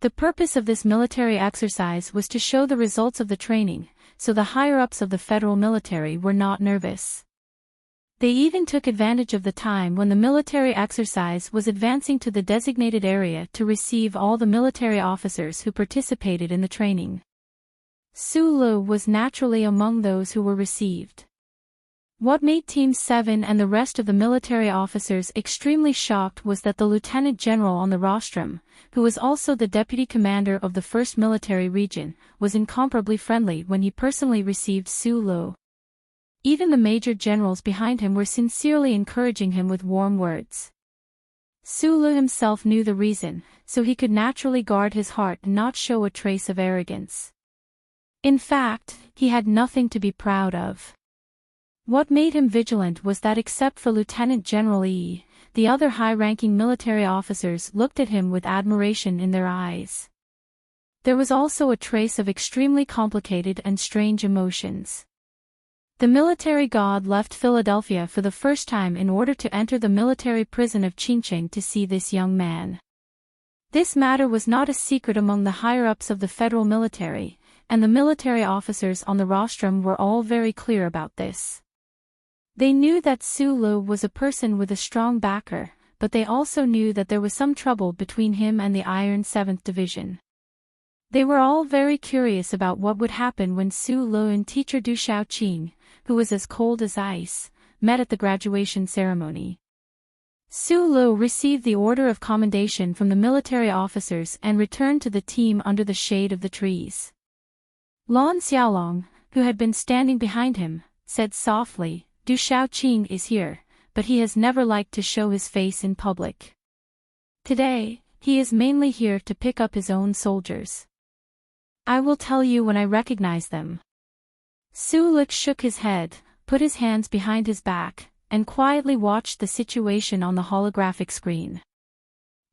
The purpose of this military exercise was to show the results of the training, so the higher-ups of the federal military were not nervous. They even took advantage of the time when the military exercise was advancing to the designated area to receive all the military officers who participated in the training. Su Lu was naturally among those who were received. What made Team 7 and the rest of the military officers extremely shocked was that the lieutenant general on the rostrum, who was also the deputy commander of the 1st Military Region, was incomparably friendly when he personally received Su Lu. Even the major generals behind him were sincerely encouraging him with warm words. Su Lu himself knew the reason, so he could naturally guard his heart and not show a trace of arrogance. In fact, he had nothing to be proud of. What made him vigilant was that except for Lieutenant General Yi, the other high-ranking military officers looked at him with admiration in their eyes. There was also a trace of extremely complicated and strange emotions. The military god left Philadelphia for the first time in order to enter the military prison of Qingqing to see this young man. This matter was not a secret among the higher-ups of the federal military, and the military officers on the rostrum were all very clear about this. They knew that Su Lu was a person with a strong backer, but they also knew that there was some trouble between him and the Iron 7th Division. They were all very curious about what would happen when Su Lu and teacher Du Xiaoqing, who was as cold as ice, met at the graduation ceremony. Su Lu received the order of commendation from the military officers and returned to the team under the shade of the trees. Lan Xiaolong, who had been standing behind him, said softly, Du Xiaoqing is here, but he has never liked to show his face in public. Today, he is mainly here to pick up his own soldiers. I will tell you when I recognize them. Su Lu shook his head, put his hands behind his back, and quietly watched the situation on the holographic screen.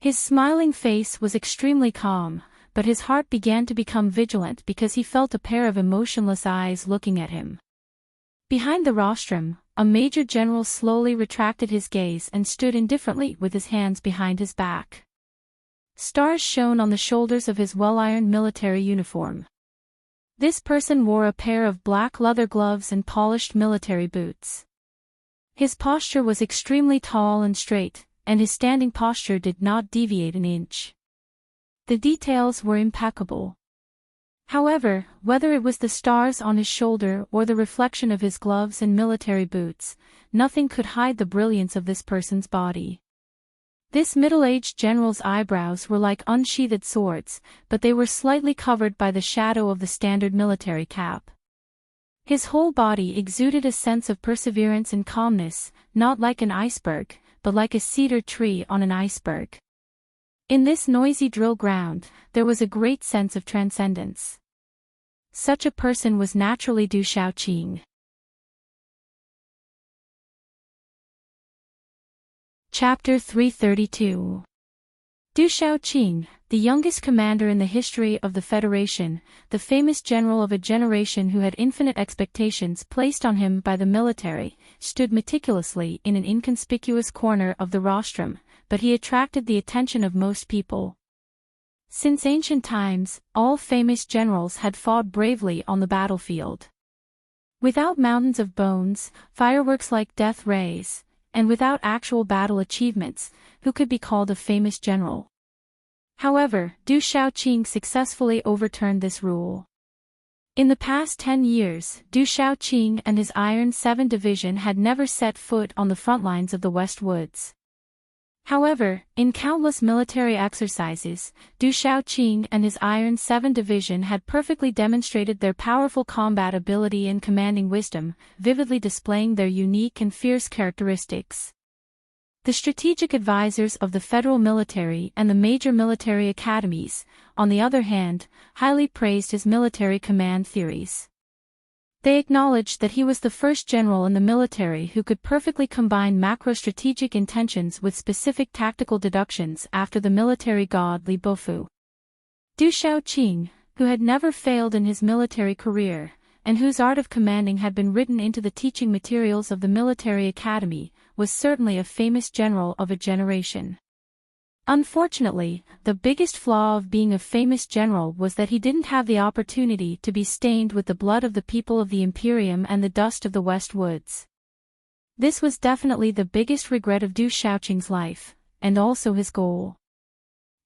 His smiling face was extremely calm, but his heart began to become vigilant because he felt a pair of emotionless eyes looking at him. Behind the rostrum, a major general slowly retracted his gaze and stood indifferently with his hands behind his back. Stars shone on the shoulders of his well-ironed military uniform. This person wore a pair of black leather gloves and polished military boots. His posture was extremely tall and straight, and his standing posture did not deviate an inch. The details were impeccable. However, whether it was the stars on his shoulder or the reflection of his gloves and military boots, nothing could hide the brilliance of this person's body. This middle-aged general's eyebrows were like unsheathed swords, but they were slightly covered by the shadow of the standard military cap. His whole body exuded a sense of perseverance and calmness, not like an iceberg, but like a cedar tree on an iceberg. In this noisy drill ground, there was a great sense of transcendence. Such a person was naturally Du Xiaoqing. Chapter 332. Du Xiaoqing, the youngest commander in the history of the Federation, the famous general of a generation who had infinite expectations placed on him by the military, stood meticulously in an inconspicuous corner of the rostrum, but he attracted the attention of most people. Since ancient times, all famous generals had fought bravely on the battlefield. Without mountains of bones, fireworks like death rays, and without actual battle achievements, who could be called a famous general? However, Du Xiaoqing successfully overturned this rule. In the past 10 years, Du Xiaoqing and his Iron 7 Division had never set foot on the front lines of the West Woods. However, in countless military exercises, Du Xiaoqing and his Iron 7 Division had perfectly demonstrated their powerful combat ability and commanding wisdom, vividly displaying their unique and fierce characteristics. The strategic advisors of the federal military and the major military academies, on the other hand, highly praised his military command theories. They acknowledged that he was the first general in the military who could perfectly combine macro-strategic intentions with specific tactical deductions after the military god Li Bofu. Du Xiaoqing, who had never failed in his military career, and whose art of commanding had been written into the teaching materials of the military academy, was certainly a famous general of a generation. Unfortunately, the biggest flaw of being a famous general was that he didn't have the opportunity to be stained with the blood of the people of the Imperium and the dust of the West Woods. This was definitely the biggest regret of Du Shaoqing's life, and also his goal.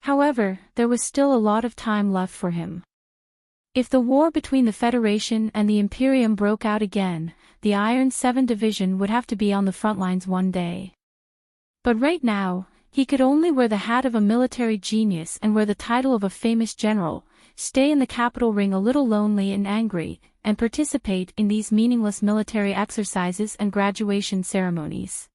However, there was still a lot of time left for him. If the war between the Federation and the Imperium broke out again, the Iron 7 Division would have to be on the front lines one day. But right now, he could only wear the hat of a military genius and wear the title of a famous general, stay in the capital ring a little lonely and angry, and participate in these meaningless military exercises and graduation ceremonies.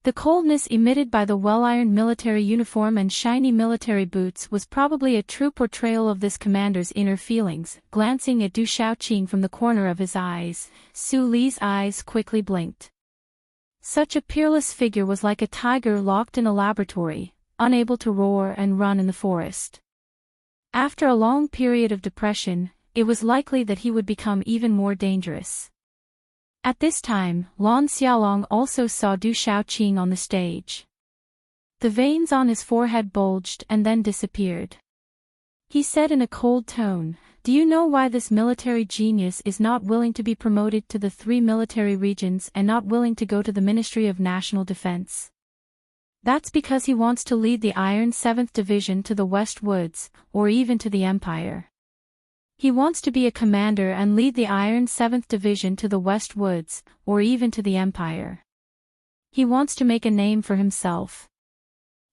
The coldness emitted by the well-ironed military uniform and shiny military boots was probably a true portrayal of this commander's inner feelings. Glancing at Du Shaoqing from the corner of his eyes, Su Li's eyes quickly blinked. Such a peerless figure was like a tiger locked in a laboratory, unable to roar and run in the forest. After a long period of depression, it was likely that he would become even more dangerous. At this time, Lan Xiaolong also saw Du Shaoqing on the stage. The veins on his forehead bulged and then disappeared. He said in a cold tone, "Do you know why this military genius is not willing to be promoted to the 3 military regions and not willing to go to the Ministry of National Defense? That's because he wants to lead the Iron 7th Division to the West Woods, or even to the Empire. He wants to be a commander and lead the Iron 7th Division to the West Woods, or even to the Empire. He wants to make a name for himself.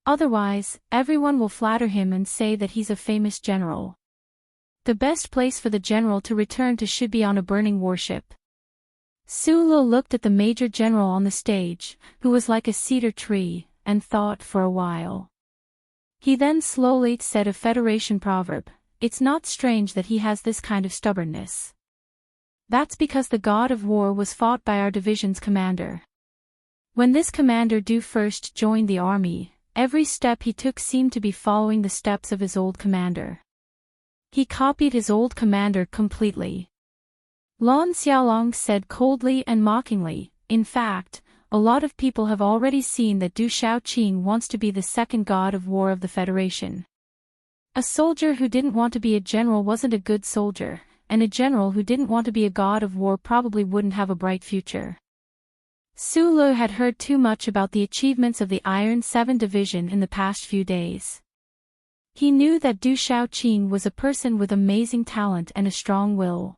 Otherwise, everyone will flatter him and say that he's a famous general. The best place for the general to return to should be on a burning warship." Su Lu looked at the major general on the stage, who was like a cedar tree, and thought for a while. He then slowly said a Federation proverb, "It's not strange that he has this kind of stubbornness. That's because the god of war was fought by our division's commander. When this commander Du first joined the army, every step he took seemed to be following the steps of his old commander. He copied his old commander completely." Lan Xiaolong said coldly and mockingly, "In fact, a lot of people have already seen that Du Shaoqing wants to be the second god of war of the Federation. A soldier who didn't want to be a general wasn't a good soldier, and a general who didn't want to be a god of war probably wouldn't have a bright future." Su Lu had heard too much about the achievements of the Iron 7 Division in the past few days. He knew that Du Shaoqing was a person with amazing talent and a strong will.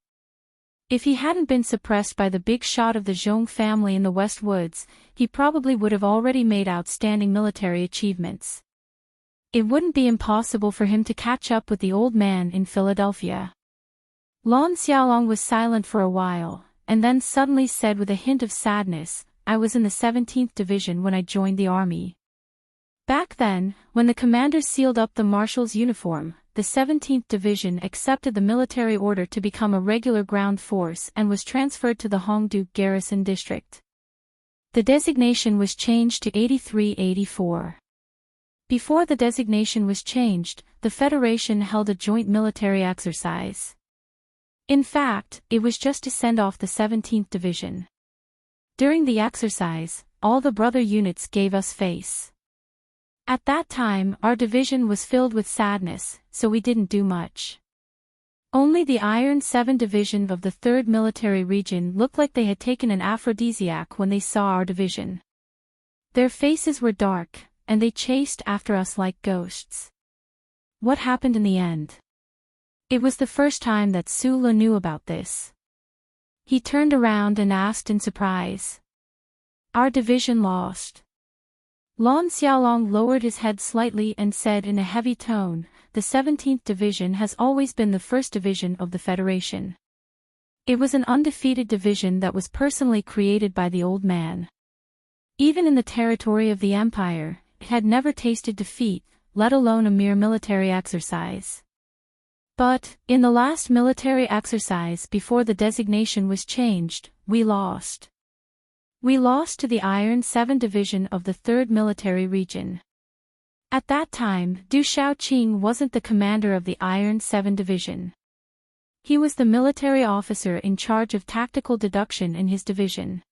If he hadn't been suppressed by the big shot of the Zhong family in the West Woods, he probably would have already made outstanding military achievements. It wouldn't be impossible for him to catch up with the old man in Philadelphia. Lan Xiaolong was silent for a while, and then suddenly said with a hint of sadness, "I was in the 17th Division when I joined the army. Back then, when the commander sealed up the marshal's uniform, the 17th Division accepted the military order to become a regular ground force and was transferred to the Hongdu Garrison District. The designation was changed to 8384. Before the designation was changed, the Federation held a joint military exercise. In fact, it was just to send off the 17th Division. During the exercise, all the brother units gave us face. At that time, our division was filled with sadness, so we didn't do much. Only the Iron 7 Division of the 3rd Military Region looked like they had taken an aphrodisiac when they saw our division. Their faces were dark, and they chased after us like ghosts." What happened in the end? It was the first time that Su Lu knew about this. He turned around and asked in surprise. "Our division lost." Lan Xiaolong lowered his head slightly and said in a heavy tone, "The 17th Division has always been the first division of the Federation. It was an undefeated division that was personally created by the old man. Even in the territory of the Empire, it had never tasted defeat, let alone a mere military exercise. But, in the last military exercise before the designation was changed, we lost. We lost to the Iron 7 Division of the 3rd Military Region. At that time, Du Shaoqing wasn't the commander of the Iron 7 Division. He was the military officer in charge of tactical deduction in his division.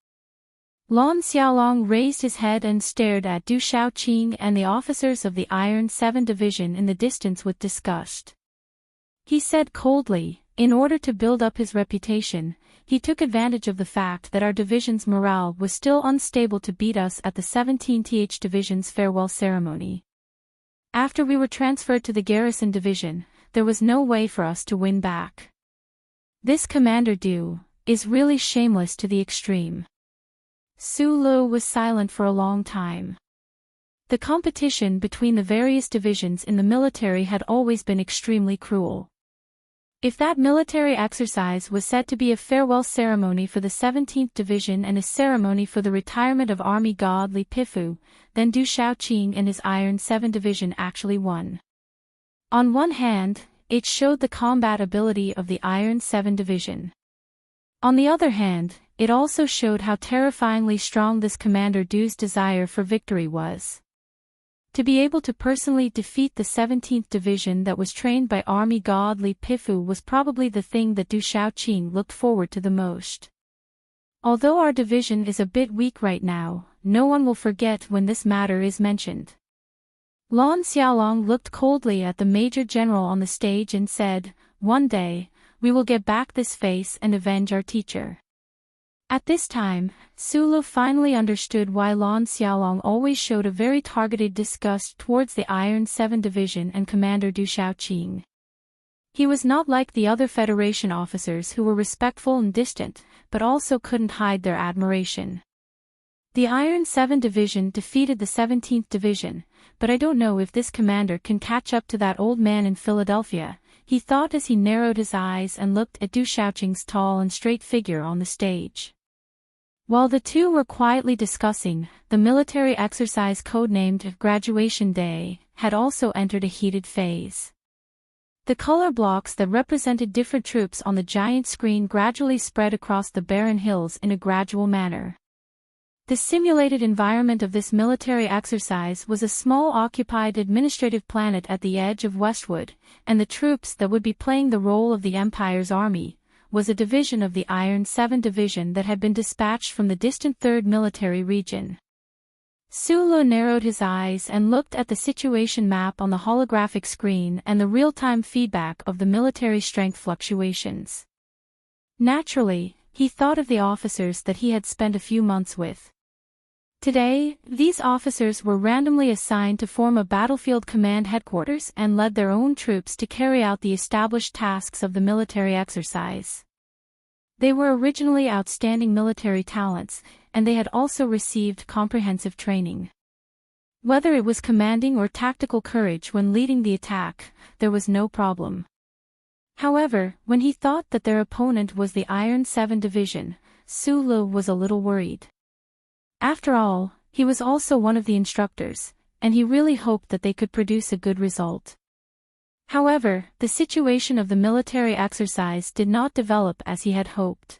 Lan Xiaolong raised his head and stared at Du Shaoqing and the officers of the Iron 7 Division in the distance with disgust. He said coldly, in order to build up his reputation, he took advantage of the fact that our division's morale was still unstable to beat us at the 17th Division's farewell ceremony. After we were transferred to the Garrison Division, there was no way for us to win back. This Commander Du is really shameless to the extreme. Su Lu was silent for a long time. The competition between the various divisions in the military had always been extremely cruel. If that military exercise was said to be a farewell ceremony for the 17th Division and a ceremony for the retirement of Army God Li Pifu, then Du Shaoqing and his Iron 7 Division actually won. On one hand, it showed the combat ability of the Iron 7 Division. On the other hand, it also showed how terrifyingly strong this Commander Du's desire for victory was. To be able to personally defeat the 17th Division that was trained by Army God Li Pifu was probably the thing that Du Shaoqing looked forward to the most. Although our division is a bit weak right now, no one will forget when this matter is mentioned. Lan Xiaolong looked coldly at the Major General on the stage and said, "One day, we will get back this face and avenge our teacher." At this time, Su Lu finally understood why Lan Xiaolong always showed a very targeted disgust towards the Iron 7 Division and Commander Du Shaoqing. He was not like the other Federation officers who were respectful and distant, but also couldn't hide their admiration. The Iron 7 Division defeated the 17th Division, but I don't know if this commander can catch up to that old man in Philadelphia, he thought as he narrowed his eyes and looked at Du Shaoqing's tall and straight figure on the stage. While the two were quietly discussing, the military exercise codenamed Graduation Day had also entered a heated phase. The color blocks that represented different troops on the giant screen gradually spread across the barren hills in a gradual manner. The simulated environment of this military exercise was a small occupied administrative planet at the edge of Westwood, and the troops that would be playing the role of the Empire's army was a division of the Iron 7 Division that had been dispatched from the distant 3rd Military Region. Su Lu narrowed his eyes and looked at the situation map on the holographic screen and the real-time feedback of the military strength fluctuations. Naturally, he thought of the officers that he had spent a few months with. Today, these officers were randomly assigned to form a battlefield command headquarters and led their own troops to carry out the established tasks of the military exercise. They were originally outstanding military talents, and they had also received comprehensive training. Whether it was commanding or tactical courage when leading the attack, there was no problem. However, when he thought that their opponent was the Iron 7 Division, Su Lu was a little worried. After all, he was also one of the instructors, and he really hoped that they could produce a good result. However, the situation of the military exercise did not develop as he had hoped.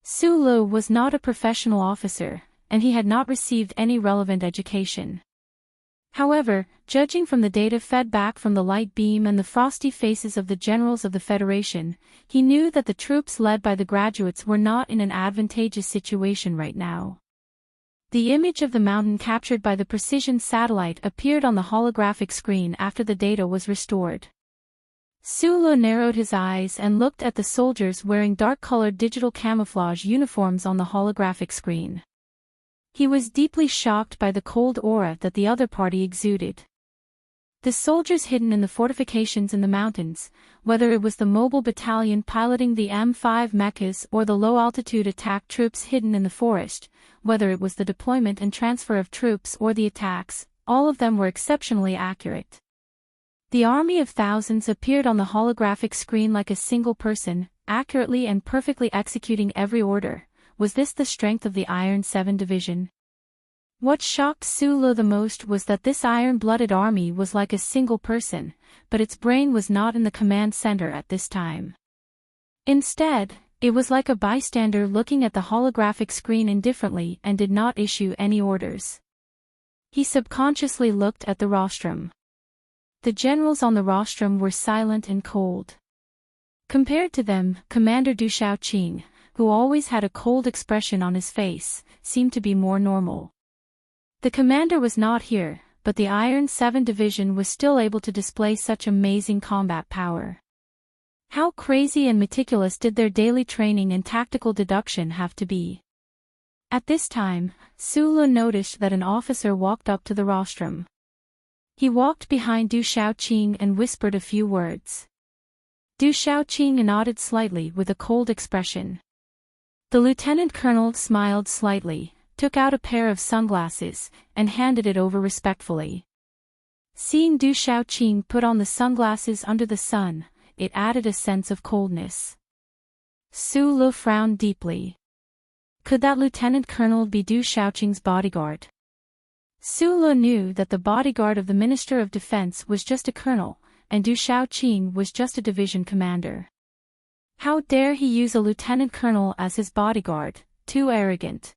Su Lu was not a professional officer, and he had not received any relevant education. However, judging from the data fed back from the light beam and the frosty faces of the generals of the Federation, he knew that the troops led by the graduates were not in an advantageous situation right now. The image of the mountain captured by the precision satellite appeared on the holographic screen after the data was restored. Su Lu narrowed his eyes and looked at the soldiers wearing dark-colored digital camouflage uniforms on the holographic screen. He was deeply shocked by the cold aura that the other party exuded. The soldiers hidden in the fortifications in the mountains, whether it was the mobile battalion piloting the M5 mechas or the low-altitude attack troops hidden in the forest, whether it was the deployment and transfer of troops or the attacks, all of them were exceptionally accurate. The army of thousands appeared on the holographic screen like a single person, accurately and perfectly executing every order. Was this the strength of the Iron 7 Division? What shocked Su Lu the most was that this iron-blooded army was like a single person, but its brain was not in the command center at this time. Instead, it was like a bystander looking at the holographic screen indifferently and did not issue any orders. He subconsciously looked at the rostrum. The generals on the rostrum were silent and cold. Compared to them, Commander Du Shaoqing, who always had a cold expression on his face, seemed to be more normal. The commander was not here, but the Iron 7 Division was still able to display such amazing combat power. How crazy and meticulous did their daily training and tactical deduction have to be? At this time, Sulu noticed that an officer walked up to the rostrum. He walked behind Du Shaoqing and whispered a few words. Du Shaoqing nodded slightly with a cold expression. The lieutenant colonel smiled slightly, took out a pair of sunglasses, and handed it over respectfully. Seeing Du Shaoqing put on the sunglasses under the sun, it added a sense of coldness. Sulu frowned deeply. Could that lieutenant colonel be Du Shaoqing's bodyguard? Sulu knew that the bodyguard of the Minister of Defense was just a colonel, and Du Shaoqing was just a division commander. How dare he use a lieutenant colonel as his bodyguard, too arrogant.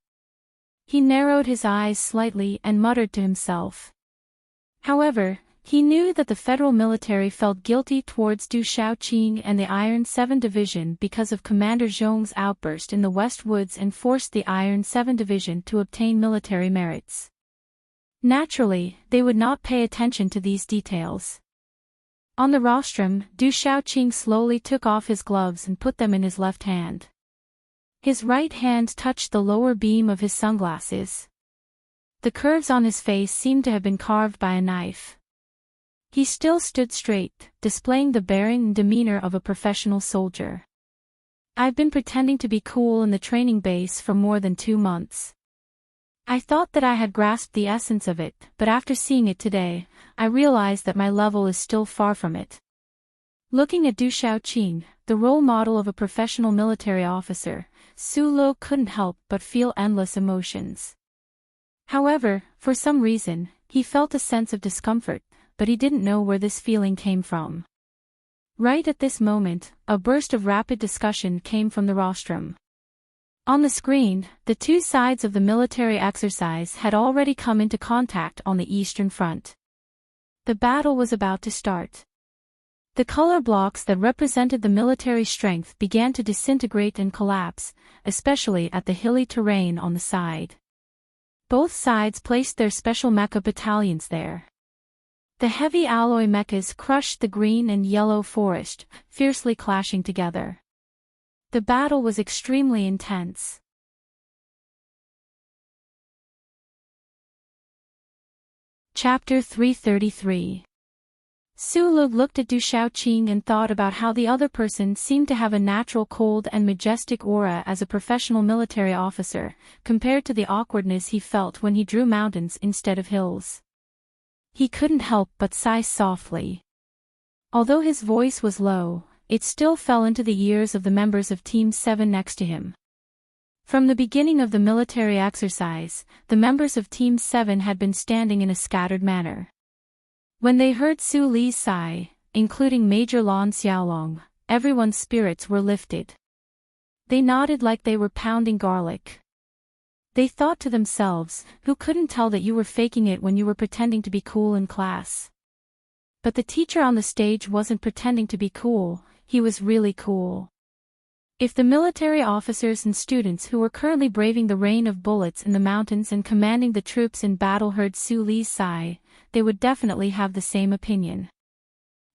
He narrowed his eyes slightly and muttered to himself. However, he knew that the federal military felt guilty towards Du Shaoqing and the Iron 7 Division because of Commander Zhong's outburst in the West Woods and forced the Iron 7 Division to obtain military merits. Naturally, they would not pay attention to these details. On the rostrum, Du Shaoqing slowly took off his gloves and put them in his left hand. His right hand touched the lower beam of his sunglasses. The curves on his face seemed to have been carved by a knife. He still stood straight, displaying the bearing and demeanor of a professional soldier. I've been pretending to be cool in the training base for more than 2 months. I thought that I had grasped the essence of it, but after seeing it today, I realized that my level is still far from it. Looking at Du Shaoqing, the role model of a professional military officer, Sulu couldn't help but feel endless emotions. However, for some reason, he felt a sense of discomfort, but he didn't know where this feeling came from. Right at this moment, a burst of rapid discussion came from the rostrum. On the screen, the two sides of the military exercise had already come into contact on the Eastern Front. The battle was about to start. The color blocks that represented the military strength began to disintegrate and collapse, especially at the hilly terrain on the side. Both sides placed their special mecha battalions there. The heavy alloy mechas crushed the green and yellow forest, fiercely clashing together. The battle was extremely intense. Chapter 333. Sulu looked at Du Shaoqing and thought about how the other person seemed to have a natural cold and majestic aura as a professional military officer, compared to the awkwardness he felt when he drew mountains instead of hills. He couldn't help but sigh softly. Although his voice was low, it still fell into the ears of the members of Team 7 next to him. From the beginning of the military exercise, the members of Team 7 had been standing in a scattered manner. When they heard Su Li's sigh, including Major Lan Xiaolong, everyone's spirits were lifted. They nodded like they were pounding garlic. They thought to themselves, who couldn't tell that you were faking it when you were pretending to be cool in class? But the teacher on the stage wasn't pretending to be cool, he was really cool. If the military officers and students who were currently braving the rain of bullets in the mountains and commanding the troops in battle heard Su Li's sigh, they would definitely have the same opinion.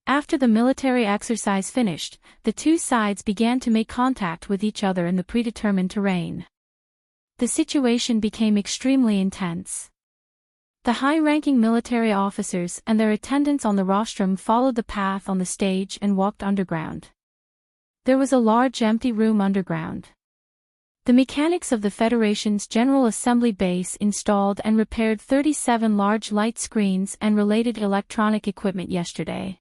After the military exercise finished, the two sides began to make contact with each other in the predetermined terrain. The situation became extremely intense. The high-ranking military officers and their attendants on the rostrum followed the path on the stage and walked underground. There was a large empty room underground. The mechanics of the Federation's General Assembly base installed and repaired 37 large light screens and related electronic equipment yesterday.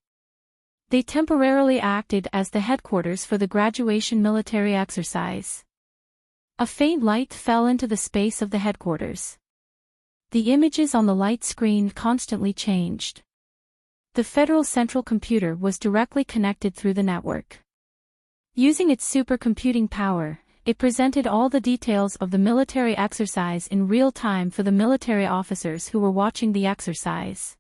They temporarily acted as the headquarters for the graduation military exercise. A faint light fell into the space of the headquarters. The images on the light screen constantly changed. The Federal Central Computer was directly connected through the network. Using its supercomputing power, it presented all the details of the military exercise in real time for the military officers who were watching the exercise.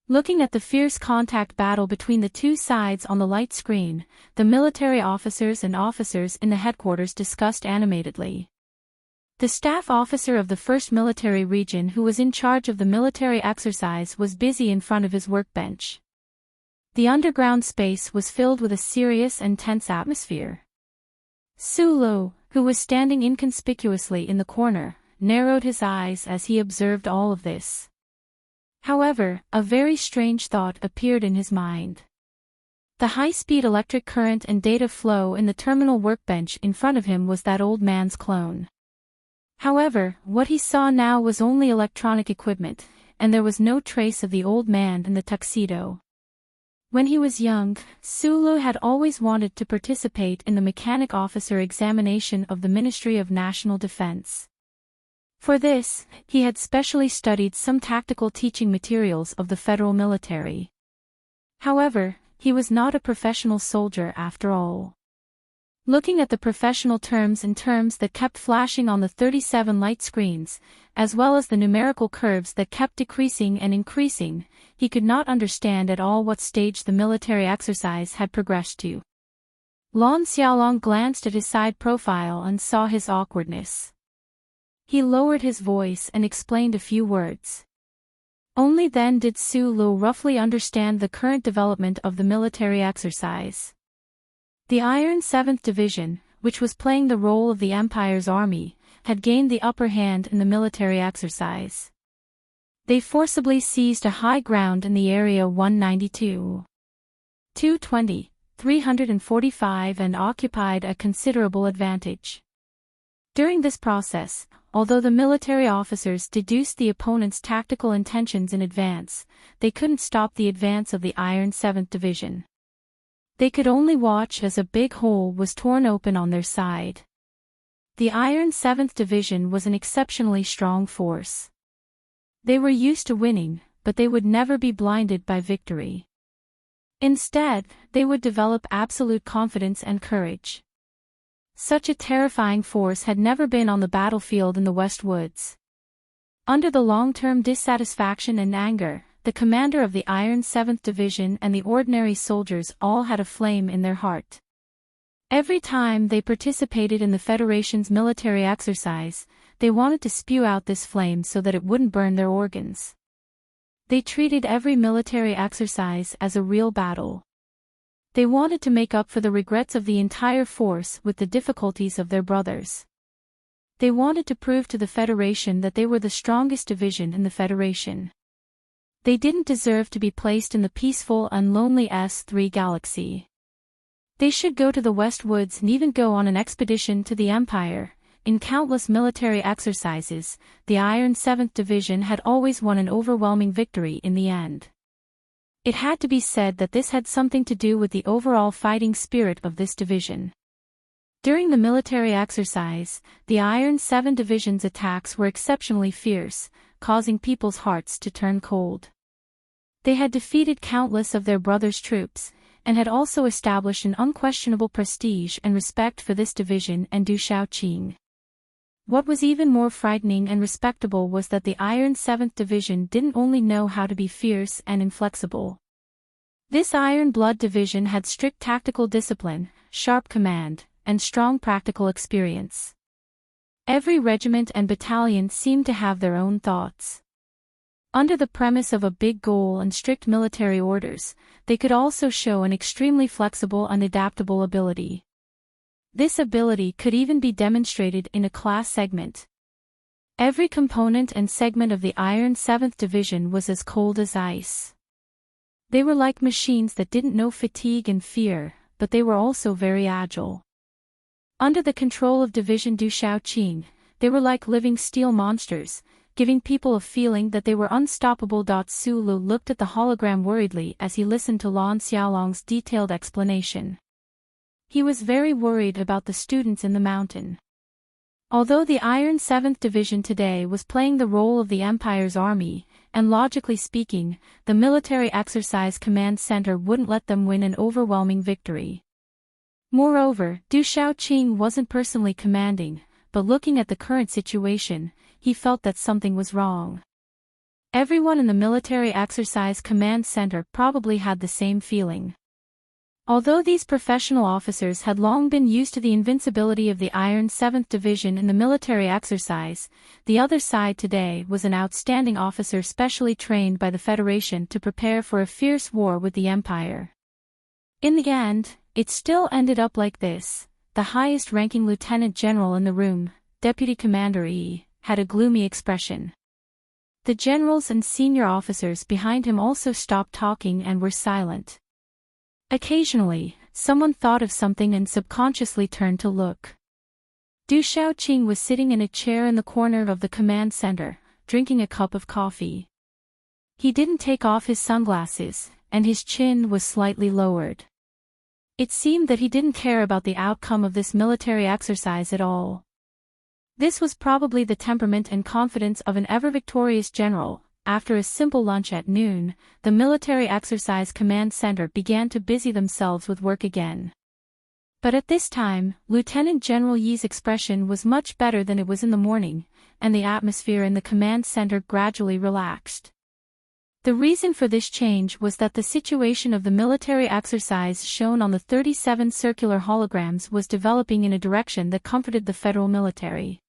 Looking at the fierce contact battle between the two sides on the light screen, the military officers and officers in the headquarters discussed animatedly. The staff officer of the 1st Military Region who was in charge of the military exercise was busy in front of his workbench. The underground space was filled with a serious and tense atmosphere. Sulu, who was standing inconspicuously in the corner, narrowed his eyes as he observed all of this. However, a very strange thought appeared in his mind. The high-speed electric current and data flow in the terminal workbench in front of him was that old man's clone. However, what he saw now was only electronic equipment, and there was no trace of the old man in the tuxedo. When he was young, Sulu had always wanted to participate in the mechanic officer examination of the Ministry of National Defense. For this, he had specially studied some tactical teaching materials of the federal military. However, he was not a professional soldier after all. Looking at the professional terms and terms that kept flashing on the 37 light screens, as well as the numerical curves that kept decreasing and increasing, he could not understand at all what stage the military exercise had progressed to. Lon Xiaolong glanced at his side profile and saw his awkwardness. He lowered his voice and explained a few words. Only then did Sulu roughly understand the current development of the military exercise. The Iron 7th Division, which was playing the role of the Empire's army, had gained the upper hand in the military exercise. They forcibly seized a high ground in the area 192, 220, 345 and occupied a considerable advantage. During this process, although the military officers deduced the opponent's tactical intentions in advance, they couldn't stop the advance of the Iron 7th Division. They could only watch as a big hole was torn open on their side. The Iron 7th Division was an exceptionally strong force. They were used to winning, but they would never be blinded by victory. Instead, they would develop absolute confidence and courage. Such a terrifying force had never been on the battlefield in the West Woods. Under the long-term dissatisfaction and anger, the commander of the Iron 7th Division and the ordinary soldiers all had a flame in their heart. Every time they participated in the Federation's military exercise, they wanted to spew out this flame so that it wouldn't burn their organs. They treated every military exercise as a real battle. They wanted to make up for the regrets of the entire force with the difficulties of their brothers. They wanted to prove to the Federation that they were the strongest division in the Federation. They didn't deserve to be placed in the peaceful and lonely S3 galaxy. They should go to the West Woods and even go on an expedition to the Empire. In countless military exercises, the Iron 7th Division had always won an overwhelming victory in the end. It had to be said that this had something to do with the overall fighting spirit of this division. During the military exercise, the Iron 7 Division's attacks were exceptionally fierce, causing people's hearts to turn cold. They had defeated countless of their brothers' troops, and had also established an unquestionable prestige and respect for this division and Du Shaoqing. What was even more frightening and respectable was that the Iron 7th Division didn't only know how to be fierce and inflexible. This Iron Blood Division had strict tactical discipline, sharp command, and strong practical experience. Every regiment and battalion seemed to have their own thoughts. Under the premise of a big goal and strict military orders, they could also show an extremely flexible and adaptable ability. This ability could even be demonstrated in a class segment. Every component and segment of the Iron 7th Division was as cold as ice. They were like machines that didn't know fatigue and fear, but they were also very agile. Under the control of Division Du Shaoqing, they were like living steel monsters, giving people a feeling that they were unstoppable. Sulu looked at the hologram worriedly as he listened to Lon Xiaolong's detailed explanation. He was very worried about the students in the mountain. Although the Iron 7th Division today was playing the role of the Empire's army, and logically speaking, the military exercise command center wouldn't let them win an overwhelming victory. Moreover, Du Shaoqing wasn't personally commanding, but looking at the current situation, he felt that something was wrong. Everyone in the Military Exercise Command Center probably had the same feeling. Although these professional officers had long been used to the invincibility of the Iron 7th Division in the military exercise, the other side today was an outstanding officer specially trained by the Federation to prepare for a fierce war with the Empire. In the end, it still ended up like this. The highest-ranking lieutenant general in the room, Deputy Commander E, had a gloomy expression. The generals and senior officers behind him also stopped talking and were silent. Occasionally, someone thought of something and subconsciously turned to look. Du Shaoqing was sitting in a chair in the corner of the command center, drinking a cup of coffee. He didn't take off his sunglasses, and his chin was slightly lowered. It seemed that he didn't care about the outcome of this military exercise at all. This was probably the temperament and confidence of an ever-victorious general. After a simple lunch at noon, the Military Exercise Command Center began to busy themselves with work again. But at this time, Lieutenant General Yi's expression was much better than it was in the morning, and the atmosphere in the command center gradually relaxed. The reason for this change was that the situation of the military exercise shown on the 37 circular holograms was developing in a direction that comforted the federal military.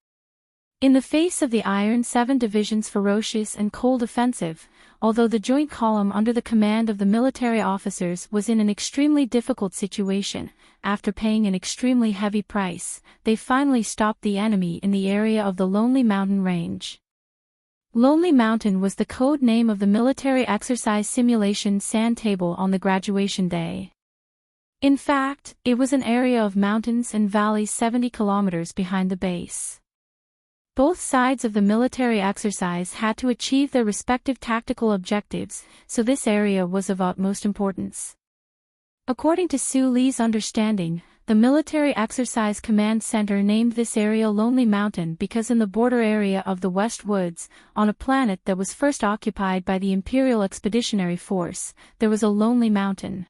In the face of the Iron 7 Division's ferocious and cold offensive, although the joint column under the command of the military officers was in an extremely difficult situation, after paying an extremely heavy price, they finally stopped the enemy in the area of the Lonely Mountain Range. Lonely Mountain was the code name of the military exercise simulation sand table on the graduation day. In fact, it was an area of mountains and valleys 70 kilometers behind the base. Both sides of the military exercise had to achieve their respective tactical objectives, so this area was of utmost importance. According to Su Li's understanding, the Military Exercise Command Center named this area Lonely Mountain because in the border area of the West Woods, on a planet that was first occupied by the Imperial Expeditionary Force, there was a lonely mountain.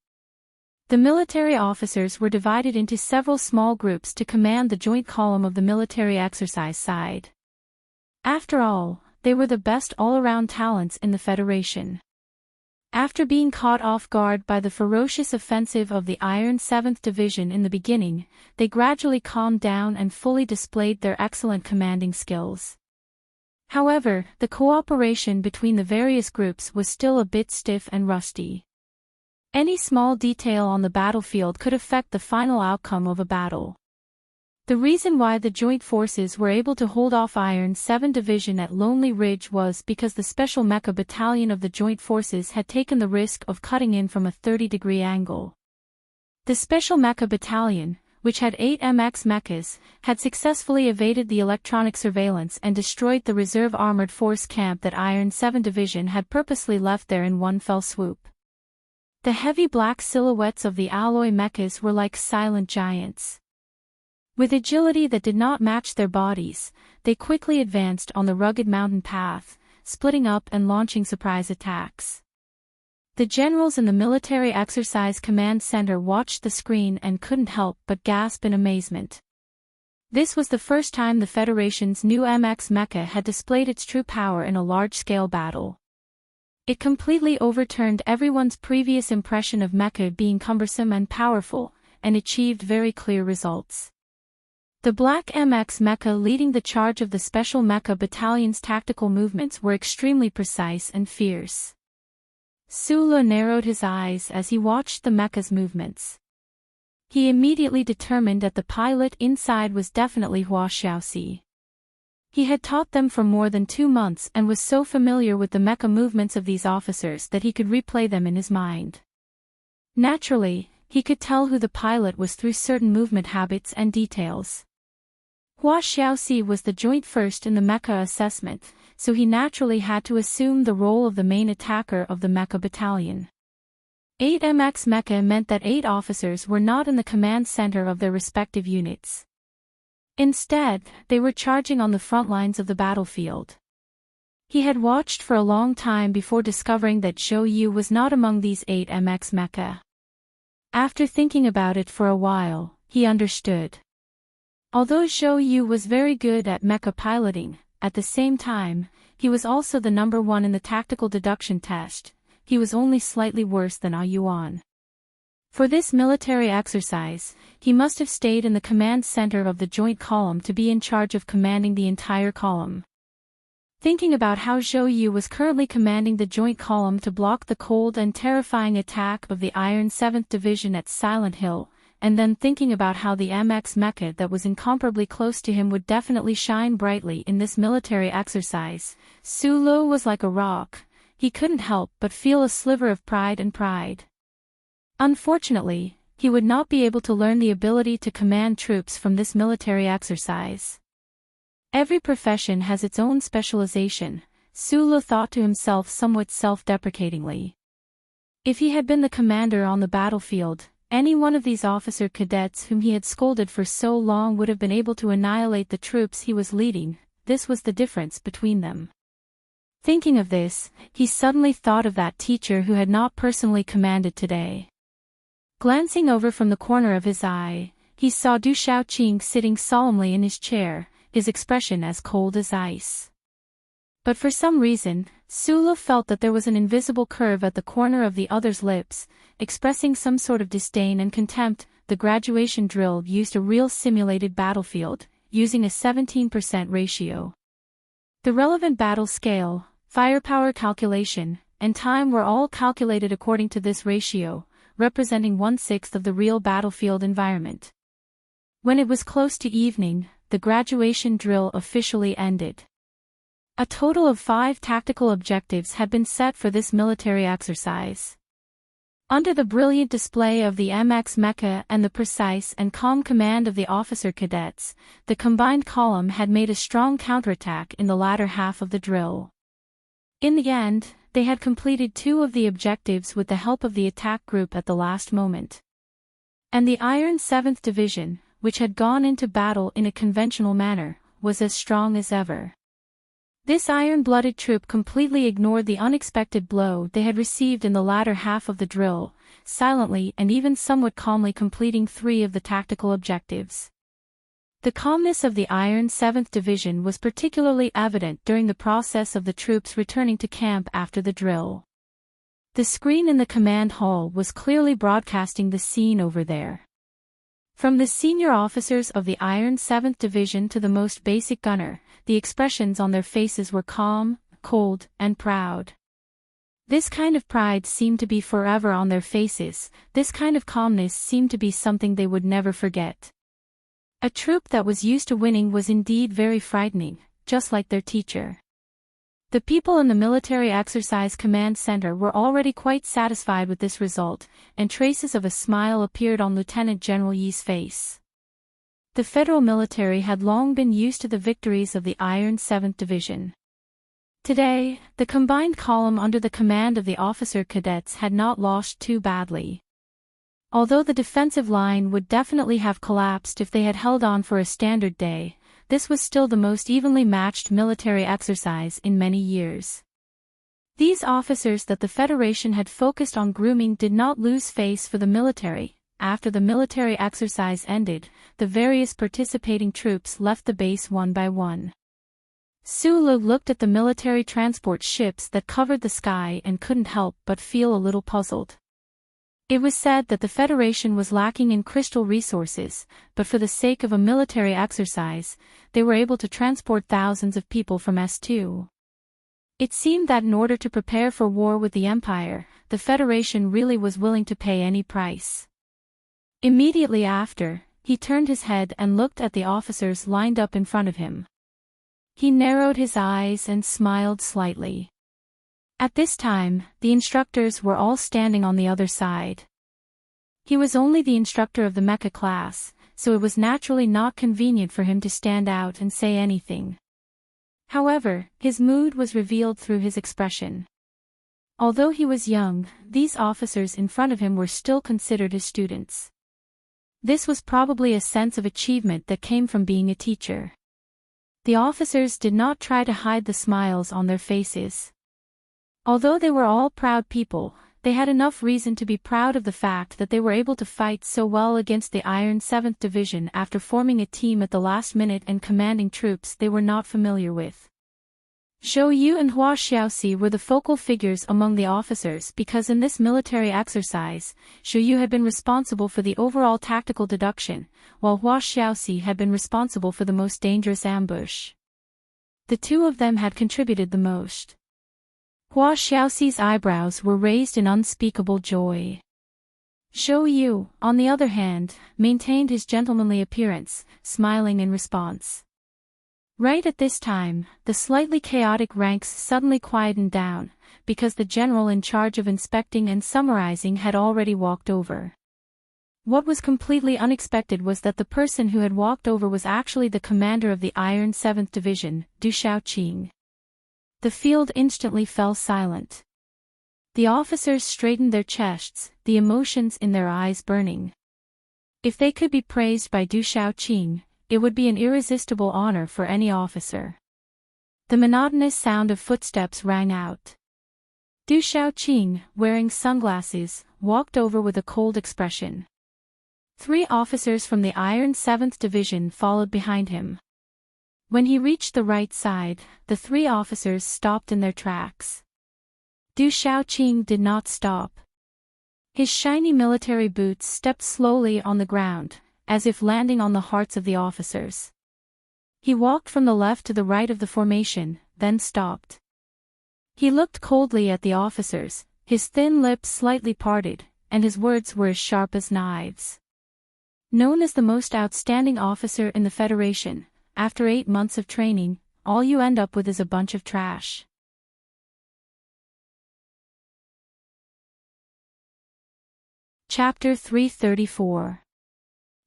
The military officers were divided into several small groups to command the joint column of the military exercise side. After all, they were the best all-around talents in the Federation. After being caught off guard by the ferocious offensive of the Iron 7th Division in the beginning, they gradually calmed down and fully displayed their excellent commanding skills. However, the cooperation between the various groups was still a bit stiff and rusty. Any small detail on the battlefield could affect the final outcome of a battle. The reason why the joint forces were able to hold off Iron 7 Division at Lonely Ridge was because the Special Mecha Battalion of the joint forces had taken the risk of cutting in from a 30-degree angle. The Special Mecha Battalion, which had 8 MX mechas, had successfully evaded the electronic surveillance and destroyed the reserve armored force camp that Iron 7 Division had purposely left there in one fell swoop. The heavy black silhouettes of the alloy mechas were like silent giants. With agility that did not match their bodies, they quickly advanced on the rugged mountain path, splitting up and launching surprise attacks. The generals in the Military Exercise Command Center watched the screen and couldn't help but gasp in amazement. This was the first time the Federation's new MX mecha had displayed its true power in a large-scale battle. It completely overturned everyone's previous impression of mecha being cumbersome and powerful, and achieved very clear results. The Black MX mecha leading the charge of the Special Mecha Battalion's tactical movements were extremely precise and fierce. Su Le narrowed his eyes as he watched the mecha's movements. He immediately determined that the pilot inside was definitely Hua Xiaoxi. He had taught them for more than 2 months and was so familiar with the mecha movements of these officers that he could replay them in his mind. Naturally, he could tell who the pilot was through certain movement habits and details. Hua Xiaoxi was the joint first in the mecha assessment, so he naturally had to assume the role of the main attacker of the mecha battalion. 8 MX mecha meant that 8 officers were not in the command center of their respective units. Instead, they were charging on the front lines of the battlefield. He had watched for a long time before discovering that Zhou Yu was not among these 8 MX mecha. After thinking about it for a while, he understood. Although Zhou Yu was very good at mecha piloting, at the same time, he was also the number 1 in the tactical deduction test. He was only slightly worse than Ah Yuan. For this military exercise, he must have stayed in the command center of the joint column to be in charge of commanding the entire column. Thinking about how Zhou Yu was currently commanding the joint column to block the cold and terrifying attack of the Iron 7th Division at Silent Hill, and then thinking about how the MX mecha that was incomparably close to him would definitely shine brightly in this military exercise, Su Lu was like a rock. He couldn't help but feel a sliver of pride. Unfortunately, he would not be able to learn the ability to command troops from this military exercise. Every profession has its own specialization, Su Lu thought to himself somewhat self-deprecatingly. If he had been the commander on the battlefield, any one of these officer cadets whom he had scolded for so long would have been able to annihilate the troops he was leading. This was the difference between them. Thinking of this, he suddenly thought of that teacher who had not personally commanded today. Glancing over from the corner of his eye, he saw Du Shaoqing sitting solemnly in his chair, his expression as cold as ice. But for some reason, Su Lu felt that there was an invisible curve at the corner of the other's lips, expressing some sort of disdain and contempt. The graduation drill used a real simulated battlefield, using a 17% ratio. The relevant battle scale, firepower calculation, and time were all calculated according to this ratio, representing 1/6 of the real battlefield environment. When it was close to evening, the graduation drill officially ended. A total of 5 tactical objectives had been set for this military exercise. Under the brilliant display of the MX mecha and the precise and calm command of the officer cadets, the combined column had made a strong counterattack in the latter half of the drill. In the end, they had completed 2 of the objectives with the help of the attack group at the last moment. And the Iron 7th Division, which had gone into battle in a conventional manner, was as strong as ever. This iron-blooded troop completely ignored the unexpected blow they had received in the latter half of the drill, silently and even somewhat calmly completing 3 of the tactical objectives. The calmness of the Iron 7th Division was particularly evident during the process of the troops returning to camp after the drill. The screen in the command hall was clearly broadcasting the scene over there. From the senior officers of the Iron 7th Division to the most basic gunner, the expressions on their faces were calm, cold, and proud. This kind of pride seemed to be forever on their faces, this kind of calmness seemed to be something they would never forget. A troop that was used to winning was indeed very frightening, just like their teacher. The people in the military exercise command center were already quite satisfied with this result, and traces of a smile appeared on Lieutenant General Yi's face. The federal military had long been used to the victories of the Iron 7th Division. Today, the combined column under the command of the officer cadets had not lost too badly. Although the defensive line would definitely have collapsed if they had held on for a standard day, this was still the most evenly matched military exercise in many years. These officers that the Federation had focused on grooming did not lose face for the military. After the military exercise ended, the various participating troops left the base one by one. Su Lu looked at the military transport ships that covered the sky and couldn't help but feel a little puzzled. It was said that the Federation was lacking in crystal resources, but for the sake of a military exercise, they were able to transport thousands of people from S2. It seemed that in order to prepare for war with the Empire, the Federation really was willing to pay any price. Immediately after, he turned his head and looked at the officers lined up in front of him. He narrowed his eyes and smiled slightly. At this time, the instructors were all standing on the other side. He was only the instructor of the mecha class, so it was naturally not convenient for him to stand out and say anything. However, his mood was revealed through his expression. Although he was young, these officers in front of him were still considered his students. This was probably a sense of achievement that came from being a teacher. The officers did not try to hide the smiles on their faces. Although they were all proud people, they had enough reason to be proud of the fact that they were able to fight so well against the Iron 7th Division after forming a team at the last minute and commanding troops they were not familiar with. Shou Yu and Hua Xiaoxi were the focal figures among the officers because in this military exercise, Shou Yu had been responsible for the overall tactical deduction, while Hua Xiaoxi had been responsible for the most dangerous ambush. The two of them had contributed the most. Hua Xiaoxi's eyebrows were raised in unspeakable joy. Shou Yu, on the other hand, maintained his gentlemanly appearance, smiling in response. Right at this time, the slightly chaotic ranks suddenly quietened down, because the general in charge of inspecting and summarizing had already walked over. What was completely unexpected was that the person who had walked over was actually the commander of the Iron 7th Division, Du Xiaoqing. The field instantly fell silent. The officers straightened their chests, the emotions in their eyes burning. If they could be praised by Du Xiaoqing, it would be an irresistible honor for any officer. The monotonous sound of footsteps rang out. Du Xiaoqing, wearing sunglasses, walked over with a cold expression. 3 officers from the Iron 7th Division followed behind him. When he reached the right side, the 3 officers stopped in their tracks. Du Xiaoqing did not stop. His shiny military boots stepped slowly on the ground, as if landing on the hearts of the officers. He walked from the left to the right of the formation, then stopped. He looked coldly at the officers, his thin lips slightly parted, and his words were as sharp as knives. Known as the most outstanding officer in the Federation, after 8 months of training, all you end up with is a bunch of trash. Chapter 334.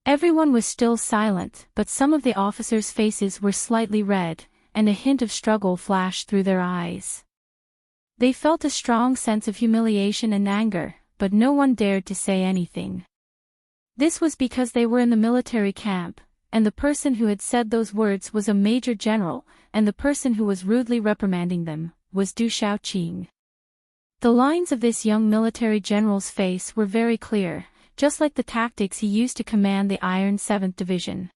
Everyone was still silent, but some of the officers' faces were slightly red, and a hint of struggle flashed through their eyes. They felt a strong sense of humiliation and anger, but no one dared to say anything. This was because they were in the military camp, and the person who had said those words was a major general, and the person who was rudely reprimanding them was Du Xiaoqing. The lines of this young military general's face were very clear, just like the tactics he used to command the Iron 7th Division.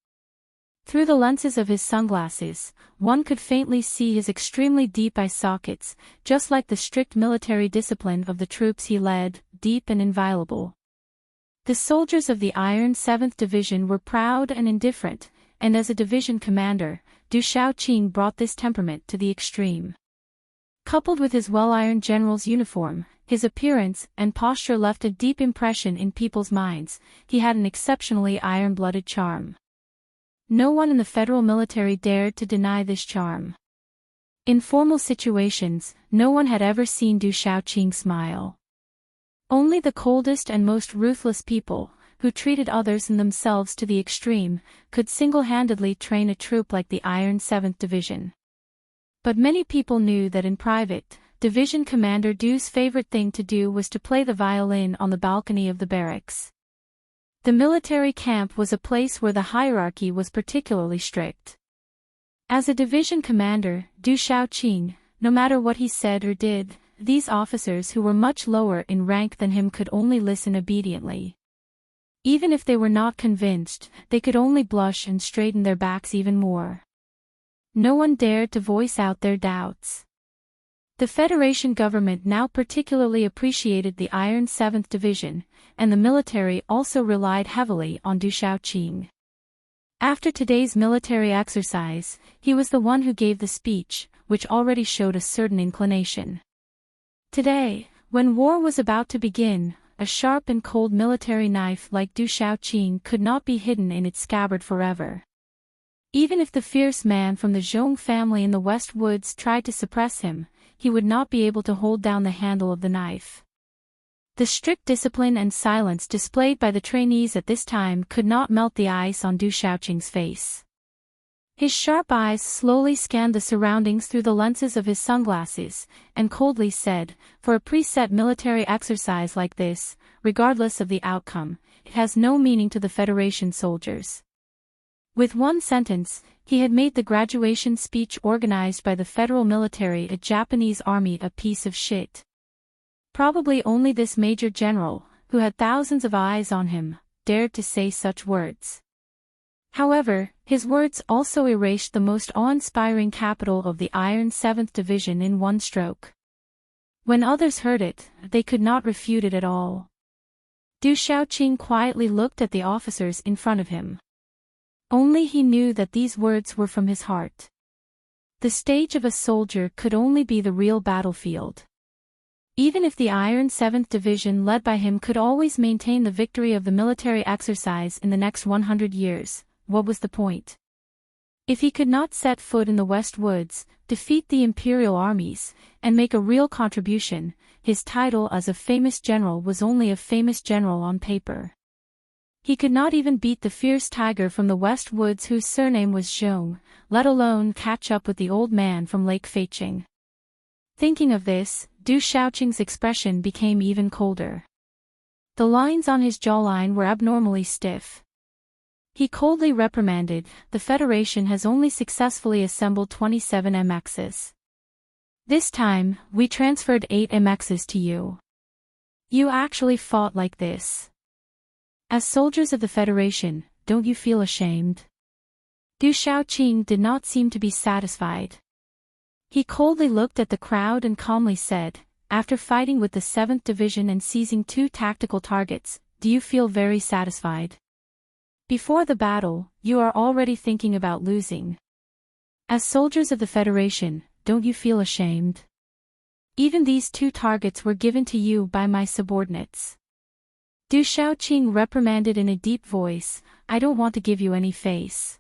Through the lenses of his sunglasses, one could faintly see his extremely deep eye sockets, just like the strict military discipline of the troops he led, deep and inviolable. The soldiers of the Iron 7th Division were proud and indifferent, and as a division commander, Du Xiaoqing brought this temperament to the extreme. Coupled with his well-ironed general's uniform, his appearance and posture left a deep impression in people's minds. He had an exceptionally iron-blooded charm. No one in the federal military dared to deny this charm. In formal situations, no one had ever seen Du Xiaoqing smile. Only the coldest and most ruthless people, who treated others and themselves to the extreme, could single-handedly train a troop like the Iron 7th Division. But many people knew that in private, Division Commander Du's favorite thing to do was to play the violin on the balcony of the barracks. The military camp was a place where the hierarchy was particularly strict. As a division commander, Du Xiaoqing, no matter what he said or did, these officers who were much lower in rank than him could only listen obediently. Even if they were not convinced, they could only blush and straighten their backs even more. No one dared to voice out their doubts. The Federation government now particularly appreciated the Iron 7th Division, and the military also relied heavily on Du Xiaoqing. After today's military exercise, he was the one who gave the speech, which already showed a certain inclination. Today, when war was about to begin, a sharp and cold military knife like Du Xiaoqing could not be hidden in its scabbard forever. Even if the fierce man from the Zhong family in the West Woods tried to suppress him, he would not be able to hold down the handle of the knife. The strict discipline and silence displayed by the trainees at this time could not melt the ice on Du Xiaoqing's face. His sharp eyes slowly scanned the surroundings through the lenses of his sunglasses, and coldly said, "For a preset military exercise like this, regardless of the outcome, it has no meaning to the Federation soldiers." With one sentence, he had made the graduation speech organized by the federal military a Japanese army a piece of shit. Probably only this major general, who had thousands of eyes on him, dared to say such words. However, his words also erased the most awe-inspiring capital of the Iron 7th Division in one stroke. When others heard it, they could not refute it at all. Du Shaoqing quietly looked at the officers in front of him. Only he knew that these words were from his heart. The stage of a soldier could only be the real battlefield. Even if the Iron 7th Division led by him could always maintain the victory of the military exercise in the next 100 years, what was the point? If he could not set foot in the West Woods, defeat the imperial armies, and make a real contribution, his title as a famous general was only a famous general on paper. He could not even beat the fierce tiger from the West Woods whose surname was Zhong, let alone catch up with the old man from Lake Feiqing. Thinking of this, Du Shaoqing's expression became even colder. The lines on his jawline were abnormally stiff. He coldly reprimanded, "The Federation has only successfully assembled 27 MXs. This time, we transferred 8 MXs to you. You actually fought like this. As soldiers of the Federation, don't you feel ashamed?" Du Shaoqing did not seem to be satisfied. He coldly looked at the crowd and calmly said, "After fighting with the 7th Division and seizing 2 tactical targets, do you feel very satisfied? Before the battle, you are already thinking about losing. As soldiers of the Federation, don't you feel ashamed? Even these 2 targets were given to you by my subordinates." Du Shaoqing reprimanded in a deep voice, "I don't want to give you any face.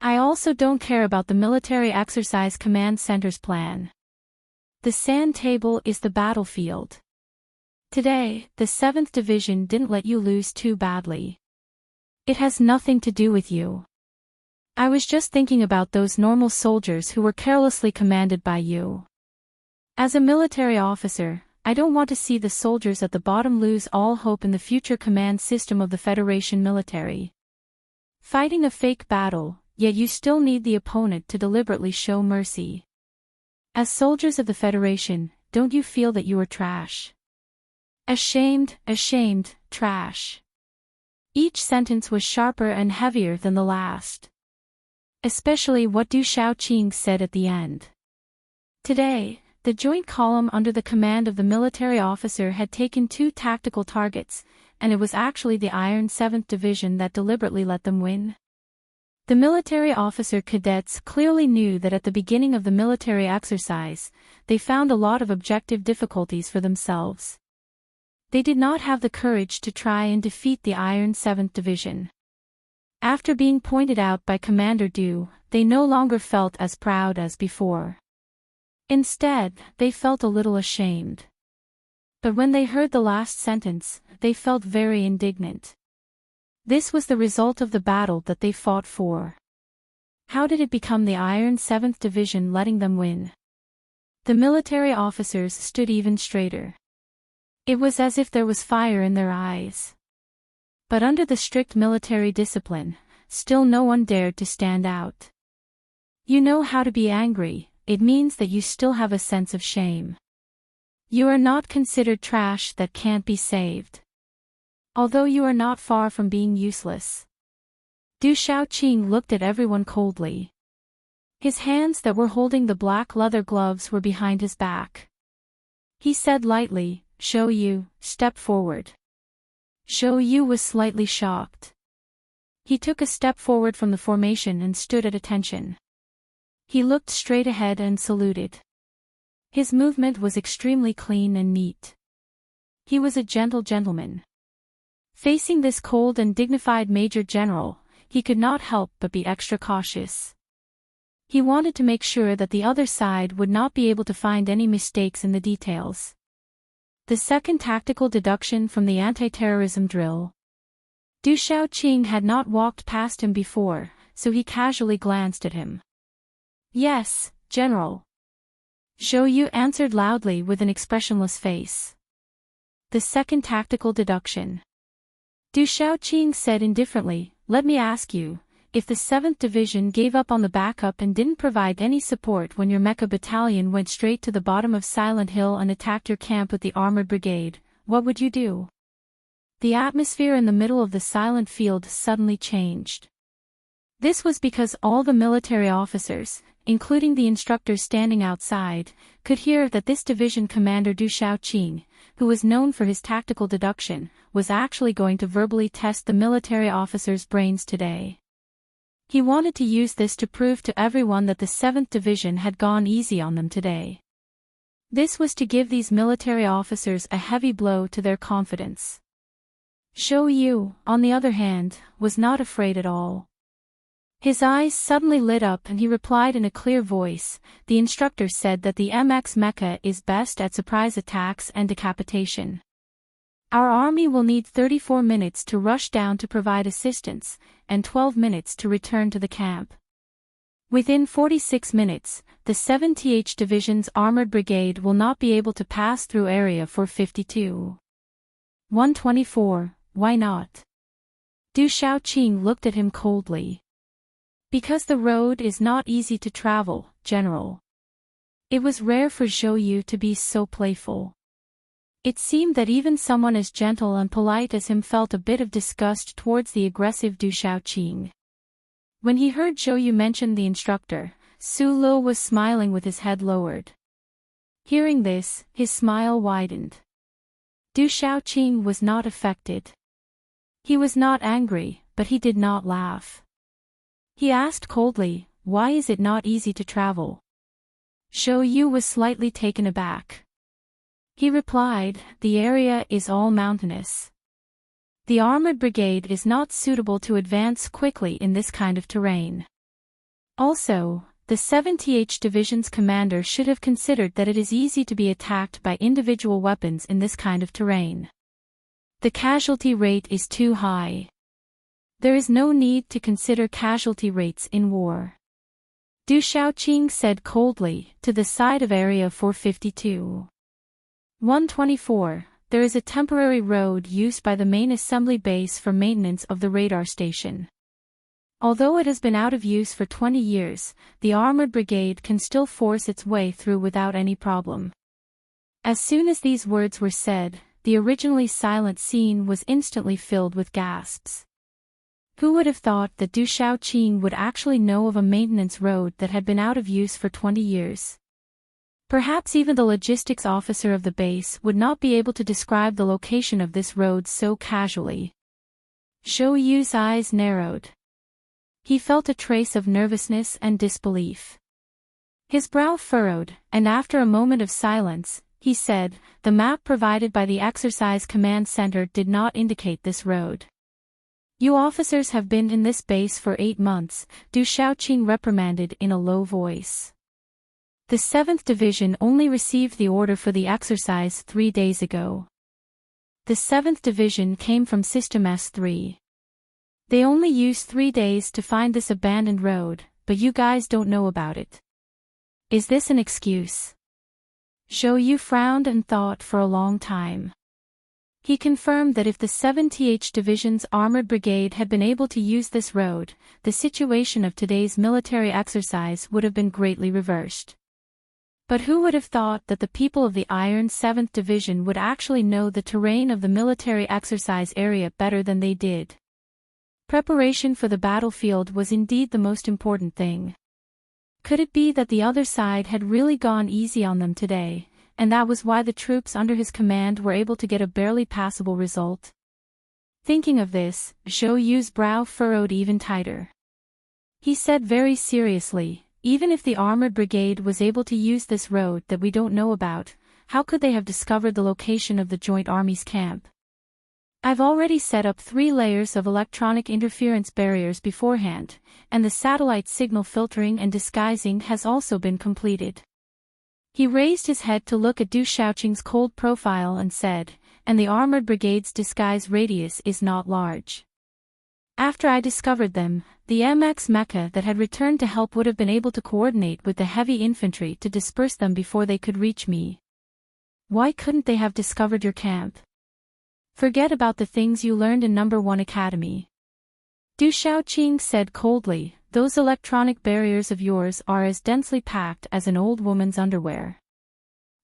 I also don't care about the military exercise command center's plan. The sand table is the battlefield. Today, the 7th Division didn't let you lose too badly. It has nothing to do with you. I was just thinking about those normal soldiers who were carelessly commanded by you. As a military officer, I don't want to see the soldiers at the bottom lose all hope in the future command system of the Federation military. Fighting a fake battle, yet you still need the opponent to deliberately show mercy. As soldiers of the Federation, don't you feel that you are trash? Ashamed, ashamed, trash." Each sentence was sharper and heavier than the last. Especially what Du Shaoqing said at the end. Today, the joint column under the command of the military officer had taken 2 tactical targets, and it was actually the Iron 7th Division that deliberately let them win. The military officer cadets clearly knew that at the beginning of the military exercise, they found a lot of objective difficulties for themselves. They did not have the courage to try and defeat the Iron 7th Division. After being pointed out by Commander Du, they no longer felt as proud as before. Instead, they felt a little ashamed. But when they heard the last sentence, they felt very indignant. This was the result of the battle that they fought for. How did it become the Iron 7th Division letting them win? The military officers stood even straighter. It was as if there was fire in their eyes. But under the strict military discipline, still no one dared to stand out. You know how to be angry, it means that you still have a sense of shame. You are not considered trash that can't be saved. Although you are not far from being useless. Du Shaoqing looked at everyone coldly. His hands that were holding the black leather gloves were behind his back. He said lightly, "Shou Yu, step forward." Shou Yu was slightly shocked. He took a step forward from the formation and stood at attention. He looked straight ahead and saluted. His movement was extremely clean and neat. He was a gentle gentleman. Facing this cold and dignified Major General, he could not help but be extra cautious. He wanted to make sure that the other side would not be able to find any mistakes in the details. The second tactical deduction from the anti-terrorism drill. Du Shaoqing had not walked past him before, so he casually glanced at him. "Yes, General." Shou Yu answered loudly with an expressionless face. The second tactical deduction. Du Shaoqing said indifferently, "Let me ask you, if the 7th Division gave up on the backup and didn't provide any support when your mecha battalion went straight to the bottom of Silent Hill and attacked your camp with the armored brigade, what would you do?" The atmosphere in the middle of the silent field suddenly changed. This was because all the military officers, including the instructors standing outside, could hear that this division commander Du Xiaoqing, who was known for his tactical deduction, was actually going to verbally test the military officers' brains today. He wanted to use this to prove to everyone that the 7th Division had gone easy on them today. This was to give these military officers a heavy blow to their confidence. Zhou Yu, on the other hand, was not afraid at all. His eyes suddenly lit up and he replied in a clear voice. The instructor said that the MX Mecha is best at surprise attacks and decapitation. Our army will need 34 minutes to rush down to provide assistance, and 12 minutes to return to the camp. Within 46 minutes, the 7th Division's armored brigade will not be able to pass through Area 452. 124, why not? Du Xiaoqing looked at him coldly. Because the road is not easy to travel, General. It was rare for Zhou Yu to be so playful. It seemed that even someone as gentle and polite as him felt a bit of disgust towards the aggressive Du Xiaoqing. When he heard Zhou Yu mention the instructor, Su Lo was smiling with his head lowered. Hearing this, his smile widened. Du Xiaoqing was not affected. He was not angry, but he did not laugh. He asked coldly, "Why is it not easy to travel?" Zhou Yu was slightly taken aback. He replied, "The area is all mountainous. The armored brigade is not suitable to advance quickly in this kind of terrain. Also, the 7th Division's commander should have considered that it is easy to be attacked by individual weapons in this kind of terrain. The casualty rate is too high. There is no need to consider casualty rates in war." Du Xiaoqing said coldly, to the side of Area 452. 124, there is a temporary road used by the main assembly base for maintenance of the radar station. Although it has been out of use for 20 years, the armored brigade can still force its way through without any problem. As soon as these words were said, the originally silent scene was instantly filled with gasps. Who would have thought that Du Xiaoqing would actually know of a maintenance road that had been out of use for 20 years? Perhaps even the logistics officer of the base would not be able to describe the location of this road so casually. Zhou Yu's eyes narrowed. He felt a trace of nervousness and disbelief. His brow furrowed, and after a moment of silence, he said, "The map provided by the Exercise Command Center did not indicate this road. You officers have been in this base for 8 months, Du Xiaoqing reprimanded in a low voice. The 7th Division only received the order for the exercise 3 days ago. The 7th Division came from System S3. They only used 3 days to find this abandoned road, but you guys don't know about it. Is this an excuse?" Zhou Yu frowned and thought for a long time. He confirmed that if the 7th Division's armored brigade had been able to use this road, the situation of today's military exercise would have been greatly reversed. But who would have thought that the people of the Iron 7th Division would actually know the terrain of the military exercise area better than they did? Preparation for the battlefield was indeed the most important thing. Could it be that the other side had really gone easy on them today, and that was why the troops under his command were able to get a barely passable result? Thinking of this, Zhou Yu's brow furrowed even tighter. He said very seriously, "Even if the armored brigade was able to use this road that we don't know about, how could they have discovered the location of the Joint Army's camp? I've already set up 3 layers of electronic interference barriers beforehand, and the satellite signal filtering and disguising has also been completed." He raised his head to look at Du Xiaoqing's cold profile and said, "And the armored brigade's disguise radius is not large. After I discovered them, the MX Mecha that had returned to help would have been able to coordinate with the heavy infantry to disperse them before they could reach me. Why couldn't they have discovered your camp? Forget about the things you learned in No. 1 Academy." Du Xiaoqing said coldly, "Those electronic barriers of yours are as densely packed as an old woman's underwear.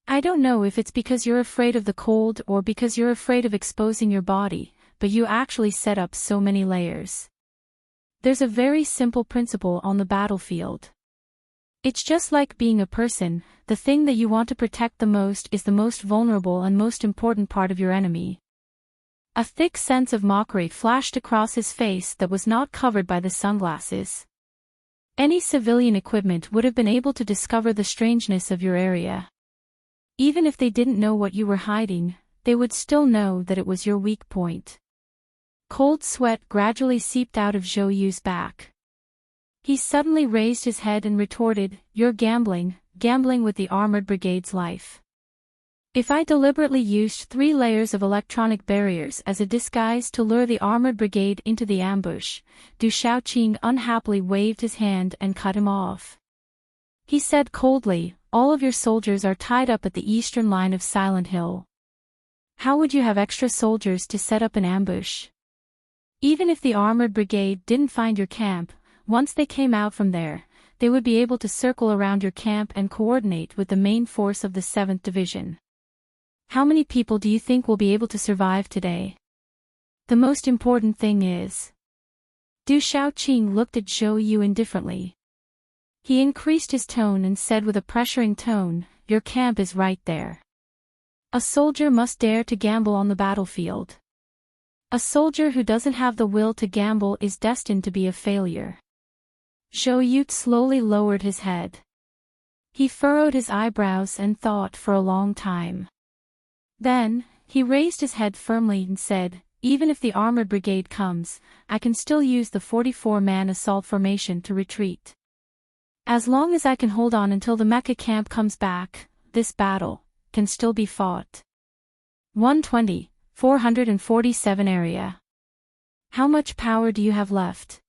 I don't know if it's because you're afraid of the cold or because you're afraid of exposing your body, but you actually set up so many layers. There's a very simple principle on the battlefield. It's just like being a person, the thing that you want to protect the most is the most vulnerable and most important part of your enemy. A thick sense of mockery flashed across his face that was not covered by the sunglasses. Any civilian equipment would have been able to discover the strangeness of your area. Even if they didn't know what you were hiding, they would still know that it was your weak point. Cold sweat gradually seeped out of Zhou Yu's back. He suddenly raised his head and retorted, "You're gambling with the armored brigade's life. If I deliberately used 3 layers of electronic barriers as a disguise to lure the armored brigade into the ambush," Du Shaoqing unhappily waved his hand and cut him off. He said coldly, "All of your soldiers are tied up at the eastern line of Silent Hill. How would you have extra soldiers to set up an ambush? Even if the armored brigade didn't find your camp, once they came out from there, they would be able to circle around your camp and coordinate with the main force of the 7th Division. How many people do you think will be able to survive today? The most important thing is..." Du Shaoqing looked at Zhou Yu indifferently. He increased his tone and said with a pressuring tone, "Your camp is right there. A soldier must dare to gamble on the battlefield. A soldier who doesn't have the will to gamble is destined to be a failure." Zhou Yu slowly lowered his head. He furrowed his eyebrows and thought for a long time. Then, he raised his head firmly and said, "Even if the armored brigade comes, I can still use the 44-man assault formation to retreat. As long as I can hold on until the mecha camp comes back, this battle can still be fought." 120, 447 area. How much power do you have left?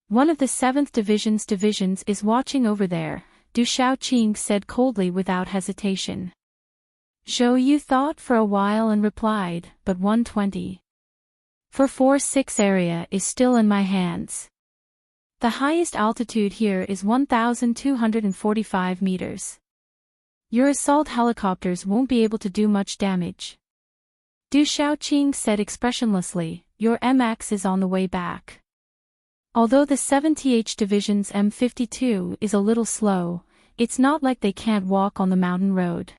One of the 7th Division's divisions is watching over there, Du Shaoqing said coldly without hesitation. Zhou Yu thought for a while and replied, "But 120. 446 area is still in my hands. The highest altitude here is 1,245 meters. Your assault helicopters won't be able to do much damage." Du Shaoqing said expressionlessly, "Your MX is on the way back. Although the 70H Division's M52 is a little slow, it's not like they can't walk on the mountain road."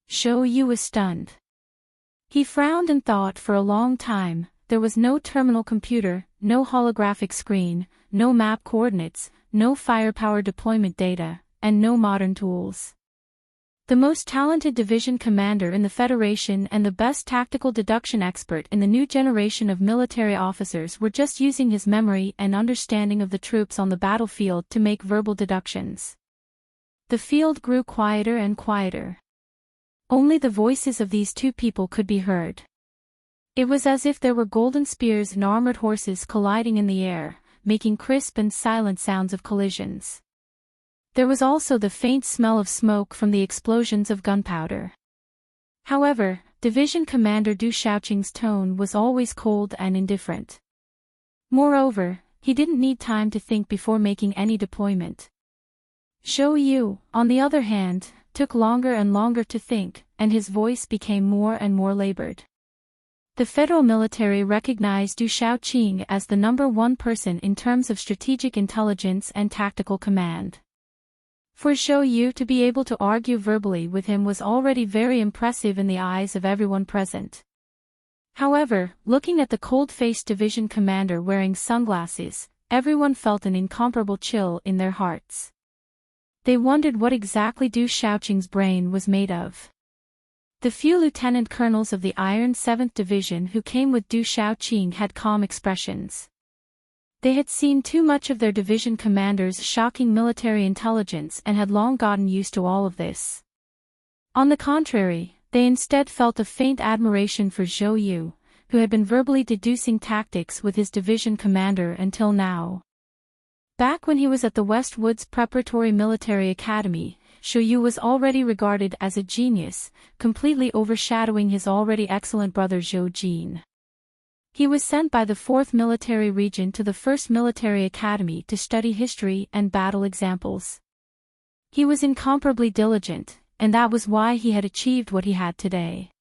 Zhou Yu was stunned. He frowned and thought for a long time. There was no terminal computer, no holographic screen, no map coordinates, no firepower deployment data, and no modern tools. The most talented division commander in the Federation and the best tactical deduction expert in the new generation of military officers were just using his memory and understanding of the troops on the battlefield to make verbal deductions. The field grew quieter and quieter. Only the voices of these 2 people could be heard. It was as if there were golden spears and armored horses colliding in the air, making crisp and silent sounds of collisions. There was also the faint smell of smoke from the explosions of gunpowder. However, Division Commander Du Shaoqing's tone was always cold and indifferent. Moreover, he didn't need time to think before making any deployment. Zhou Yu, on the other hand, took longer and longer to think, and his voice became more and more labored. The federal military recognized Du Shaoqing as the #1 person in terms of strategic intelligence and tactical command. For Zhou Yu to be able to argue verbally with him was already very impressive in the eyes of everyone present. However, looking at the cold-faced division commander wearing sunglasses, everyone felt an incomparable chill in their hearts. They wondered what exactly Du Shaoqing's brain was made of. The few lieutenant colonels of the Iron 7th Division who came with Du Shaoqing had calm expressions. They had seen too much of their division commander's shocking military intelligence and had long gotten used to all of this. On the contrary, they instead felt a faint admiration for Zhou Yu, who had been verbally deducing tactics with his division commander until now. Back when he was at the Westwoods Preparatory Military Academy, Zhou Yu was already regarded as a genius, completely overshadowing his already excellent brother Zhou Jin. He was sent by the 4th Military Region to the 1st Military Academy to study history and battle examples. He was incomparably diligent, and that was why he had achieved what he had today.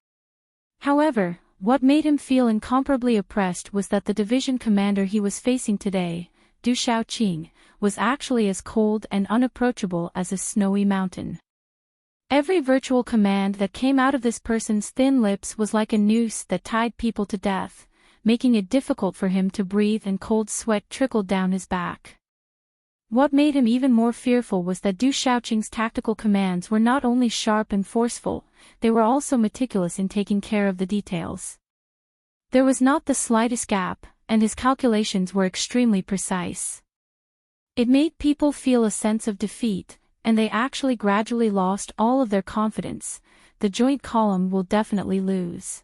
However, What made him feel incomparably oppressed was that the division commander he was facing today, Du Xiaoqing, was actually as cold and unapproachable as a snowy mountain. Every virtual command that came out of this person's thin lips was like a noose that tied people to death, making it difficult for him to breathe, and cold sweat trickled down his back. What made him even more fearful was that Du Xiaoqing's tactical commands were not only sharp and forceful, they were also meticulous in taking care of the details. There was not the slightest gap, and his calculations were extremely precise. It made people feel a sense of defeat, and they actually gradually lost all of their confidence. The joint column will definitely lose.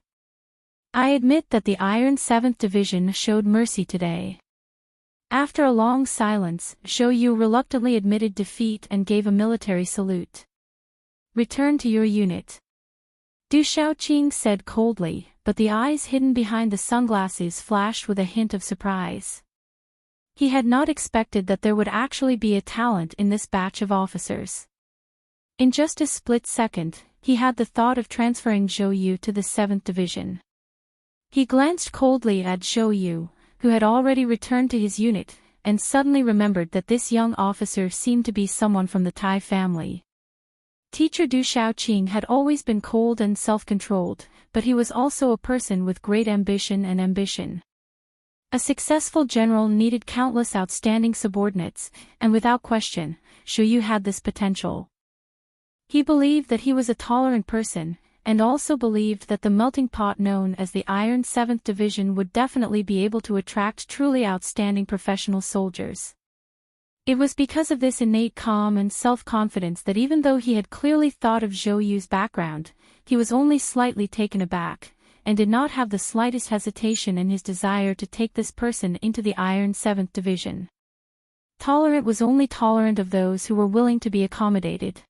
I admit that the Iron 7th Division showed mercy today. After a long silence, Zhou Yu reluctantly admitted defeat and gave a military salute. Return to your unit. Du Xiaoqing said coldly, but the eyes hidden behind the sunglasses flashed with a hint of surprise. He had not expected that there would actually be a talent in this batch of officers. In just a split second, he had the thought of transferring Zhou Yu to the 7th Division. He glanced coldly at Zhou Yu, who had already returned to his unit, and suddenly remembered that this young officer seemed to be someone from the Tai family. Teacher Du Xiaoqing had always been cold and self-controlled, but he was also a person with great ambition and ambition. A successful general needed countless outstanding subordinates, and without question, Zhou Yu had this potential. He believed that he was a tolerant person, and also believed that the melting pot known as the Iron 7th Division would definitely be able to attract truly outstanding professional soldiers. It was because of this innate calm and self-confidence that even though he had clearly thought of Zhou Yu's background, he was only slightly taken aback, and did not have the slightest hesitation in his desire to take this person into the Iron 7th Division. Tolerant was only tolerant of those who were willing to be accommodated.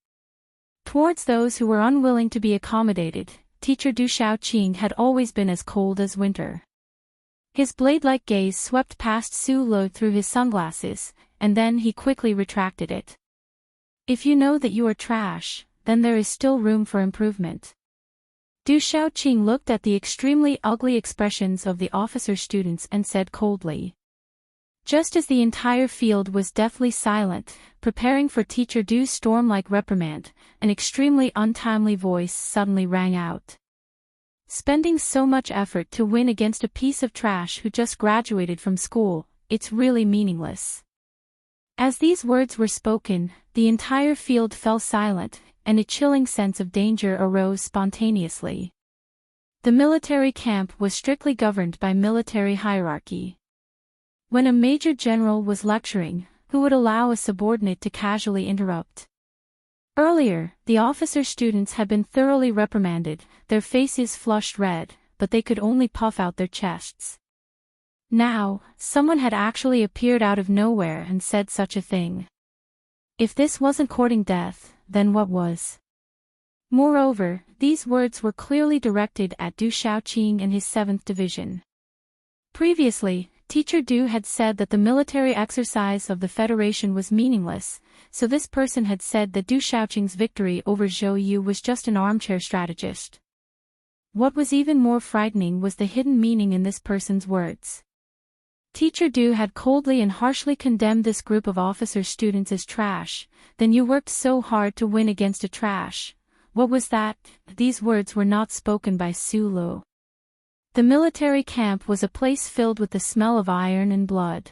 Towards those who were unwilling to be accommodated, Teacher Du Xiaoqing had always been as cold as winter. His blade-like gaze swept past Su Lo through his sunglasses, and then he quickly retracted it. If you know that you are trash, then there is still room for improvement. Du Xiaoqing looked at the extremely ugly expressions of the officer students and said coldly. Just as the entire field was deathly silent, preparing for Teacher Du's storm-like reprimand, an extremely untimely voice suddenly rang out. Spending so much effort to win against a piece of trash who just graduated from school, it's really meaningless. As these words were spoken, the entire field fell silent, and a chilling sense of danger arose spontaneously. The military camp was strictly governed by military hierarchy. When a major general was lecturing, who would allow a subordinate to casually interrupt? Earlier, the officer students had been thoroughly reprimanded, their faces flushed red, but they could only puff out their chests. Now, someone had actually appeared out of nowhere and said such a thing. If this wasn't courting death, then what was? Moreover, these words were clearly directed at Du Xiaoqing and his 7th Division. Previously, Teacher Du had said that the military exercise of the Federation was meaningless, so this person had said that Du Xiaoqing's victory over Zhou Yu was just an armchair strategist. What was even more frightening was the hidden meaning in this person's words. Teacher Du had coldly and harshly condemned this group of officer students as trash. Then you worked so hard to win against a trash. What was that? These words were not spoken by Su Lo. The military camp was a place filled with the smell of iron and blood.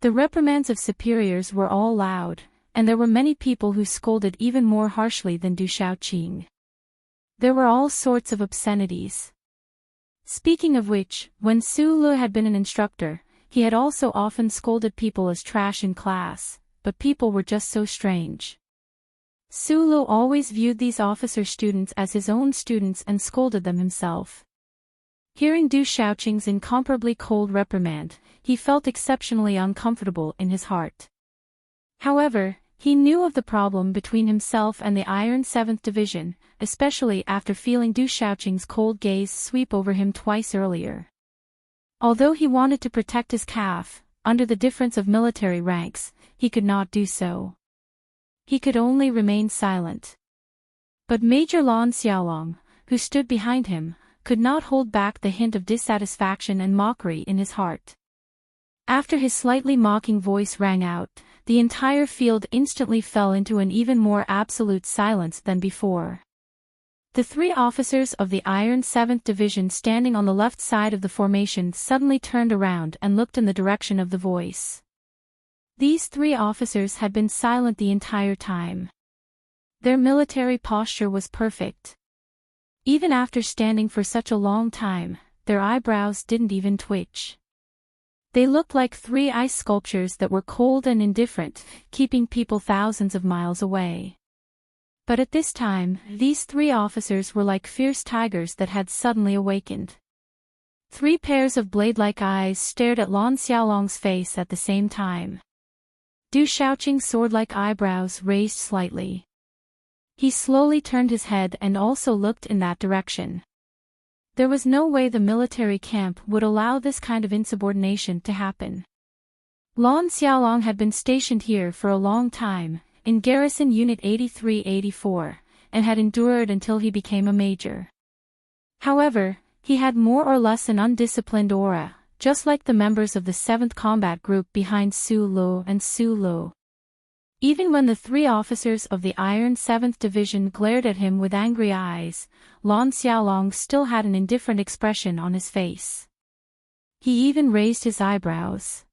The reprimands of superiors were all loud, and there were many people who scolded even more harshly than Du Xiaoqing. There were all sorts of obscenities. Speaking of which, when Su Lo had been an instructor, he had also often scolded people as trash in class, but people were just so strange. Su Lo always viewed these officer students as his own students and scolded them himself. Hearing Du Xiaoqing's incomparably cold reprimand, he felt exceptionally uncomfortable in his heart. However, he knew of the problem between himself and the Iron 7th Division, especially after feeling Du Xiaoqing's cold gaze sweep over him twice earlier. Although he wanted to protect his calf, under the difference of military ranks, he could not do so. He could only remain silent. But Major Lan Xiaolong, who stood behind him, could not hold back the hint of dissatisfaction and mockery in his heart. After his slightly mocking voice rang out, the entire field instantly fell into an even more absolute silence than before. The 3 officers of the Iron 7th Division standing on the left side of the formation suddenly turned around and looked in the direction of the voice. These 3 officers had been silent the entire time. Their military posture was perfect. Even after standing for such a long time, their eyebrows didn't even twitch. They looked like 3 ice sculptures that were cold and indifferent, keeping people thousands of miles away. But at this time, these 3 officers were like fierce tigers that had suddenly awakened. 3 pairs of blade-like eyes stared at Lan Xiaolong's face at the same time. Du Shaoqing's sword-like eyebrows raised slightly. He slowly turned his head and also looked in that direction. There was no way the military camp would allow this kind of insubordination to happen. Lan Xiaolong had been stationed here for a long time, in Garrison Unit 83-84, and had endured until he became a major. However, he had more or less an undisciplined aura, just like the members of the 7th Combat Group behind Su Lu and Su Lu. Even when the 3 officers of the Iron 7th Division glared at him with angry eyes, Lan Xiaolong still had an indifferent expression on his face. He even raised his eyebrows.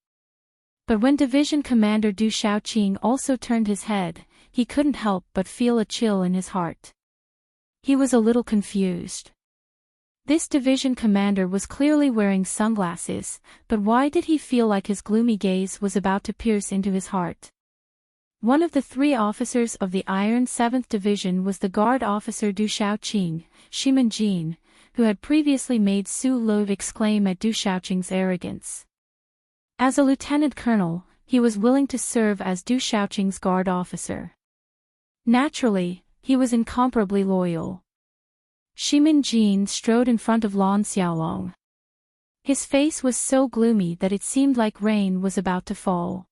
But when Division Commander Du Shaoqing also turned his head, he couldn't help but feel a chill in his heart. He was a little confused. This division commander was clearly wearing sunglasses, but why did he feel like his gloomy gaze was about to pierce into his heart? One of the 3 officers of the Iron 7th Division was the guard officer Du Shaoqing, Shimin Jin, who had previously made Su Lu exclaim at Du Shaoqing's arrogance. As a lieutenant colonel, he was willing to serve as Du Shaoqing's guard officer. Naturally, he was incomparably loyal. Shimin Jin strode in front of Lan Xiaolong. His face was so gloomy that it seemed like rain was about to fall.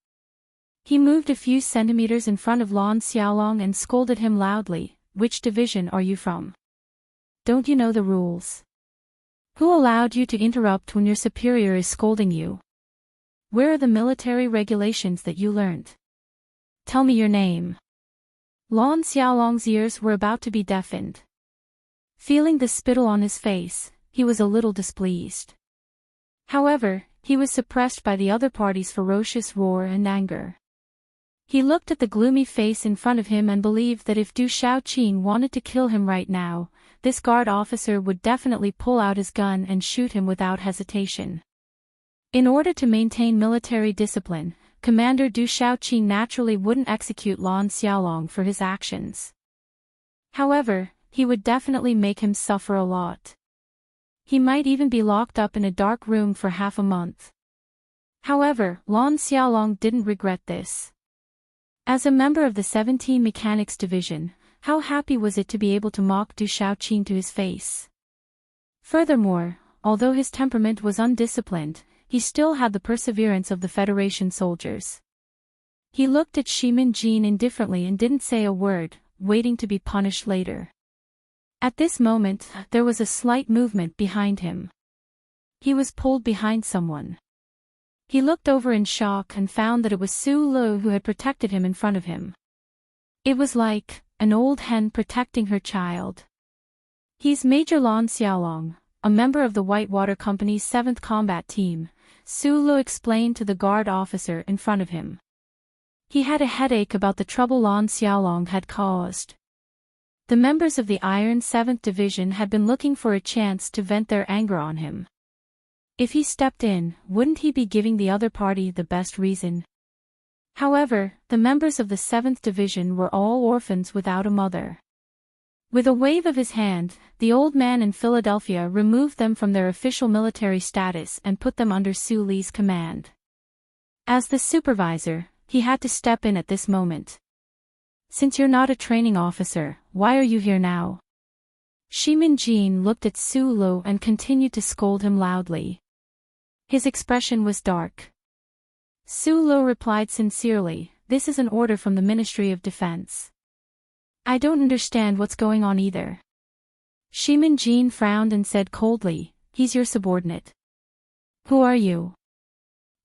He moved a few centimeters in front of Lan Xiaolong and scolded him loudly, "Which division are you from? Don't you know the rules? Who allowed you to interrupt when your superior is scolding you? Where are the military regulations that you learned? Tell me your name." Lan Xiaolong's ears were about to be deafened. Feeling the spittle on his face, he was a little displeased. However, he was suppressed by the other party's ferocious roar and anger. He looked at the gloomy face in front of him and believed that if Du Shaoqing wanted to kill him right now, this guard officer would definitely pull out his gun and shoot him without hesitation. In order to maintain military discipline, Commander Du Shaoqing naturally wouldn't execute Lan Xiaolong for his actions. However, he would definitely make him suffer a lot. He might even be locked up in a dark room for half a month. However, Lan Xiaolong didn't regret this. As a member of the 17 Mechanics Division, how happy was it to be able to mock Du Shaoqing to his face? Furthermore, although his temperament was undisciplined, he still had the perseverance of the Federation soldiers. He looked at Shimin Jin indifferently and didn't say a word, waiting to be punished later. At this moment, there was a slight movement behind him. He was pulled behind someone. He looked over in shock and found that it was Su Lu who had protected him in front of him. It was like an old hen protecting her child. "He's Major Lan Xiaolong, a member of the Whitewater Company's 7th Combat Team," Su Lu explained to the guard officer in front of him. He had a headache about the trouble Lan Xiaolong had caused. The members of the Iron 7th Division had been looking for a chance to vent their anger on him. If he stepped in, wouldn't he be giving the other party the best reason? However, the members of the 7th Division were all orphans without a mother. With a wave of his hand, the old man in Philadelphia removed them from their official military status and put them under Su Li's command. As the supervisor, he had to step in at this moment. "Since you're not a training officer, why are you here now?" Shimin Jin looked at Su Lu and continued to scold him loudly. His expression was dark. Su Lu replied sincerely, "This is an order from the Ministry of Defense. I don't understand what's going on either." Shimin Jin frowned and said coldly, "He's your subordinate." "Who are you?"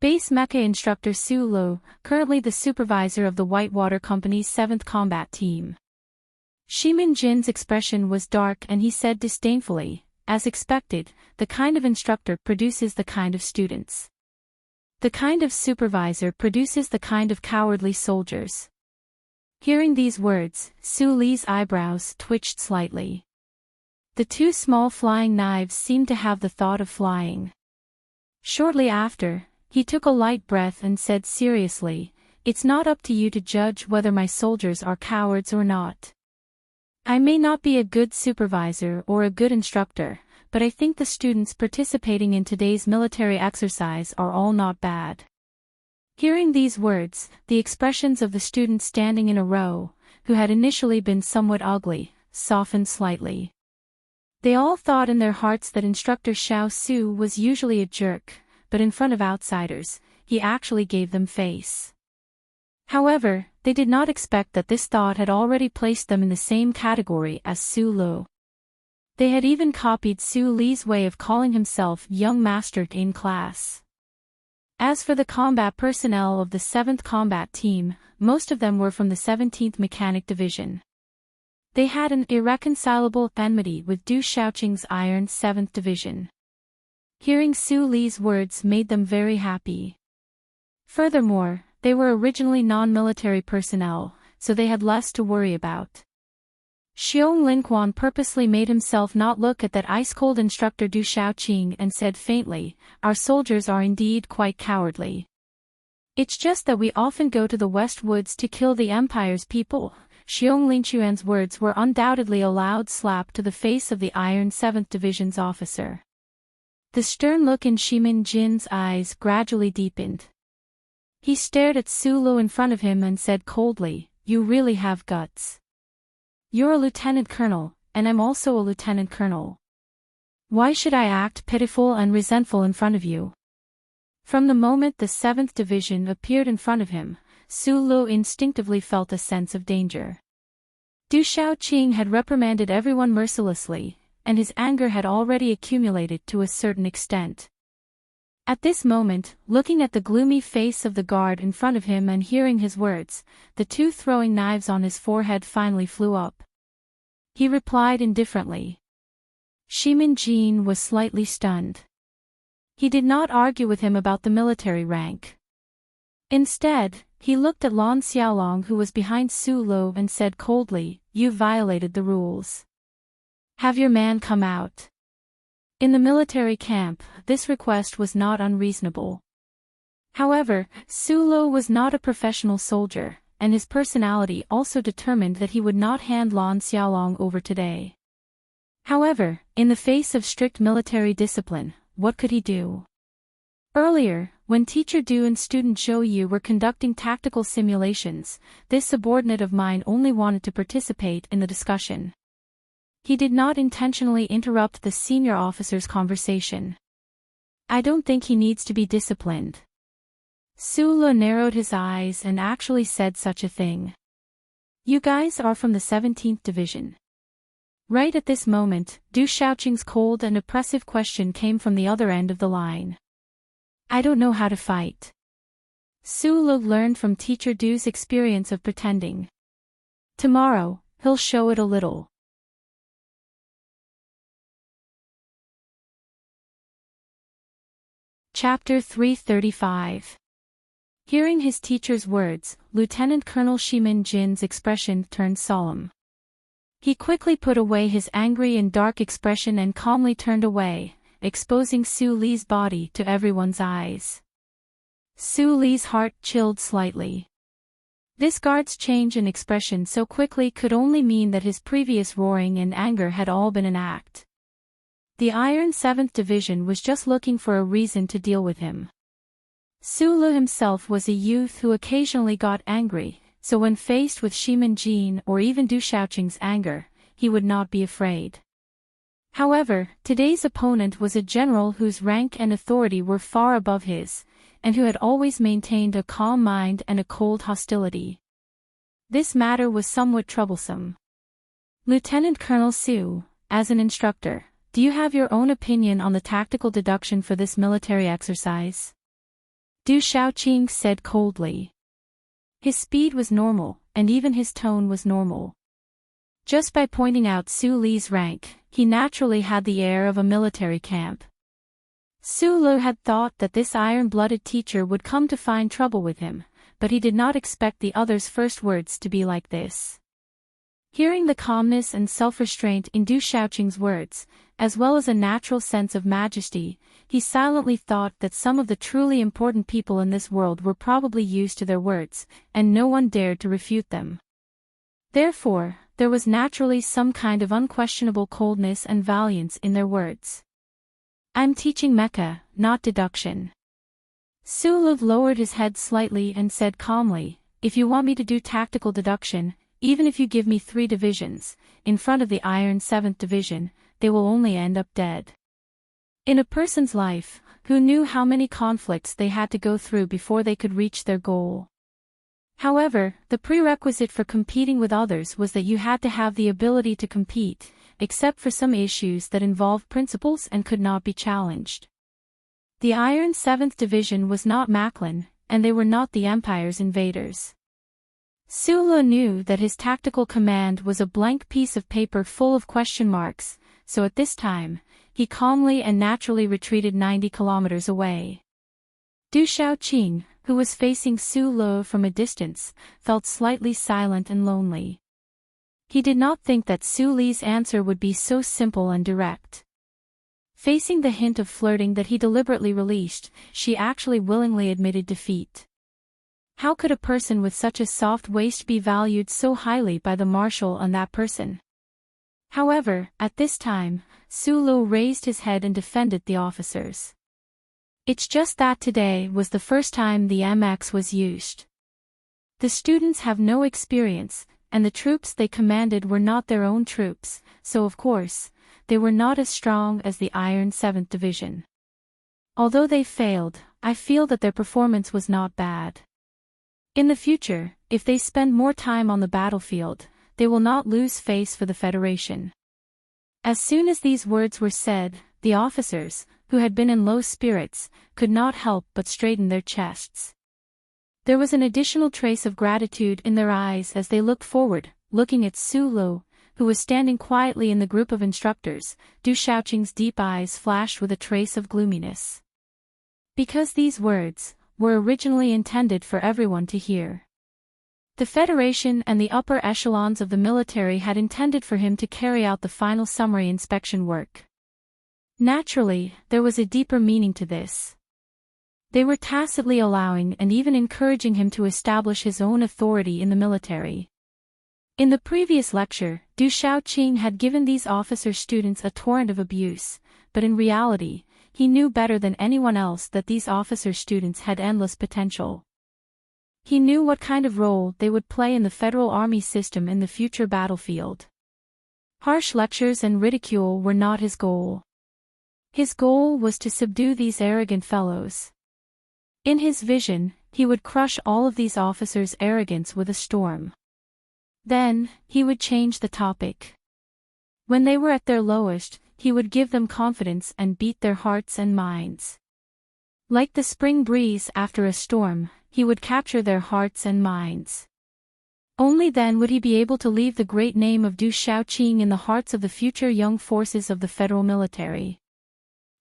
Base Mecha Instructor Su Lo, currently the supervisor of the Whitewater Company's 7th Combat Team. Shimin Jin's expression was dark and he said disdainfully, "As expected, the kind of instructor produces the kind of students. The kind of supervisor produces the kind of cowardly soldiers." Hearing these words, Su Li's eyebrows twitched slightly. The two small flying knives seemed to have the thought of flying. Shortly after, he took a light breath and said seriously, "It's not up to you to judge whether my soldiers are cowards or not. I may not be a good supervisor or a good instructor, but I think the students participating in today's military exercise are all not bad." Hearing these words, the expressions of the students standing in a row, who had initially been somewhat ugly, softened slightly. They all thought in their hearts that Instructor Xiao Su was usually a jerk, but in front of outsiders, he actually gave them face. However, they did not expect that this thought had already placed them in the same category as Su Lo. They had even copied Su Li's way of calling himself young master in class. As for the combat personnel of the 7th Combat Team, most of them were from the 17th Mechanic Division. They had an irreconcilable enmity with Du Shaoqing's Iron 7th Division. Hearing Su Li's words made them very happy. Furthermore, they were originally non-military personnel, so they had less to worry about. Xiong Linquan purposely made himself not look at that ice-cold instructor Du Shaoqing and said faintly, "Our soldiers are indeed quite cowardly. It's just that we often go to the West Woods to kill the Empire's people." Xiong Linquan's words were undoubtedly a loud slap to the face of the Iron 7th Division's officer. The stern look in Shimin Jin's eyes gradually deepened. He stared at Su Lo in front of him and said coldly, "You really have guts. You're a lieutenant colonel, and I'm also a lieutenant colonel. Why should I act pitiful and resentful in front of you?" From the moment the 7th Division appeared in front of him, Su Lo instinctively felt a sense of danger. Du Shaoqing had reprimanded everyone mercilessly, and his anger had already accumulated to a certain extent. At this moment, looking at the gloomy face of the guard in front of him and hearing his words, the two throwing knives on his forehead finally flew up. He replied indifferently. Shimin Jin was slightly stunned. He did not argue with him about the military rank. Instead, he looked at Lan Xiaolong who was behind Su Lo and said coldly, "You've violated the rules. Have your man come out." In the military camp, this request was not unreasonable. However, Su Lo was not a professional soldier, and his personality also determined that he would not hand Lan Xiaolong over today. However, in the face of strict military discipline, what could he do? Earlier, when Teacher Du and student Zhou Yu were conducting tactical simulations, this subordinate of mine only wanted to participate in the discussion. He did not intentionally interrupt the senior officer's conversation. "I don't think he needs to be disciplined." Su Lo narrowed his eyes and actually said such a thing. "You guys are from the 17th Division." Right at this moment, Du Shaoqing's cold and oppressive question came from the other end of the line. "I don't know how to fight." Su Lo learned from Teacher Du's experience of pretending. Tomorrow, he'll show it a little. Chapter 335. Hearing his teacher's words, Lieutenant Colonel Shimin Jin's expression turned solemn. He quickly put away his angry and dark expression and calmly turned away, exposing Su Li's body to everyone's eyes. Su Li's heart chilled slightly. This guard's change in expression so quickly could only mean that his previous roaring and anger had all been an act. The Iron 7th Division was just looking for a reason to deal with him. Su Lo himself was a youth who occasionally got angry, so when faced with Shimin Jin or even Du Shaoqing's anger, he would not be afraid. However, today's opponent was a general whose rank and authority were far above his, and who had always maintained a calm mind and a cold hostility. This matter was somewhat troublesome. "Lieutenant Colonel Su, as an instructor, do you have your own opinion on the tactical deduction for this military exercise? Du Xiaoqing said coldly. His speed was normal, and even his tone was normal. Just by pointing out Su Li's rank, he naturally had the air of a military camp. Su Lu had thought that this iron-blooded teacher would come to find trouble with him, but he did not expect the other's first words to be like this. Hearing the calmness and self-restraint in Du Xiaoqing's words, as well as a natural sense of majesty, he silently thought that some of the truly important people in this world were probably used to their words, and no one dared to refute them. Therefore, there was naturally some kind of unquestionable coldness and valiance in their words. I'm teaching mecha, not deduction. Su Lu lowered his head slightly and said calmly, if you want me to do tactical deduction, even if you give me 3 divisions, in front of the Iron 7th Division, they will only end up dead. In a person's life, who knew how many conflicts they had to go through before they could reach their goal? However, the prerequisite for competing with others was that you had to have the ability to compete, except for some issues that involved principles and could not be challenged. The Iron 7th Division was not Macklin, and they were not the Empire's invaders. Su Lu knew that his tactical command was a blank piece of paper full of question marks, so at this time, he calmly and naturally retreated 90 kilometers away. Du Xiaoqing, who was facing Su Lu from a distance, felt slightly silent and lonely. He did not think that Su Li's answer would be so simple and direct. Facing the hint of flirting that he deliberately released, she actually willingly admitted defeat. How could a person with such a soft waist be valued so highly by the marshal and that person? However, at this time, Su Lu raised his head and defended the officers. It's just that today was the first time the MX was used. The students have no experience, and the troops they commanded were not their own troops, so of course, they were not as strong as the Iron 7th Division. Although they failed, I feel that their performance was not bad. In the future, if they spend more time on the battlefield, they will not lose face for the Federation. As soon as these words were said, the officers, who had been in low spirits, could not help but straighten their chests. There was an additional trace of gratitude in their eyes as they looked forward, looking at Su Lu, who was standing quietly in the group of instructors. Du Xiaoqing's deep eyes flashed with a trace of gloominess. Because these words were originally intended for everyone to hear. The Federation and the upper echelons of the military had intended for him to carry out the final summary inspection work. Naturally, there was a deeper meaning to this. They were tacitly allowing and even encouraging him to establish his own authority in the military. In the previous lecture, Du Xiaoqing had given these officer students a torrent of abuse, but in reality, he knew better than anyone else that these officer students had endless potential. He knew what kind of role they would play in the Federal Army system in the future battlefield. Harsh lectures and ridicule were not his goal. His goal was to subdue these arrogant fellows. In his vision, he would crush all of these officers' arrogance with a storm. Then, he would change the topic. When they were at their lowest, he would give them confidence and beat their hearts and minds. Like the spring breeze after a storm, he would capture their hearts and minds. Only then would he be able to leave the great name of Du Xiaoqing in the hearts of the future young forces of the federal military.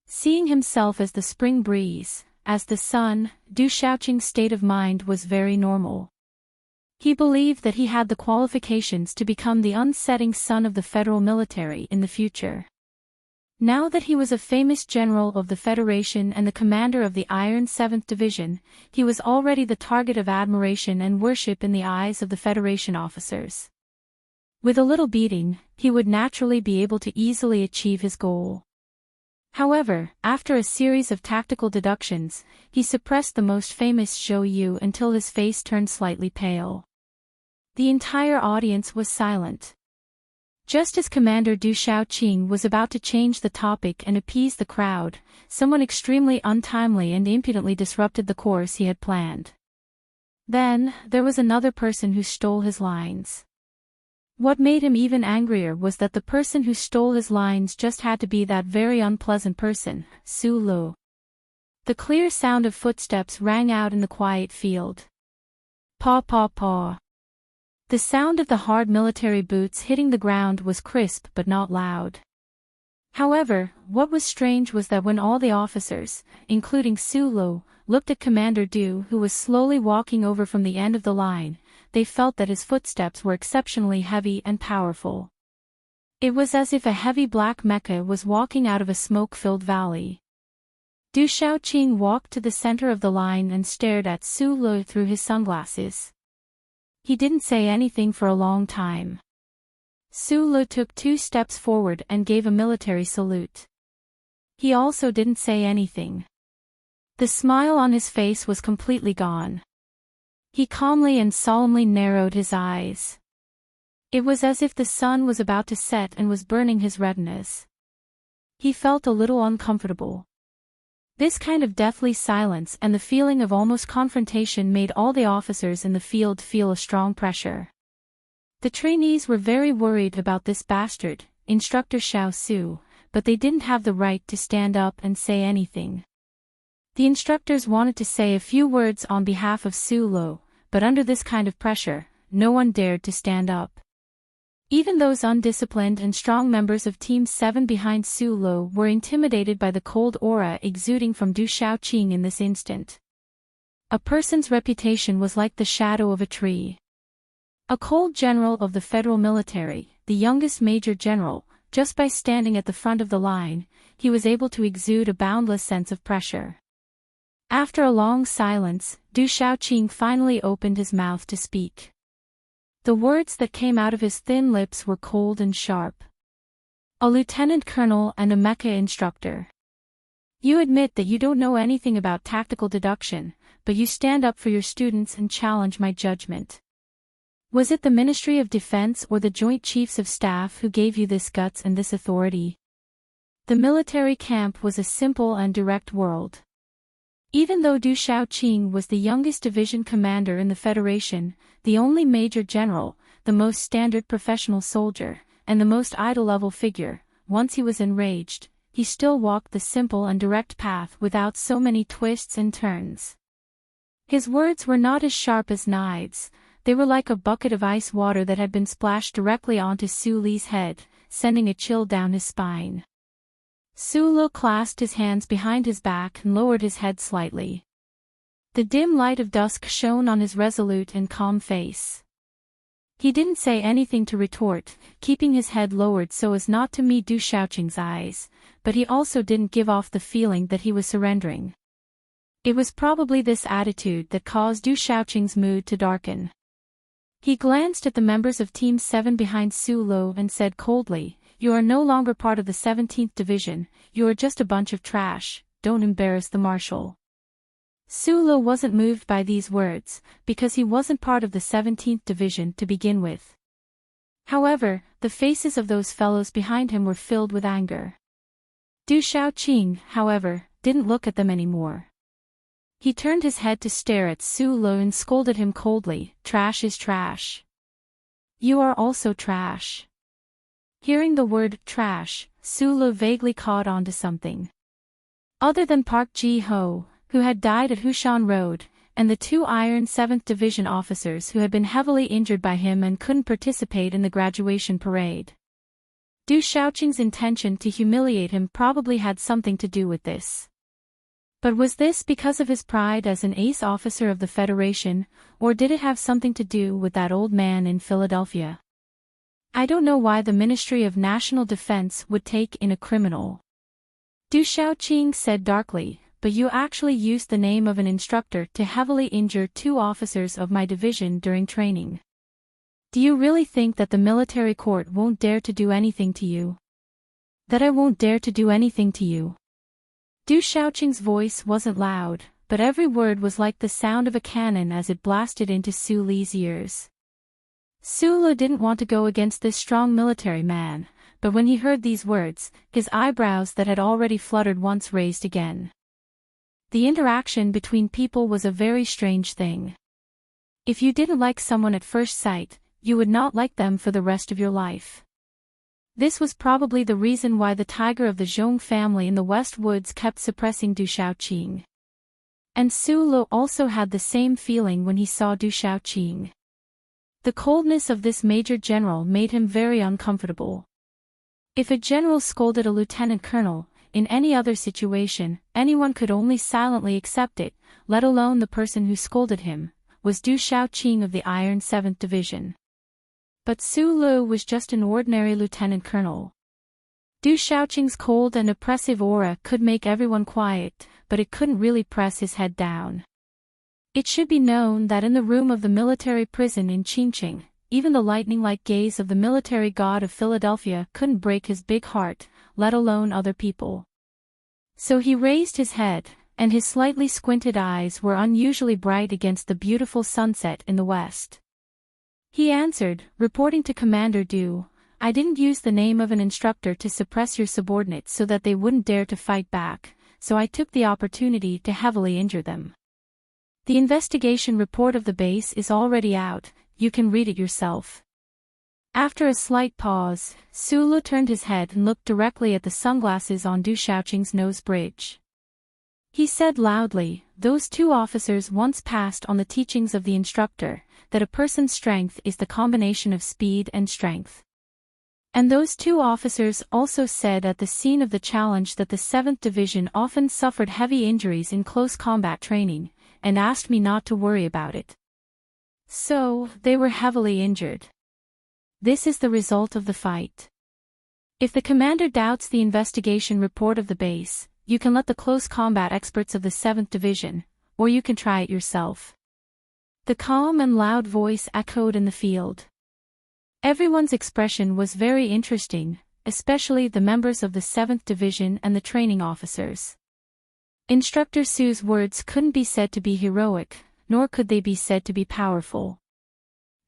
Seeing himself as the spring breeze, as the sun, Du Xiaoqing's state of mind was very normal. He believed that he had the qualifications to become the unsetting sun of the federal military in the future. Now that he was a famous general of the Federation and the commander of the Iron 7th Division, he was already the target of admiration and worship in the eyes of the Federation officers. With a little beating, he would naturally be able to easily achieve his goal. However, after a series of tactical deductions, he suppressed the most famous Zhou Yu until his face turned slightly pale. The entire audience was silent. Just as Commander Du Xiaoqing was about to change the topic and appease the crowd, someone extremely untimely and impudently disrupted the course he had planned. Then, there was another person who stole his lines. What made him even angrier was that the person who stole his lines just had to be that very unpleasant person, Su Lo. The clear sound of footsteps rang out in the quiet field. Paw paw paw. The sound of the hard military boots hitting the ground was crisp but not loud. However, what was strange was that when all the officers, including Su Lo, looked at Commander Du, who was slowly walking over from the end of the line, they felt that his footsteps were exceptionally heavy and powerful. It was as if a heavy black mecha was walking out of a smoke-filled valley. Du Shaoqing walked to the center of the line and stared at Su Lo through his sunglasses. He didn't say anything for a long time. Su Lo took 2 steps forward and gave a military salute. He also didn't say anything. The smile on his face was completely gone. He calmly and solemnly narrowed his eyes. It was as if the sun was about to set and was burning his retinas. He felt a little uncomfortable. This kind of deathly silence and the feeling of almost confrontation made all the officers in the field feel a strong pressure. The trainees were very worried about this bastard, Instructor Xiao Su, but they didn't have the right to stand up and say anything. The instructors wanted to say a few words on behalf of Su Lo, but under this kind of pressure, no one dared to stand up. Even those undisciplined and strong members of Team 7 behind Su Lo were intimidated by the cold aura exuding from Du Shaoqing in this instant. A person's reputation was like the shadow of a tree. A cold general of the federal military, the youngest major general, just by standing at the front of the line, he was able to exude a boundless sense of pressure. After a long silence, Du Shaoqing finally opened his mouth to speak. The words that came out of his thin lips were cold and sharp. A lieutenant colonel and a mecha instructor. You admit that you don't know anything about tactical deduction, but you stand up for your students and challenge my judgment. Was it the Ministry of Defense or the Joint Chiefs of Staff who gave you this guts and this authority? The military camp was a simple and direct world. Even though Du Shaoqing was the youngest division commander in the Federation, the only major general, the most standard professional soldier, and the most idol-level figure, once he was enraged, he still walked the simple and direct path without so many twists and turns. His words were not as sharp as knives. They were like a bucket of ice water that had been splashed directly onto Su Li's head, sending a chill down his spine. Su Lo clasped his hands behind his back and lowered his head slightly. The dim light of dusk shone on his resolute and calm face. He didn't say anything to retort, keeping his head lowered so as not to meet Du Shaoqing's eyes, but he also didn't give off the feeling that he was surrendering. It was probably this attitude that caused Du Shaoqing's mood to darken. He glanced at the members of Team 7 behind Su Lo and said coldly, "You are no longer part of the 17th Division, you are just a bunch of trash, don't embarrass the Marshal." Su Lo wasn't moved by these words, because he wasn't part of the 17th Division to begin with. However, the faces of those fellows behind him were filled with anger. Du Shaoqing, however, didn't look at them anymore. He turned his head to stare at Su Lo and scolded him coldly, "Trash is trash. You are also trash." Hearing the word trash, Su Lo vaguely caught on to something. Other than Park Ji-ho, who had died at Hushan Road, and the 2 Iron 7th Division officers who had been heavily injured by him and couldn't participate in the graduation parade. Du Shaoqing's intention to humiliate him probably had something to do with this. But was this because of his pride as an ace officer of the Federation, or did it have something to do with that old man in Philadelphia? I don't know why the Ministry of National Defense would take in a criminal. Du Shaoqing said darkly, "But you actually used the name of an instructor to heavily injure 2 officers of my division during training. Do you really think that the military court won't dare to do anything to you? That I won't dare to do anything to you?" Du Shaoqing's voice wasn't loud, but every word was like the sound of a cannon as it blasted into Su Li's ears. Su Lo didn't want to go against this strong military man, but when he heard these words, his eyebrows that had already fluttered once raised again. The interaction between people was a very strange thing. If you didn't like someone at first sight, you would not like them for the rest of your life. This was probably the reason why the tiger of the Zhong family in the West Woods kept suppressing Du Shaoqing. And Su Lu also had the same feeling when he saw Du Shaoqing. The coldness of this major general made him very uncomfortable. If a general scolded a lieutenant colonel, in any other situation, anyone could only silently accept it, let alone the person who scolded him, was Du Shaoqing of the Iron 7th Division. But Su Lu was just an ordinary lieutenant colonel. Du Shaoqing's cold and oppressive aura could make everyone quiet, but it couldn't really press his head down. It should be known that in the room of the military prison in Qingqing, even the lightning-like gaze of the military god of Philadelphia couldn't break his big heart, let alone other people. So he raised his head, and his slightly squinted eyes were unusually bright against the beautiful sunset in the west. He answered, reporting to Commander Du, I didn't use the name of an instructor to suppress your subordinates so that they wouldn't dare to fight back, so I took the opportunity to heavily injure them. The investigation report of the base is already out, you can read it yourself. After a slight pause, Su Lu turned his head and looked directly at the sunglasses on Du Shaoqing's nose bridge. He said loudly, those two officers once passed on the teachings of the instructor, that a person's strength is the combination of speed and strength. And those two officers also said at the scene of the challenge that the 7th Division often suffered heavy injuries in close combat training, and asked me not to worry about it. So, they were heavily injured. This is the result of the fight. If the commander doubts the investigation report of the base, you can let the close combat experts of the 7th Division, or you can try it yourself. The calm and loud voice echoed in the field. Everyone's expression was very interesting, especially the members of the 7th Division and the training officers. Instructor Su's words couldn't be said to be heroic, nor could they be said to be powerful.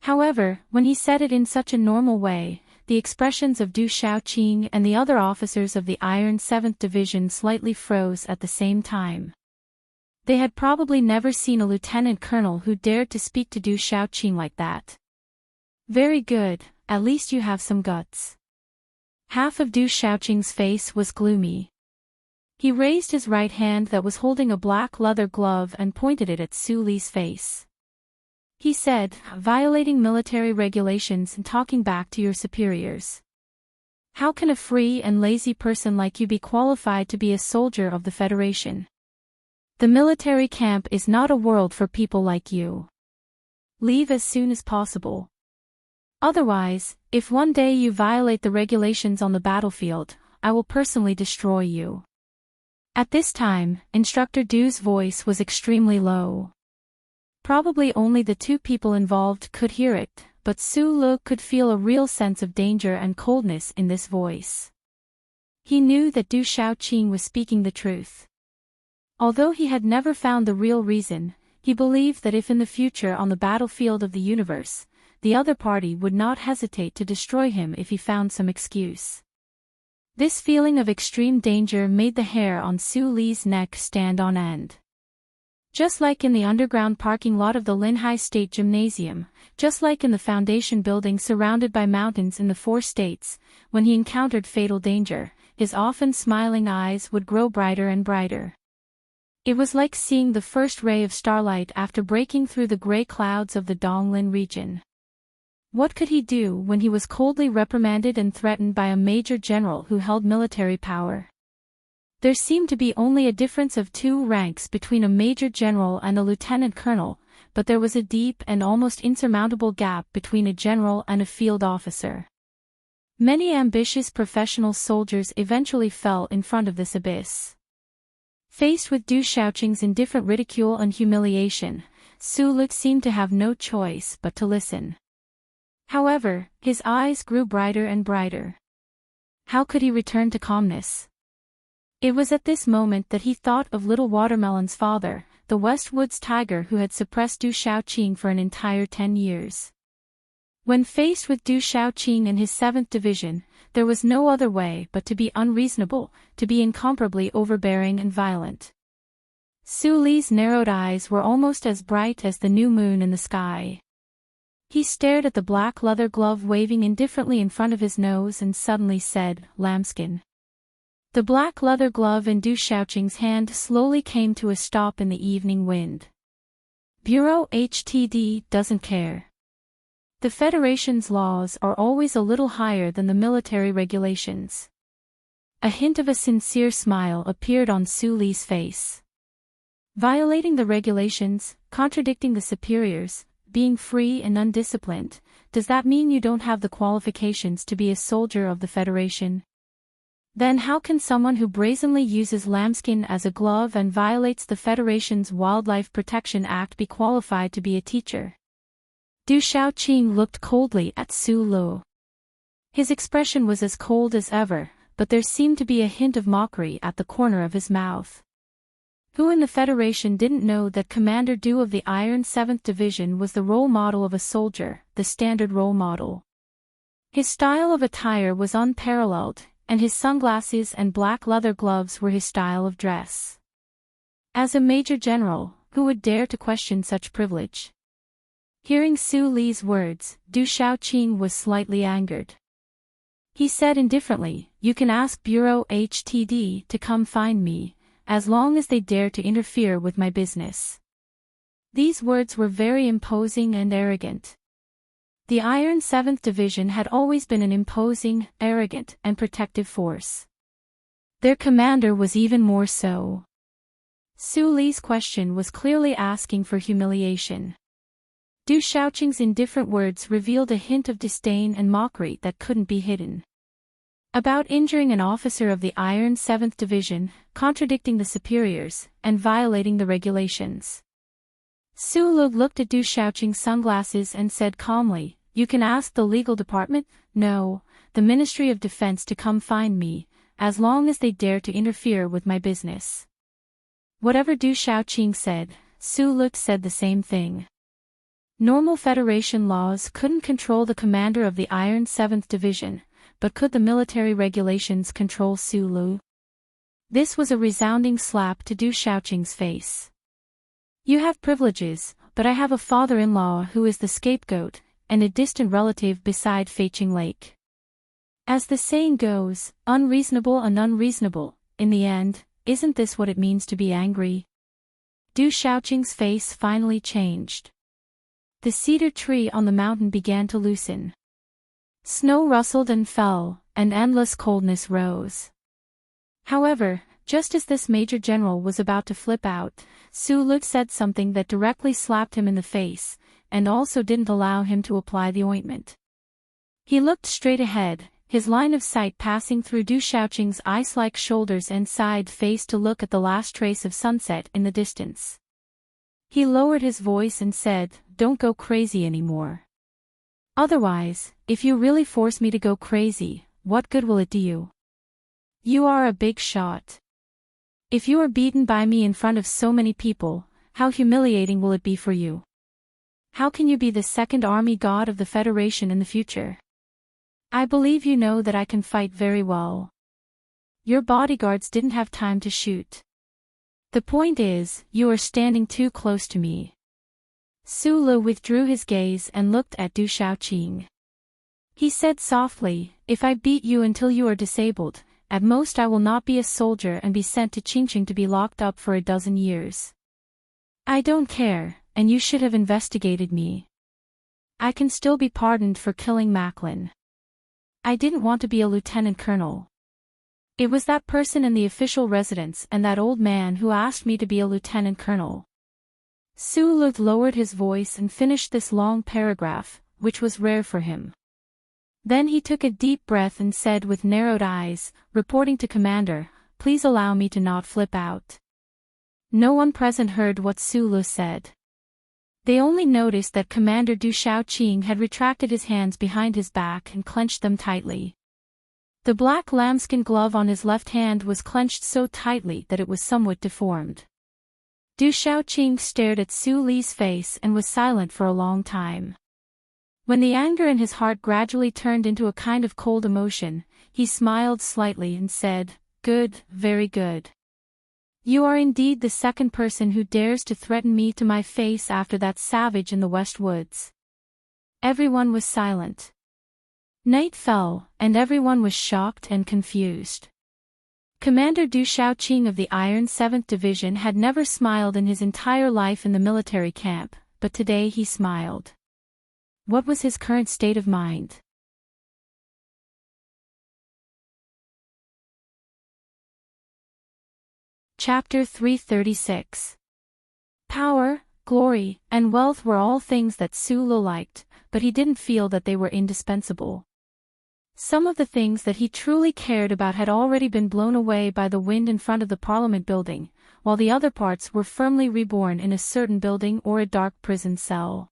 However, when he said it in such a normal way, the expressions of Du Shaoqing and the other officers of the Iron 7th Division slightly froze at the same time. They had probably never seen a lieutenant colonel who dared to speak to Du Shaoqing like that. Very good, at least you have some guts. Half of Du Shaoqing's face was gloomy. He raised his right hand that was holding a black leather glove and pointed it at Su Li's face. He said, violating military regulations and talking back to your superiors. How can a free and lazy person like you be qualified to be a soldier of the Federation? The military camp is not a world for people like you. Leave as soon as possible. Otherwise, if one day you violate the regulations on the battlefield, I will personally destroy you. At this time, Instructor Du's voice was extremely low. Probably only the two people involved could hear it, but Su Lu could feel a real sense of danger and coldness in this voice. He knew that Du Shaoqing was speaking the truth. Although he had never found the real reason, he believed that if in the future on the battlefield of the universe, the other party would not hesitate to destroy him if he found some excuse. This feeling of extreme danger made the hair on Su Li's neck stand on end. Just like in the underground parking lot of the Linhai State Gymnasium, just like in the foundation building surrounded by mountains in the 4 states, when he encountered fatal danger, his often smiling eyes would grow brighter and brighter. It was like seeing the first ray of starlight after breaking through the gray clouds of the Donglin region. What could he do when he was coldly reprimanded and threatened by a major general who held military power? There seemed to be only a difference of 2 ranks between a major general and a lieutenant colonel, but there was a deep and almost insurmountable gap between a general and a field officer. Many ambitious professional soldiers eventually fell in front of this abyss. Faced with Du Shaoqing's indifferent ridicule and humiliation, Su Lu seemed to have no choice but to listen. However, his eyes grew brighter and brighter. How could he return to calmness? It was at this moment that he thought of Little Watermelon's father, the West Woods tiger who had suppressed Du Shaoqing for an entire 10 years. When faced with Du Shaoqing and his 7th Division, there was no other way but to be unreasonable, to be incomparably overbearing and violent. Su Li's narrowed eyes were almost as bright as the new moon in the sky. He stared at the black leather glove waving indifferently in front of his nose and suddenly said, "Lambskin." The black leather glove in Du Xiaoqing's hand slowly came to a stop in the evening wind. Bureau HTD doesn't care. The Federation's laws are always a little higher than the military regulations. A hint of a sincere smile appeared on Su Li's face. Violating the regulations, contradicting the superiors, being free and undisciplined, does that mean you don't have the qualifications to be a soldier of the Federation? Then how can someone who brazenly uses lambskin as a glove and violates the Federation's Wildlife Protection Act be qualified to be a teacher? Du Xiaoqing looked coldly at Su Lu. His expression was as cold as ever, but there seemed to be a hint of mockery at the corner of his mouth. Who in the Federation didn't know that Commander Du of the Iron 7th Division was the role model of a soldier, the standard role model? His style of attire was unparalleled, and his sunglasses and black leather gloves were his style of dress. As a major general, who would dare to question such privilege? Hearing Su Li's words, Du Xiaoqing was slightly angered. He said indifferently, "You can ask Bureau HTD to come find me, as long as they dare to interfere with my business." These words were very imposing and arrogant. The Iron 7th Division had always been an imposing, arrogant, and protective force. Their commander was even more so. Su Li's question was clearly asking for humiliation. Du Xiaoqing's indifferent words revealed a hint of disdain and mockery that couldn't be hidden. About injuring an officer of the Iron 7th Division, contradicting the superiors, and violating the regulations. Su Lu looked at Du Xiaoqing's sunglasses and said calmly, "You can ask the legal department, no, the Ministry of Defense to come find me, as long as they dare to interfere with my business." Whatever Du Xiaoqing said, Su Lu said the same thing. Normal Federation laws couldn't control the commander of the Iron 7th Division, but could the military regulations control Su Lu? This was a resounding slap to Du Xiaoqing's face. "You have privileges, but I have a father-in-law who is the scapegoat, and a distant relative beside Feiqing Lake. As the saying goes, unreasonable and unreasonable, in the end, isn't this what it means to be angry?" Du Xiaoqing's face finally changed. The cedar tree on the mountain began to loosen. Snow rustled and fell, and endless coldness rose. However, just as this major general was about to flip out, Su Lu said something that directly slapped him in the face, and also didn't allow him to apply the ointment. He looked straight ahead, his line of sight passing through Du Xiaoqing's ice-like shoulders and side face to look at the last trace of sunset in the distance. He lowered his voice and said, "Don't go crazy anymore. Otherwise, if you really force me to go crazy, what good will it do you? You are a big shot. If you are beaten by me in front of so many people, how humiliating will it be for you? How can you be the second army god of the Federation in the future? I believe you know that I can fight very well. Your bodyguards didn't have time to shoot. The point is, you are standing too close to me." Su Lu withdrew his gaze and looked at Du Xiaoqing. He said softly, "If I beat you until you are disabled, at most I will not be a soldier and be sent to Qingqing to be locked up for a dozen years. I don't care, and you should have investigated me. I can still be pardoned for killing Macklin. I didn't want to be a lieutenant colonel. It was that person in the official residence and that old man who asked me to be a lieutenant colonel." Su Lu lowered his voice and finished this long paragraph, which was rare for him. Then he took a deep breath and said with narrowed eyes, reporting to Commander, "Please allow me to not flip out." No one present heard what Su Lu said. They only noticed that Commander Du Xiaoqing had retracted his hands behind his back and clenched them tightly. The black lambskin glove on his left hand was clenched so tightly that it was somewhat deformed. Du Xiaoqing stared at Su Li's face and was silent for a long time. When the anger in his heart gradually turned into a kind of cold emotion, he smiled slightly and said, "Good, very good. You are indeed the second person who dares to threaten me to my face after that savage in the West Woods. Everyone was silent. Night fell, and everyone was shocked and confused. Commander Du Shaoqing of the Iron 7th Division had never smiled in his entire life in the military camp, but today he smiled. What was his current state of mind? Chapter 336. Power, glory, and wealth were all things that Su Lu liked, but he didn't feel that they were indispensable. Some of the things that he truly cared about had already been blown away by the wind in front of the Parliament building, while the other parts were firmly reborn in a certain building or a dark prison cell.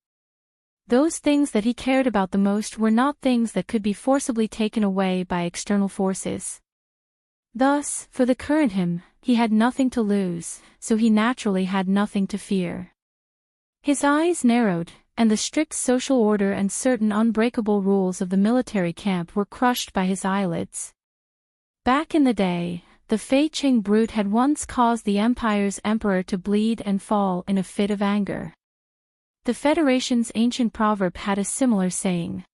Those things that he cared about the most were not things that could be forcibly taken away by external forces. Thus, for the current him, he had nothing to lose, so he naturally had nothing to fear. His eyes narrowed, and the strict social order and certain unbreakable rules of the military camp were crushed by his eyelids. Back in the day, the Fei Qing brute had once caused the Empire's emperor to bleed and fall in a fit of anger. The Federation's ancient proverb had a similar saying.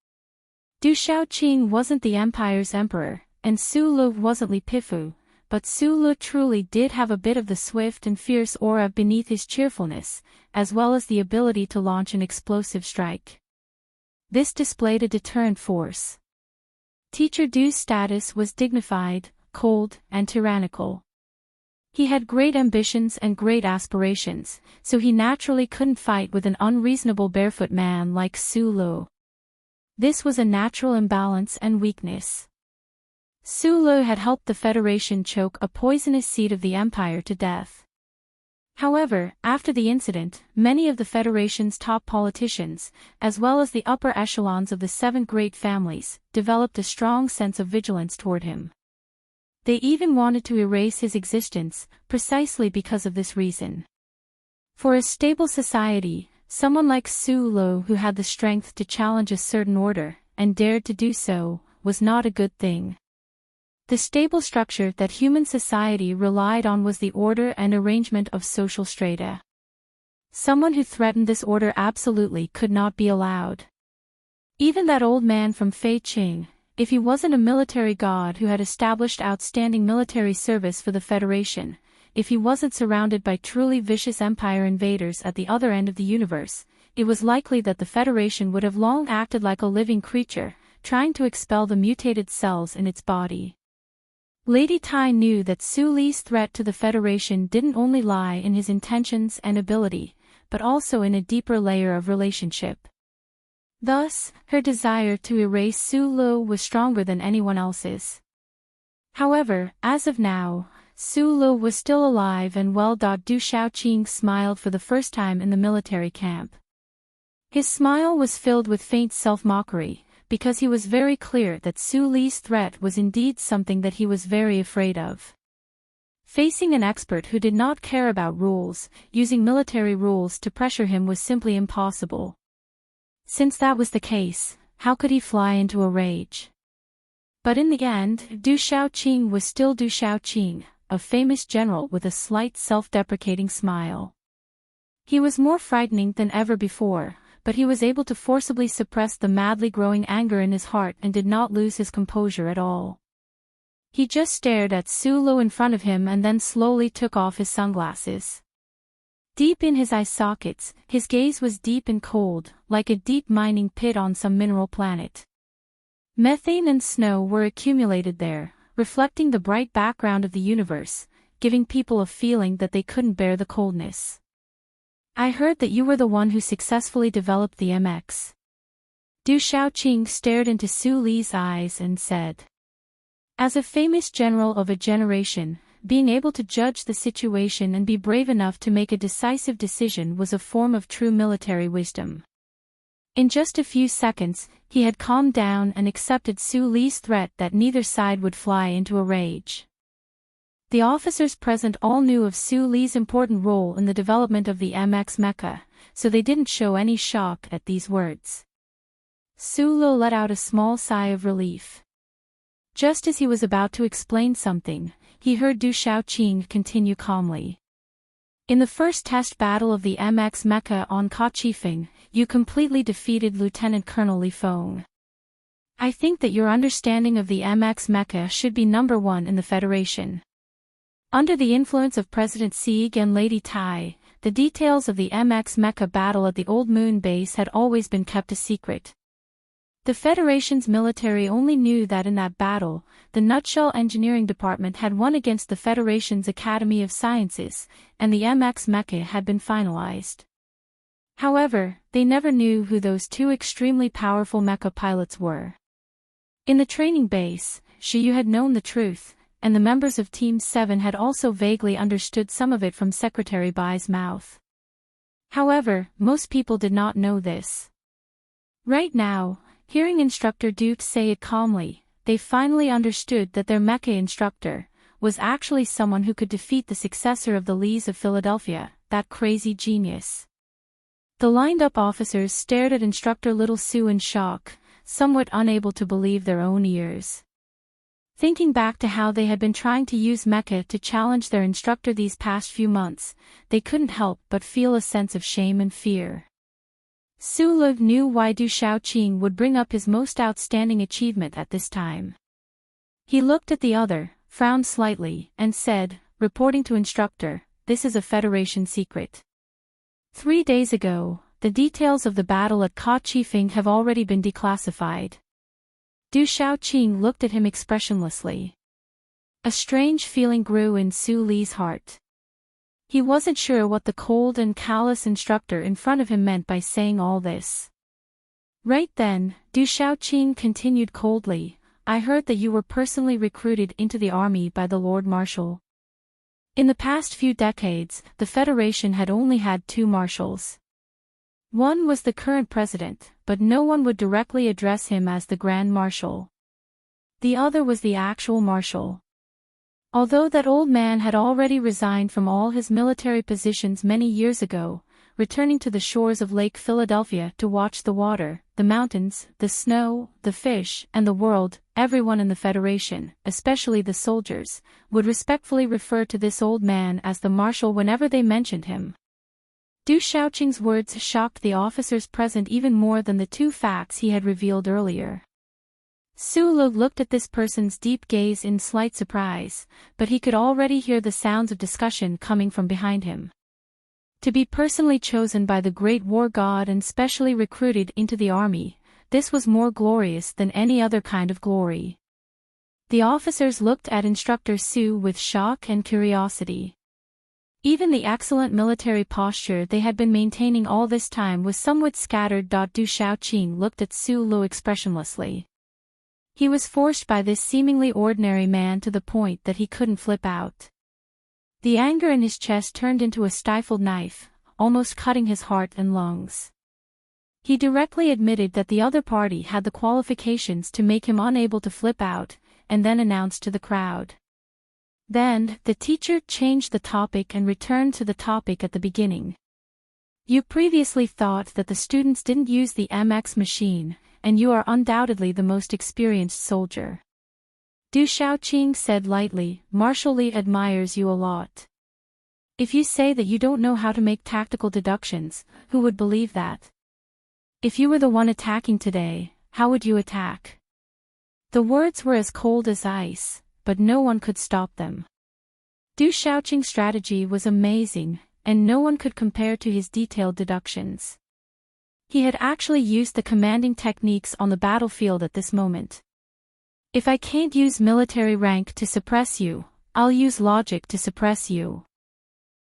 Du Shaoqing wasn't the Empire's emperor, and Su Lu wasn't Li Pifu, but Su Lu truly did have a bit of the swift and fierce aura beneath his cheerfulness, as well as the ability to launch an explosive strike. This displayed a deterrent force. Teacher Du's status was dignified, cold, and tyrannical. He had great ambitions and great aspirations, so he naturally couldn't fight with an unreasonable barefoot man like Su Lu. This was a natural imbalance and weakness. Su Lu had helped the Federation choke a poisonous seed of the Empire to death. However, after the incident, many of the Federation's top politicians, as well as the upper echelons of the 7 great families, developed a strong sense of vigilance toward him. They even wanted to erase his existence, precisely because of this reason. For a stable society, someone like Su Lu who had the strength to challenge a certain order, and dared to do so, was not a good thing. The stable structure that human society relied on was the order and arrangement of social strata. Someone who threatened this order absolutely could not be allowed. Even that old man from Fei Qing, if he wasn't a military god who had established outstanding military service for the Federation, if he wasn't surrounded by truly vicious Empire invaders at the other end of the universe, it was likely that the Federation would have long acted like a living creature, trying to expel the mutated cells in its body. Lady Tai knew that Su Li's threat to the Federation didn't only lie in his intentions and ability, but also in a deeper layer of relationship. Thus, her desire to erase Su Lu was stronger than anyone else's. However, as of now, Su Lu was still alive and well. Du Shaoqing smiled for the first time in the military camp. His smile was filled with faint self-mockery, because he was very clear that Su Li's threat was indeed something that he was very afraid of. Facing an expert who did not care about rules, using military rules to pressure him was simply impossible. Since that was the case, how could he fly into a rage? But in the end, Du Shaoqing was still Du Shaoqing, a famous general with a slight self-deprecating smile. He was more frightening than ever before, but he was able to forcibly suppress the madly growing anger in his heart and did not lose his composure at all. He just stared at Su Lu in front of him and then slowly took off his sunglasses. Deep in his eye sockets, his gaze was deep and cold, like a deep mining pit on some mineral planet. Methane and snow were accumulated there, reflecting the bright background of the universe, giving people a feeling that they couldn't bear the coldness. I heard that you were the one who successfully developed the MX. Du Shaoqing stared into Su Li's eyes and said. As a famous general of a generation, being able to judge the situation and be brave enough to make a decisive decision was a form of true military wisdom. In just a few seconds, he had calmed down and accepted Su Li's threat that neither side would fly into a rage. The officers present all knew of Su Li's important role in the development of the MX mecha, so they didn't show any shock at these words. Su Lu let out a small sigh of relief. Just as he was about to explain something, he heard Du Shaoqing continue calmly. In the first test battle of the MX mecha on Ka Chifeng, you completely defeated Lieutenant Colonel Li Feng. I think that your understanding of the MX Mecha should be number one in the Federation. Under the influence of President Sieg and Lady Tai, the details of the MX Mecha battle at the Old Moon base had always been kept a secret. The Federation's military only knew that in that battle, the Nutshell Engineering Department had won against the Federation's Academy of Sciences, and the MX Mecha had been finalized. However, they never knew who those two extremely powerful mecha pilots were. In the training base, Shiyu had known the truth, and the members of Team 7 had also vaguely understood some of it from Secretary Bai's mouth. However, most people did not know this. Right now, hearing Instructor Duke say it calmly, they finally understood that their mecha instructor was actually someone who could defeat the successor of the Lees of Philadelphia, that crazy genius. The lined-up officers stared at Instructor Little Sue in shock, somewhat unable to believe their own ears. Thinking back to how they had been trying to use mecha to challenge their instructor these past few months, they couldn't help but feel a sense of shame and fear. Su Lu knew why Du Shaoqing would bring up his most outstanding achievement at this time. He looked at the other, frowned slightly, and said, reporting to instructor, "This is a Federation secret. 3 days ago, the details of the battle at Ka Chifeng have already been declassified." Du Shaoqing looked at him expressionlessly. A strange feeling grew in Su Li's heart. He wasn't sure what the cold and callous instructor in front of him meant by saying all this. Right then, Du Shaoqing continued coldly, "I heard that you were personally recruited into the army by the Lord Marshal." In the past few decades, the Federation had only had 2 marshals. One was the current president, but no one would directly address him as the Grand Marshal. The other was the actual marshal. Although that old man had already resigned from all his military positions many years ago, returning to the shores of Lake Philadelphia to watch the water, the mountains, the snow, the fish, and the world, everyone in the Federation, especially the soldiers, would respectfully refer to this old man as the marshal whenever they mentioned him. Du Shaoqing's words shocked the officers present even more than the 2 facts he had revealed earlier. Su Lu looked at this person's deep gaze in slight surprise, but he could already hear the sounds of discussion coming from behind him. To be personally chosen by the great war god and specially recruited into the army, this was more glorious than any other kind of glory. The officers looked at Instructor Su with shock and curiosity. Even the excellent military posture they had been maintaining all this time was somewhat scattered. Du Shaoqing looked at Su Lu expressionlessly. He was forced by this seemingly ordinary man to the point that he couldn't flip out. The anger in his chest turned into a stifled knife, almost cutting his heart and lungs. He directly admitted that the other party had the qualifications to make him unable to flip out, and then announced to the crowd. Then, the teacher changed the topic and returned to the topic at the beginning. You previously thought that the students didn't use the MX machine, and you are undoubtedly the most experienced soldier. Du Shaoqing said lightly, "Marshal Li admires you a lot. If you say that you don't know how to make tactical deductions, who would believe that? If you were the one attacking today, how would you attack?" The words were as cold as ice, but no one could stop them. Du Shaoqing's strategy was amazing, and no one could compare to his detailed deductions. He had actually used the commanding techniques on the battlefield at this moment. If I can't use military rank to suppress you, I'll use logic to suppress you.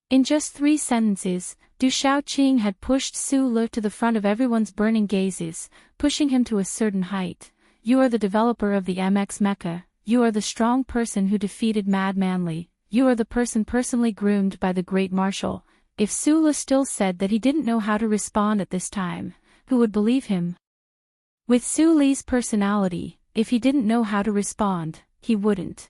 In just 3 sentences, Du Shaoqing had pushed Su Lu to the front of everyone's burning gazes, pushing him to a certain height. You are the developer of the MX Mecha, you are the strong person who defeated Madman Li, you are the person personally groomed by the Great Marshal. If Su Lu still said that he didn't know how to respond at this time, who would believe him? With Su Li's personality, if he didn't know how to respond, he wouldn't.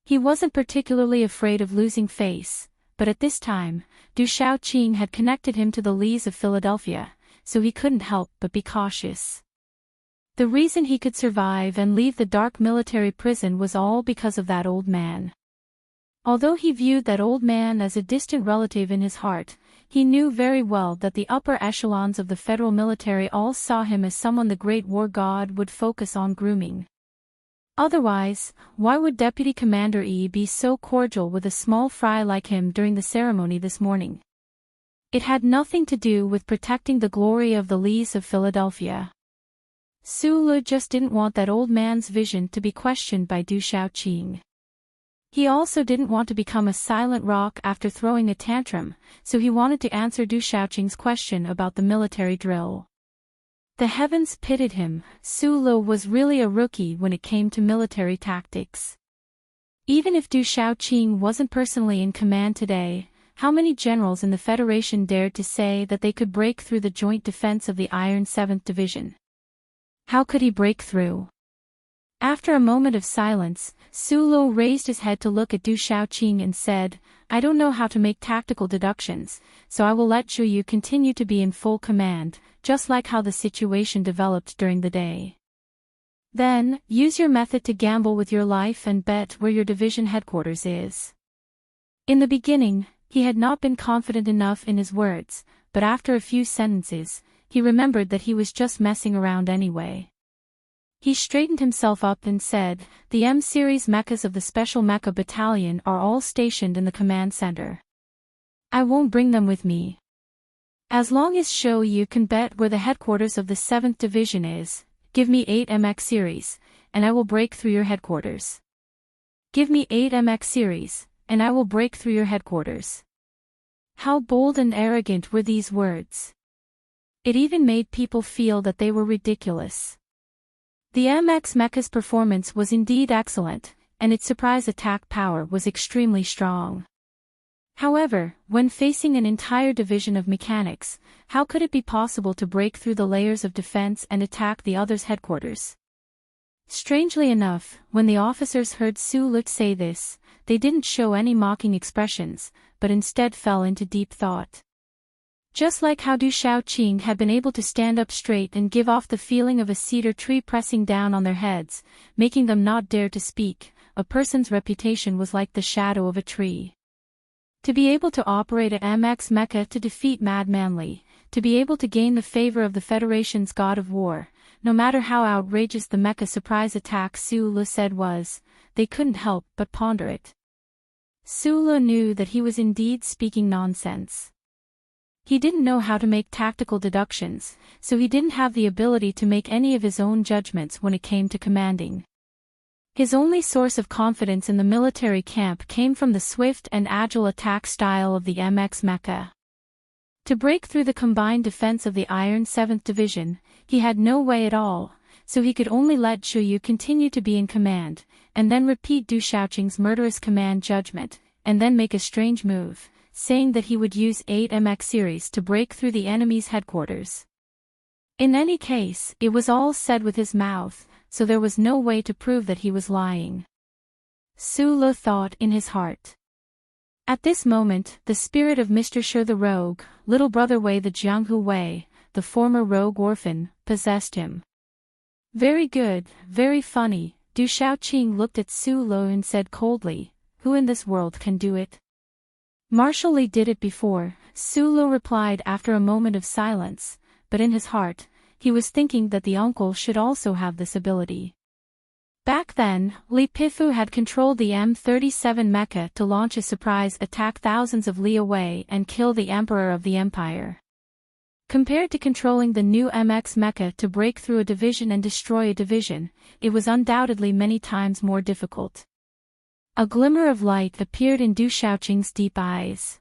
He wasn't particularly afraid of losing face, but at this time, Du Shaoqing had connected him to the Lees of Philadelphia, so he couldn't help but be cautious. The reason he could survive and leave the dark military prison was all because of that old man. Although he viewed that old man as a distant relative in his heart, he knew very well that the upper echelons of the federal military all saw him as someone the great war god would focus on grooming. Otherwise, why would Deputy Commander E be so cordial with a small fry like him during the ceremony this morning? It had nothing to do with protecting the glory of the Lees of Philadelphia. Sulu just didn't want that old man's vision to be questioned by Du Shaoqing. He also didn't want to become a silent rock after throwing a tantrum, so he wanted to answer Du Shaoqing's question about the military drill. The heavens pitied him. Sulu was really a rookie when it came to military tactics. Even if Du Shaoqing wasn't personally in command today, how many generals in the Federation dared to say that they could break through the joint defense of the Iron 7th Division? How could he break through? After a moment of silence, Sulu raised his head to look at Du Shaoqing and said, "I don't know how to make tactical deductions, so I will let Zhu continue to be in full command, just like how the situation developed during the day. Then, use your method to gamble with your life and bet where your division headquarters is." In the beginning, he had not been confident enough in his words, but after a few sentences, he remembered that he was just messing around anyway. He straightened himself up and said, "The M-series mechas of the Special Mecha Battalion are all stationed in the command center. I won't bring them with me. As long as you can bet where the headquarters of the 7th Division is, give me 8 MX series, and I will break through your headquarters. Give me 8 MX series, and I will break through your headquarters." How bold and arrogant were these words. It even made people feel that they were ridiculous. The MX Mecha's performance was indeed excellent, and its surprise attack power was extremely strong. However, when facing an entire division of mechanics, how could it be possible to break through the layers of defense and attack the other's headquarters? Strangely enough, when the officers heard Sulu say this, they didn't show any mocking expressions, but instead fell into deep thought. Just like how Du Shaoqing had been able to stand up straight and give off the feeling of a cedar tree pressing down on their heads, making them not dare to speak, a person's reputation was like the shadow of a tree. To be able to operate a MX Mecha to defeat Mad Manly, to be able to gain the favor of the Federation's God of War, no matter how outrageous the mecha surprise attack Sulu said was, they couldn't help but ponder it. Sulu knew that he was indeed speaking nonsense. He didn't know how to make tactical deductions, so he didn't have the ability to make any of his own judgments when it came to commanding. His only source of confidence in the military camp came from the swift and agile attack style of the MX Mecha. To break through the combined defense of the Iron 7th Division, he had no way at all, so he could only let Zhu continue to be in command, and then repeat Du Shaoqing's murderous command judgment, and then make a strange move, saying that he would use 8 MX series to break through the enemy's headquarters. In any case, it was all said with his mouth, so there was no way to prove that he was lying. Sulu thought in his heart. At this moment, the spirit of Mr. Sher the rogue, little brother Wei the Jianghu Wei, the former rogue orphan, possessed him. "Very good, very funny," Du Shaoqing looked at Sulu and said coldly, "Who in this world can do it?" "Marshal Li did it before," Sulu replied after a moment of silence, but in his heart, he was thinking that the uncle should also have this ability. Back then, Li Pifu had controlled the M37 mecha to launch a surprise attack thousands of li away and kill the Emperor of the Empire. Compared to controlling the new MX mecha to break through a division and destroy a division, it was undoubtedly many times more difficult. A glimmer of light appeared in Du Shaoqing's deep eyes.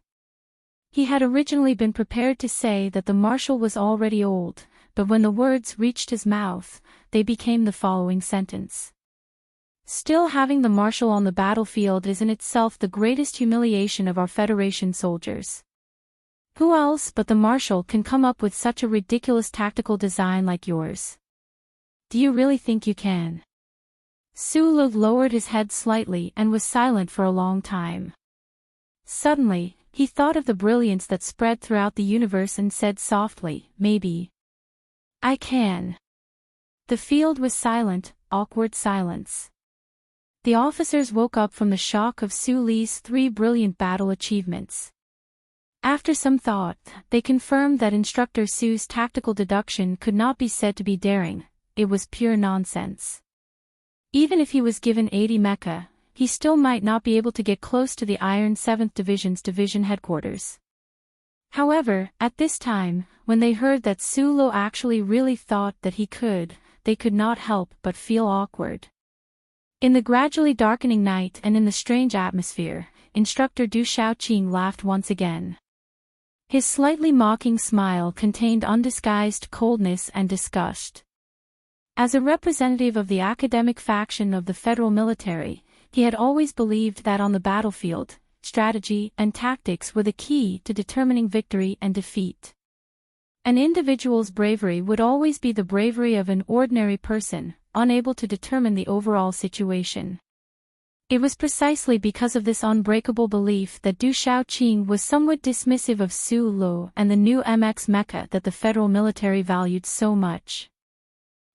He had originally been prepared to say that the marshal was already old, but when the words reached his mouth, they became the following sentence. "Still having the marshal on the battlefield is in itself the greatest humiliation of our Federation soldiers. Who else but the marshal can come up with such a ridiculous tactical design like yours? Do you really think you can?" Sulu lowered his head slightly and was silent for a long time. Suddenly, he thought of the brilliance that spread throughout the universe and said softly, "Maybe I can." The field was silent, awkward silence. The officers woke up from the shock of Su Li's 3 brilliant battle achievements. After some thought, they confirmed that Instructor Su's tactical deduction could not be said to be daring, it was pure nonsense. Even if he was given 80 mecha, he still might not be able to get close to the Iron 7th Division's division headquarters. However, at this time, when they heard that Su Lo actually really thought that he could, they could not help but feel awkward. In the gradually darkening night and in the strange atmosphere, Instructor Du Xiaoqing laughed once again. His slightly mocking smile contained undisguised coldness and disgust. As a representative of the academic faction of the federal military, he had always believed that on the battlefield, strategy and tactics were the key to determining victory and defeat. An individual's bravery would always be the bravery of an ordinary person, unable to determine the overall situation. It was precisely because of this unbreakable belief that Du Xiaoqing was somewhat dismissive of Su Lo and the new MX mecha that the federal military valued so much.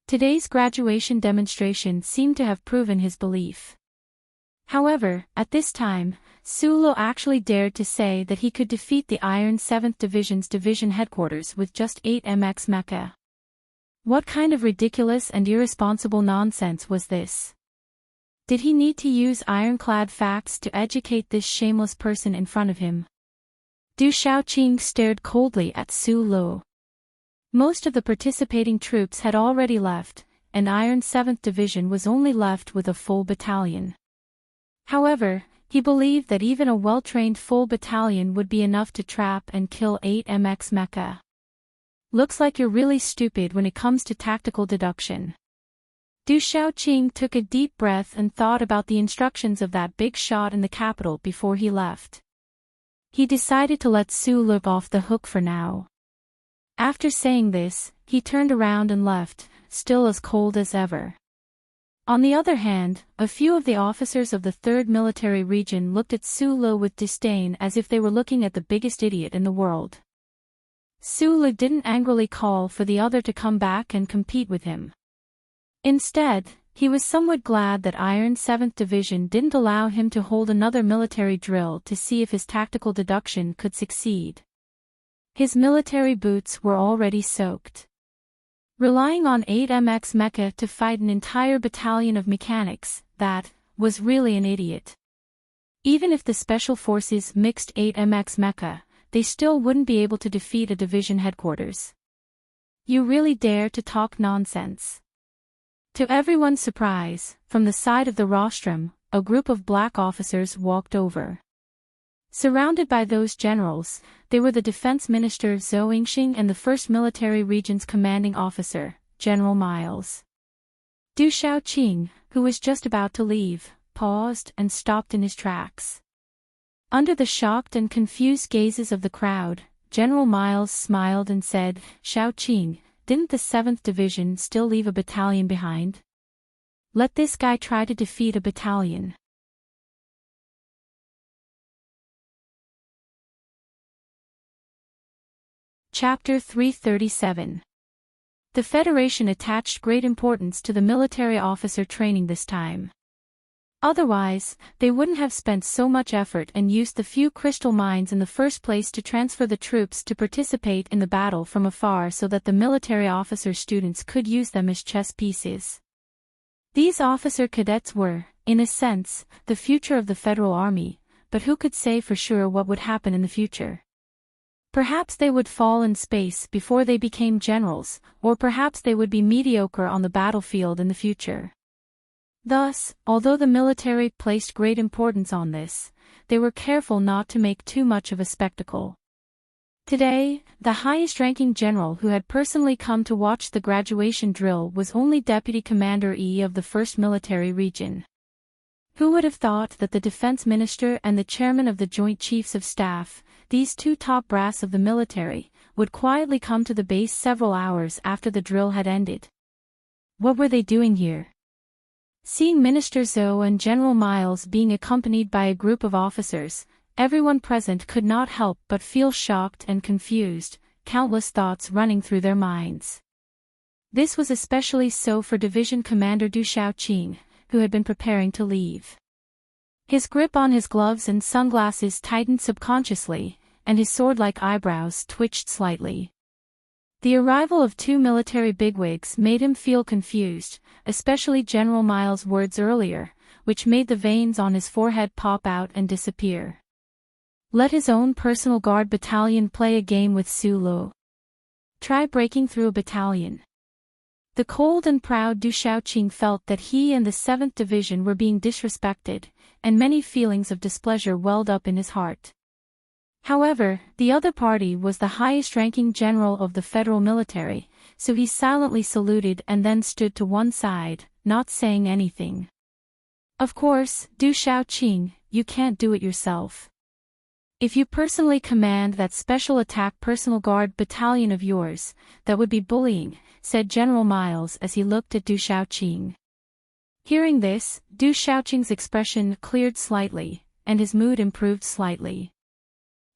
Today's graduation demonstration seemed to have proven his belief. However, at this time, Su Lo actually dared to say that he could defeat the Iron 7th Division's division headquarters with just 8 MX mecha. What kind of ridiculous and irresponsible nonsense was this? Did he need to use ironclad facts to educate this shameless person in front of him? Du Xiaoqing stared coldly at Su Lo. Most of the participating troops had already left, and Iron 7th Division was only left with a full battalion. However, he believed that even a well-trained full battalion would be enough to trap and kill 8 MX mecha. Looks like you're really stupid when it comes to tactical deduction. Du Xiaoqing took a deep breath and thought about the instructions of that big shot in the capital before he left. He decided to let Su Lo off the hook for now. After saying this, he turned around and left, still as cold as ever. On the other hand, a few of the officers of the 3rd Military Region looked at Su Lo with disdain as if they were looking at the biggest idiot in the world. Su Lo didn't angrily call for the other to come back and compete with him. Instead, he was somewhat glad that Iron 7th Division didn't allow him to hold another military drill to see if his tactical deduction could succeed. His military boots were already soaked. Relying on 8 MX mecha to fight an entire battalion of mechanics, that was really an idiot. Even if the Special Forces mixed 8 MX mecha, they still wouldn't be able to defeat a division headquarters. You really dare to talk nonsense. To everyone's surprise, from the side of the rostrum, a group of black officers walked over. Surrounded by those generals, they were the Defense Minister Zhou Yingxing and the 1st Military Region's commanding officer, General Miles. Du Xiaoqing, who was just about to leave, paused and stopped in his tracks. Under the shocked and confused gazes of the crowd, General Miles smiled and said, "Xiaoqing, didn't the 7th Division still leave a battalion behind? Let this guy try to defeat a battalion." Chapter 337. The Federation attached great importance to the military officer training this time. Otherwise, they wouldn't have spent so much effort and used the few crystal mines in the first place to transfer the troops to participate in the battle from afar so that the military officer students could use them as chess pieces. These officer cadets were, in a sense, the future of the Federal Army, but who could say for sure what would happen in the future? Perhaps they would fall in space before they became generals, or perhaps they would be mediocre on the battlefield in the future. Thus, although the military placed great importance on this, they were careful not to make too much of a spectacle. Today, the highest-ranking general who had personally come to watch the graduation drill was only Deputy Commander E of the 1st Military Region. Who would have thought that the Defense Minister and the Chairman of the Joint Chiefs of Staff, these two top brass of the military, would quietly come to the base several hours after the drill had ended? What were they doing here? Seeing Minister Zhou and General Miles being accompanied by a group of officers, everyone present could not help but feel shocked and confused, countless thoughts running through their minds. This was especially so for Division Commander Du Xiaoqing, who had been preparing to leave. His grip on his gloves and sunglasses tightened subconsciously, and his sword-like eyebrows twitched slightly. The arrival of two military bigwigs made him feel confused, especially General Miles' words earlier, which made the veins on his forehead pop out and disappear. Let his own personal guard battalion play a game with Sulu. Try breaking through a battalion. The cold and proud Du Shaoqing felt that he and the 7th Division were being disrespected, and many feelings of displeasure welled up in his heart. However, the other party was the highest-ranking general of the federal military, so he silently saluted and then stood to one side, not saying anything. Of course, Du Shaoqing, you can't do it yourself. If you personally command that special attack personal guard battalion of yours, that would be bullying, said General Miles as he looked at Du Shaoqing. Hearing this, Du Shaoqing's expression cleared slightly, and his mood improved slightly.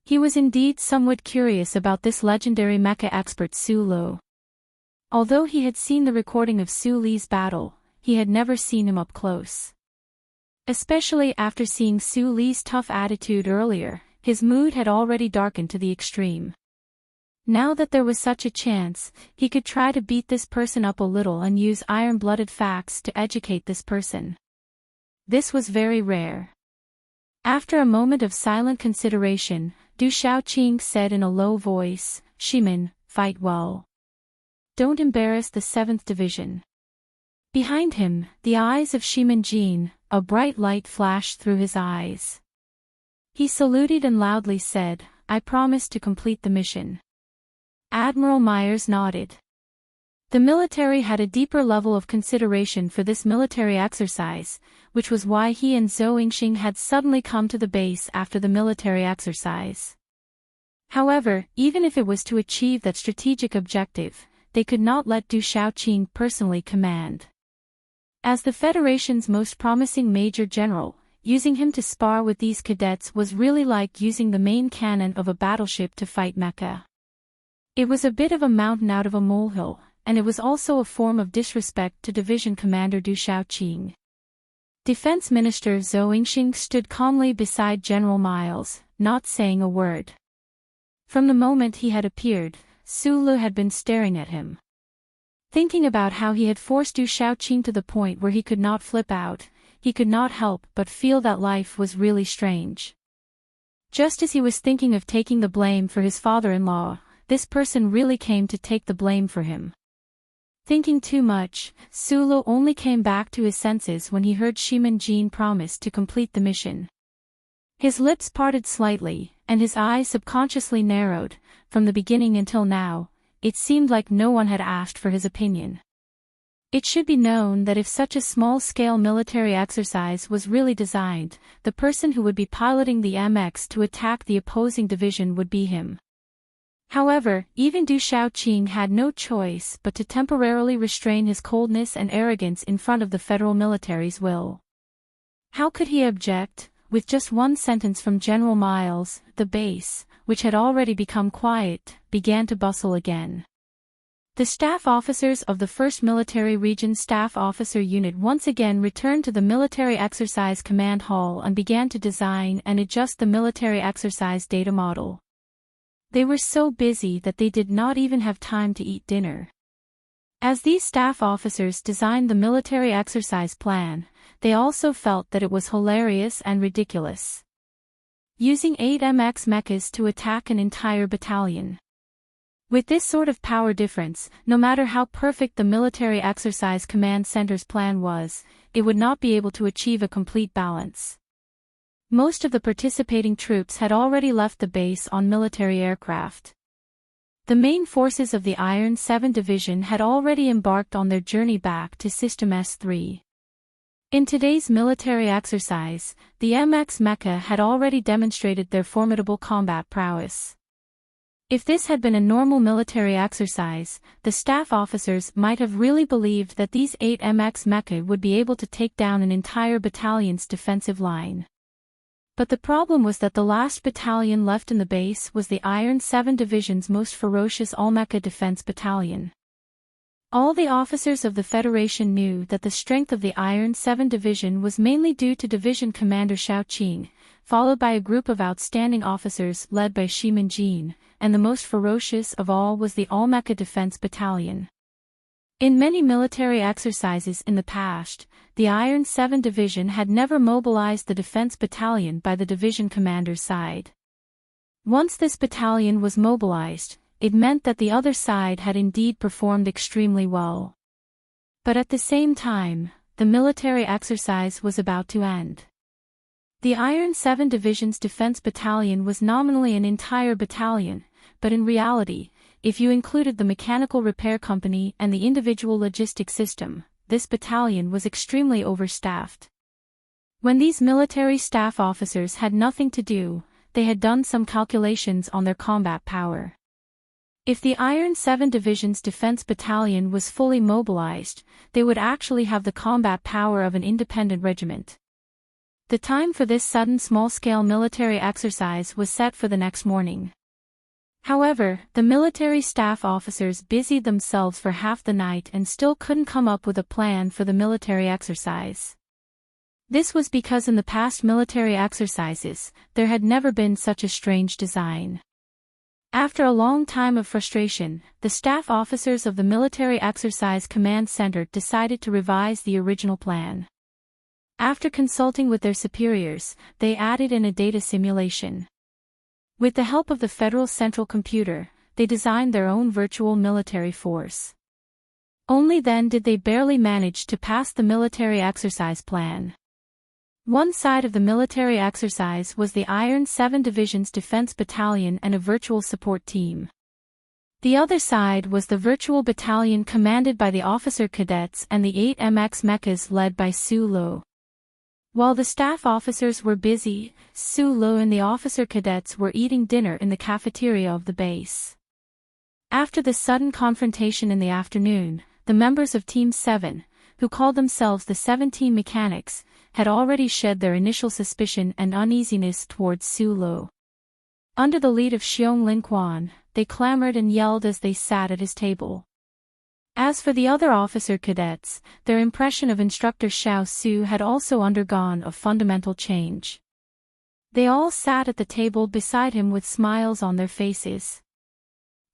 He was indeed somewhat curious about this legendary mecha expert Su Lu. Although he had seen the recording of Su Li's battle, he had never seen him up close. Especially after seeing Su Li's tough attitude earlier, his mood had already darkened to the extreme. Now that there was such a chance, he could try to beat this person up a little and use iron-blooded facts to educate this person. This was very rare. After a moment of silent consideration, Du Shaoqing said in a low voice, "Shimin, fight well. Don't embarrass the 7th Division." Behind him, the eyes of Shimin Jin, a bright light flashed through his eyes. He saluted and loudly said, "I promise to complete the mission." Admiral Myers nodded. The military had a deeper level of consideration for this military exercise, which was why he and Zhou Yingxing had suddenly come to the base after the military exercise. However, even if it was to achieve that strategic objective, they could not let Du Shaoqing personally command. As the Federation's most promising Major General, using him to spar with these cadets was really like using the main cannon of a battleship to fight mecha. It was a bit of a mountain out of a molehill, and it was also a form of disrespect to Division Commander Du Shaoqing. Defense Minister Zhou Yingxing stood calmly beside General Miles, not saying a word. From the moment he had appeared, Su Lu had been staring at him. Thinking about how he had forced Du Shaoqing to the point where he could not flip out, he could not help but feel that life was really strange. Just as he was thinking of taking the blame for his father-in-law, this person really came to take the blame for him. Thinking too much, Su Lu only came back to his senses when he heard Shimin Jin promise to complete the mission. His lips parted slightly, and his eyes subconsciously narrowed. From the beginning until now, it seemed like no one had asked for his opinion. It should be known that if such a small-scale military exercise was really designed, the person who would be piloting the MX to attack the opposing division would be him. However, even Du Shaoqing had no choice but to temporarily restrain his coldness and arrogance in front of the federal military's will. How could he object? With just one sentence from General Miles, the base, which had already become quiet, began to bustle again. The staff officers of the 1st Military Region Staff Officer Unit once again returned to the Military Exercise Command Hall and began to design and adjust the military exercise data model. They were so busy that they did not even have time to eat dinner. As these staff officers designed the military exercise plan, they also felt that it was hilarious and ridiculous. Using 8 MX mechas to attack an entire battalion. With this sort of power difference, no matter how perfect the military exercise command center's plan was, it would not be able to achieve a complete balance. Most of the participating troops had already left the base on military aircraft. The main forces of the Iron 7 Division had already embarked on their journey back to System S3. In today's military exercise, the MX mecha had already demonstrated their formidable combat prowess. If this had been a normal military exercise, the staff officers might have really believed that these 8 MX mecha would be able to take down an entire battalion's defensive line. But the problem was that the last battalion left in the base was the Iron 7 Division's most ferocious all-mecha defense battalion. All the officers of the Federation knew that the strength of the Iron 7 Division was mainly due to Division Commander Xiao Qing, followed by a group of outstanding officers led by Shimin Jin, and the most ferocious of all was the All-Mecha Defense Battalion. In many military exercises in the past, the Iron 7 Division had never mobilized the defense battalion by the division commander's side. Once this battalion was mobilized, it meant that the other side had indeed performed extremely well. But at the same time, the military exercise was about to end. The Iron 7 Division's defense battalion was nominally an entire battalion, but in reality, if you included the mechanical repair company and the individual logistic system, this battalion was extremely overstaffed. When these military staff officers had nothing to do, they had done some calculations on their combat power. If the Iron 7 Division's defense battalion was fully mobilized, they would actually have the combat power of an independent regiment. The time for this sudden small-scale military exercise was set for the next morning. However, the military staff officers busied themselves for half the night and still couldn't come up with a plan for the military exercise. This was because in the past military exercises, there had never been such a strange design. After a long time of frustration, the staff officers of the Military Exercise Command Center decided to revise the original plan. After consulting with their superiors, they added in a data simulation. With the help of the Federal Central Computer, they designed their own virtual military force. Only then did they barely manage to pass the military exercise plan. One side of the military exercise was the Iron 7 Division's defense battalion and a virtual support team. The other side was the virtual battalion commanded by the officer cadets and the 8 MX mechas led by Su Lo. While the staff officers were busy, Su Lo and the officer cadets were eating dinner in the cafeteria of the base. After the sudden confrontation in the afternoon, the members of Team 7, who called themselves the 17 Mechanics, had already shed their initial suspicion and uneasiness towards Su Lo. Under the lead of Xiong Lin Quan, they clamored and yelled as they sat at his table. As for the other officer cadets, their impression of Instructor Xiao Su had also undergone a fundamental change. They all sat at the table beside him with smiles on their faces.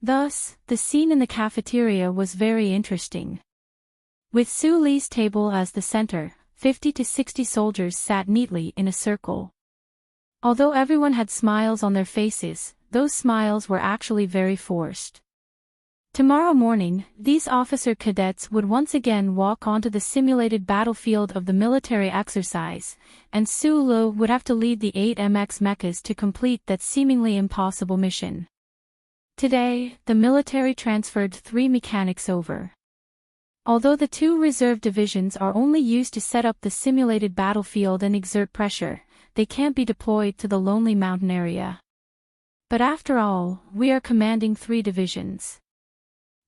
Thus, the scene in the cafeteria was very interesting. With Su Li's table as the center, 50 to 60 soldiers sat neatly in a circle. Although everyone had smiles on their faces, those smiles were actually very forced. Tomorrow morning, these officer cadets would once again walk onto the simulated battlefield of the military exercise, and Su Lo would have to lead the 8 MX mechas to complete that seemingly impossible mission. Today, the military transferred 3 mechanics over. Although the 2 reserve divisions are only used to set up the simulated battlefield and exert pressure, they can't be deployed to the lonely mountain area. But after all, we are commanding 3 divisions.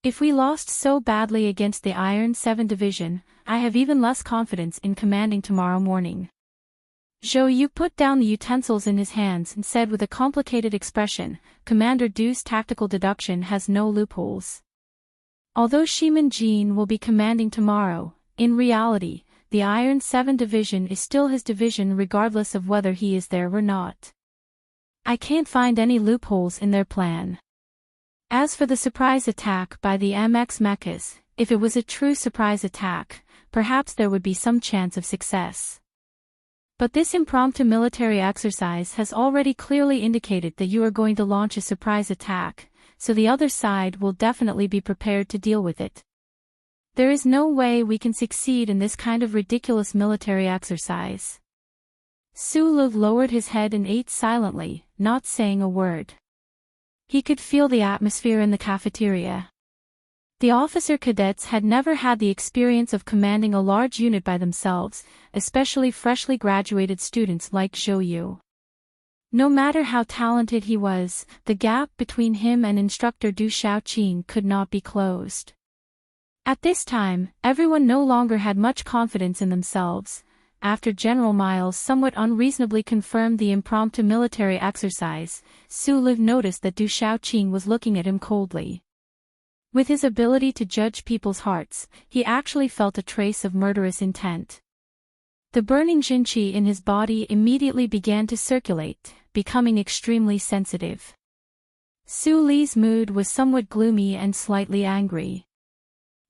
If we lost so badly against the Iron 7 Division, I have even less confidence in commanding tomorrow morning. Zhou Yu put down the utensils in his hands and said with a complicated expression, Commander Du's tactical deduction has no loopholes. Although Shimin Jin will be commanding tomorrow, in reality, the Iron 7 Division is still his division regardless of whether he is there or not. I can't find any loopholes in their plan. As for the surprise attack by the MX mechas, if it was a true surprise attack, perhaps there would be some chance of success. But this impromptu military exercise has already clearly indicated that you are going to launch a surprise attack, so the other side will definitely be prepared to deal with it. There is no way we can succeed in this kind of ridiculous military exercise. Su Lo lowered his head and ate silently, not saying a word. He could feel the atmosphere in the cafeteria. The officer cadets had never had the experience of commanding a large unit by themselves, especially freshly graduated students like Zhou Yu. No matter how talented he was, the gap between him and Instructor Du Xiaoqing could not be closed. At this time, everyone no longer had much confidence in themselves. After General Miles somewhat unreasonably confirmed the impromptu military exercise, Su Liv noticed that Du Xiaoqing was looking at him coldly. With his ability to judge people's hearts, he actually felt a trace of murderous intent. The burning jinchi in his body immediately began to circulate, becoming extremely sensitive. Su Li's mood was somewhat gloomy and slightly angry.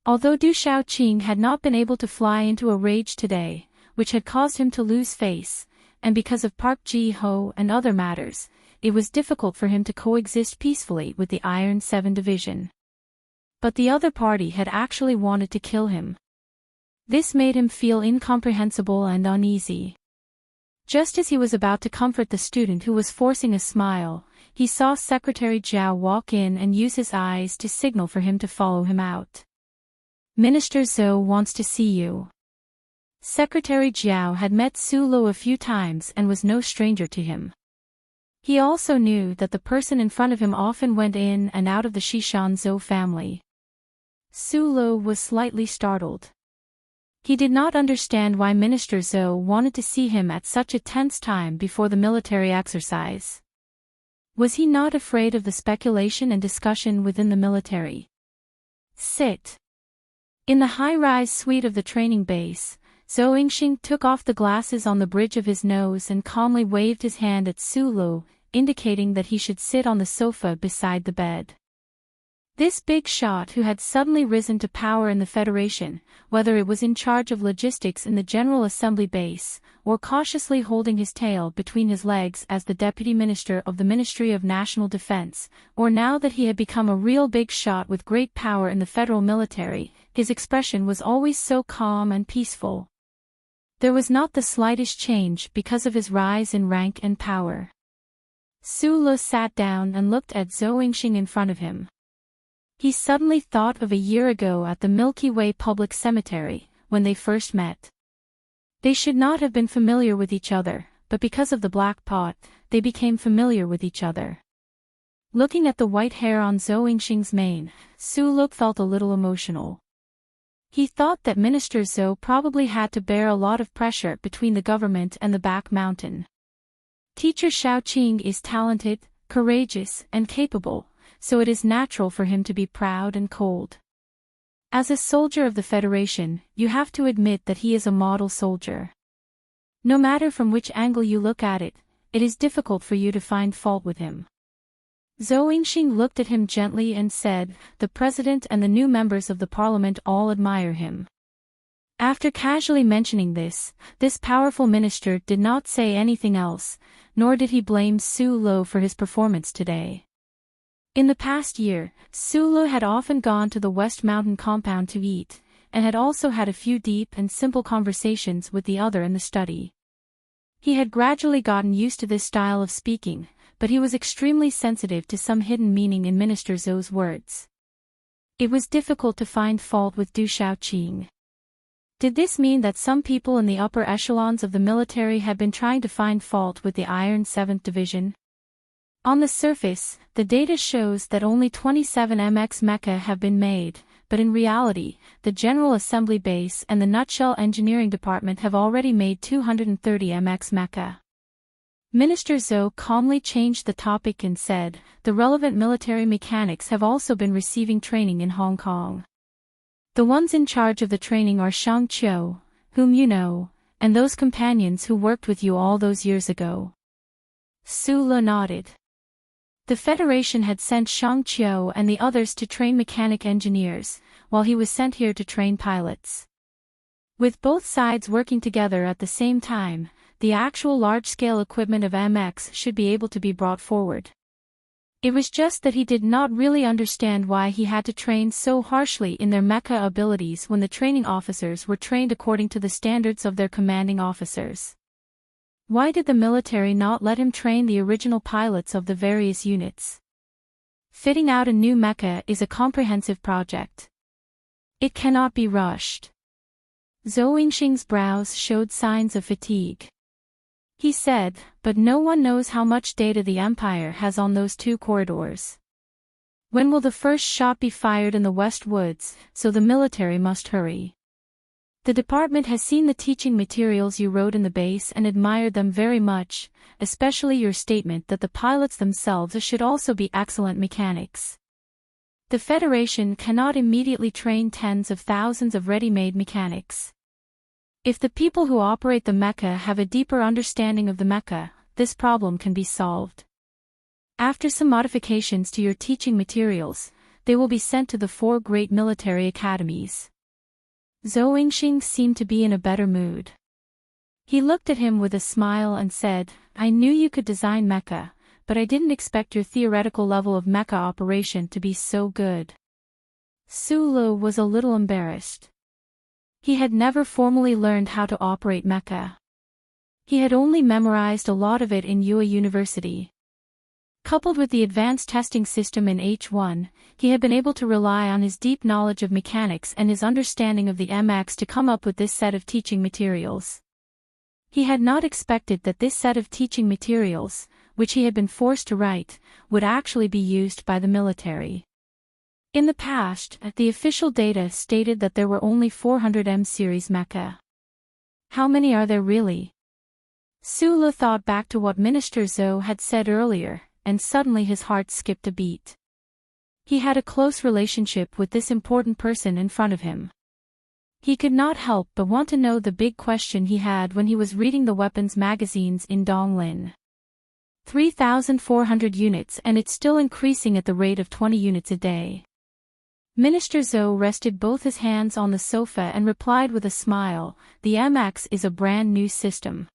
Although Du Shaoqing had not been able to fly into a rage today, which had caused him to lose face, and because of Park Ji-ho and other matters, it was difficult for him to coexist peacefully with the Iron 7 Division. But the other party had actually wanted to kill him. This made him feel incomprehensible and uneasy. Just as he was about to comfort the student who was forcing a smile, he saw Secretary Zhao walk in and use his eyes to signal for him to follow him out. Minister Zhou wants to see you. Secretary Zhao had met Su Lo a few times and was no stranger to him. He also knew that the person in front of him often went in and out of the Shishan Zhou family. Su Lo was slightly startled. He did not understand why Minister Zhou wanted to see him at such a tense time before the military exercise. Was he not afraid of the speculation and discussion within the military? Sit. In the high-rise suite of the training base, Zhou Yingxing took off the glasses on the bridge of his nose and calmly waved his hand at Su Lo, indicating that he should sit on the sofa beside the bed. This big shot who had suddenly risen to power in the Federation, whether it was in charge of logistics in the General Assembly base, or cautiously holding his tail between his legs as the Deputy Minister of the Ministry of National Defense, or now that he had become a real big shot with great power in the federal military, his expression was always so calm and peaceful. There was not the slightest change because of his rise in rank and power. Su Lo sat down and looked at Zhou Yingxing in front of him. He suddenly thought of a year ago at the Milky Way Public Cemetery, when they first met. They should not have been familiar with each other, but because of the black pot, they became familiar with each other. Looking at the white hair on Zhou Yingxing's mane, Su Lo felt a little emotional. He thought that Minister Zhou probably had to bear a lot of pressure between the government and the back mountain. Teacher Shaoqing is talented, courageous, and capable, so it is natural for him to be proud and cold. As a soldier of the Federation, you have to admit that he is a model soldier. No matter from which angle you look at it, it is difficult for you to find fault with him. Zhou Yingxing looked at him gently and said, "The President and the new members of the Parliament all admire him." After casually mentioning this powerful minister did not say anything else, nor did he blame Su Lo for his performance today. In the past year, Su Lo had often gone to the West Mountain compound to eat, and had also had a few deep and simple conversations with the other in the study. He had gradually gotten used to this style of speaking, but he was extremely sensitive to some hidden meaning in Minister Zhou's words. It was difficult to find fault with Du Shaoqing. Did this mean that some people in the upper echelons of the military had been trying to find fault with the Iron 7th Division? On the surface, the data shows that only 27 MX mecha have been made, but in reality, the General Assembly Base and the Nutshell Engineering Department have already made 230 MX mecha. Minister Zhou calmly changed the topic and said, "The relevant military mechanics have also been receiving training in Hong Kong. The ones in charge of the training are Shang Qiu, whom you know, and those companions who worked with you all those years ago." Su Lo nodded. The Federation had sent Shang Qiu and the others to train mechanic engineers, while he was sent here to train pilots. With both sides working together at the same time, the actual large-scale equipment of MX should be able to be brought forward. It was just that he did not really understand why he had to train so harshly in their mecha abilities when the training officers were trained according to the standards of their commanding officers. Why did the military not let him train the original pilots of the various units? Fitting out a new mecha is a comprehensive project. It cannot be rushed. Zhou Yingxing's brows showed signs of fatigue. He said, "But no one knows how much data the Empire has on those two corridors. When will the first shot be fired in the West Woods, so the military must hurry. The department has seen the teaching materials you wrote in the base and admired them very much, especially your statement that the pilots themselves should also be excellent mechanics. The Federation cannot immediately train tens of thousands of ready-made mechanics. If the people who operate the mecha have a deeper understanding of the mecha, this problem can be solved. After some modifications to your teaching materials, they will be sent to the 4 great military academies. Zhou Yingxing seemed to be in a better mood. He looked at him with a smile and said, "I knew you could design mecha, but I didn't expect your theoretical level of mecha operation to be so good." Su Lu was a little embarrassed. He had never formally learned how to operate mecha. He had only memorized a lot of it in Yue University. Coupled with the advanced testing system in H1, he had been able to rely on his deep knowledge of mechanics and his understanding of the MX to come up with this set of teaching materials. He had not expected that this set of teaching materials, which he had been forced to write, would actually be used by the military. In the past, the official data stated that there were only 400 M-series mecha. How many are there really? Su Lu thought back to what Minister Zhou had said earlier, and suddenly his heart skipped a beat. He had a close relationship with this important person in front of him. He could not help but want to know the big question he had when he was reading the weapons magazines in Donglin. 3,400 units, and it's still increasing at the rate of 20 units a day. Minister Zhou rested both his hands on the sofa and replied with a smile, "The MX is a brand new system.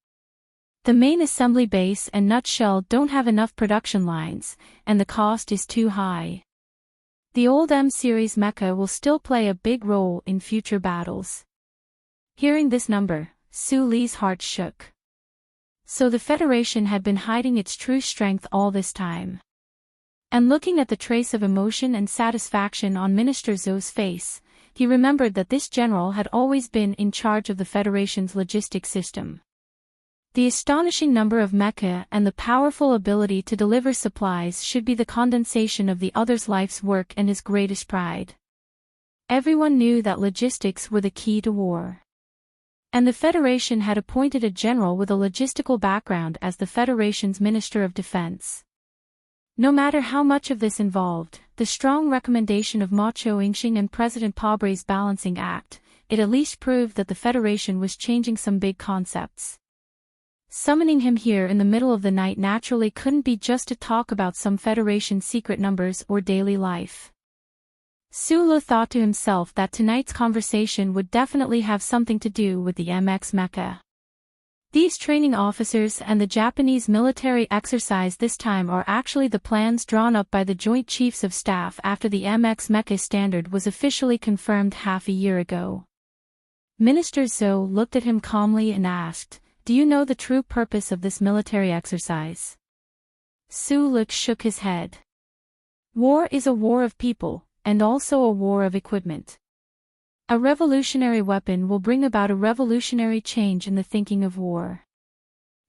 The main assembly base and nutshell don't have enough production lines, and the cost is too high. The old M-series mecha will still play a big role in future battles." Hearing this number, Su Li's heart shook. So the Federation had been hiding its true strength all this time. And looking at the trace of emotion and satisfaction on Minister Zhou's face, he remembered that this general had always been in charge of the Federation's logistic system. The astonishing number of mecha and the powerful ability to deliver supplies should be the condensation of the other's life's work and his greatest pride. Everyone knew that logistics were the key to war. And the Federation had appointed a general with a logistical background as the Federation's Minister of Defense. No matter how much of this involved, the strong recommendation of Ma Chou-Yingxing and President Pobre's Balancing Act, it at least proved that the Federation was changing some big concepts. Summoning him here in the middle of the night naturally couldn't be just to talk about some Federation secret numbers or daily life. Su Lu thought to himself that tonight's conversation would definitely have something to do with the MX mecha. These training officers and the Japanese military exercise this time are actually the plans drawn up by the Joint Chiefs of Staff after the MX mecha standard was officially confirmed half a year ago. Minister Zhou looked at him calmly and asked, "Do you know the true purpose of this military exercise?" Su Lu shook his head. War is a war of people, and also a war of equipment. A revolutionary weapon will bring about a revolutionary change in the thinking of war.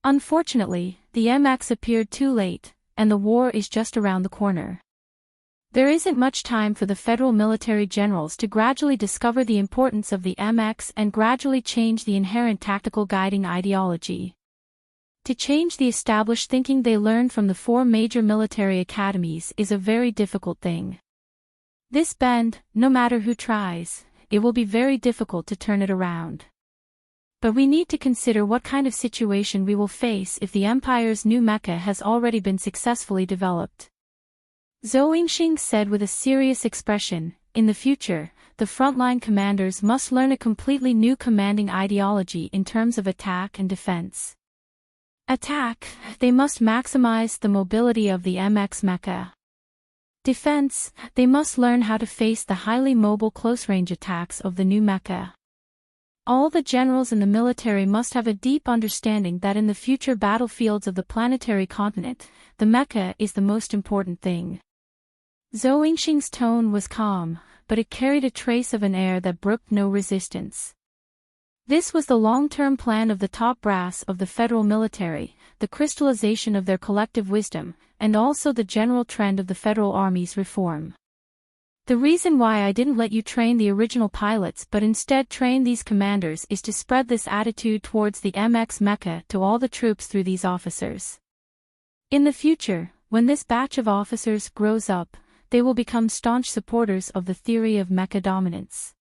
Unfortunately, the MX appeared too late, and the war is just around the corner. There isn't much time for the federal military generals to gradually discover the importance of the MX and gradually change the inherent tactical guiding ideology. To change the established thinking they learned from the 4 major military academies is a very difficult thing. This bend, no matter who tries, it will be very difficult to turn it around. But we need to consider what kind of situation we will face if the Empire's new mecha has already been successfully developed. Zhou Yingxing said with a serious expression, "In the future, the frontline commanders must learn a completely new commanding ideology in terms of attack and defense. Attack, they must maximize the mobility of the MX mecha. Defense, they must learn how to face the highly mobile close-range attacks of the new mecha. All the generals in the military must have a deep understanding that in the future battlefields of the planetary continent, the mecha is the most important thing." Zhou Yingxing's tone was calm, but it carried a trace of an air that brooked no resistance. This was the long-term plan of the top brass of the federal military, the crystallization of their collective wisdom, and also the general trend of the federal army's reform. "The reason why I didn't let you train the original pilots but instead train these commanders is to spread this attitude towards the MX mecha to all the troops through these officers. In the future, when this batch of officers grows up, they will become staunch supporters of the theory of mecha dominance.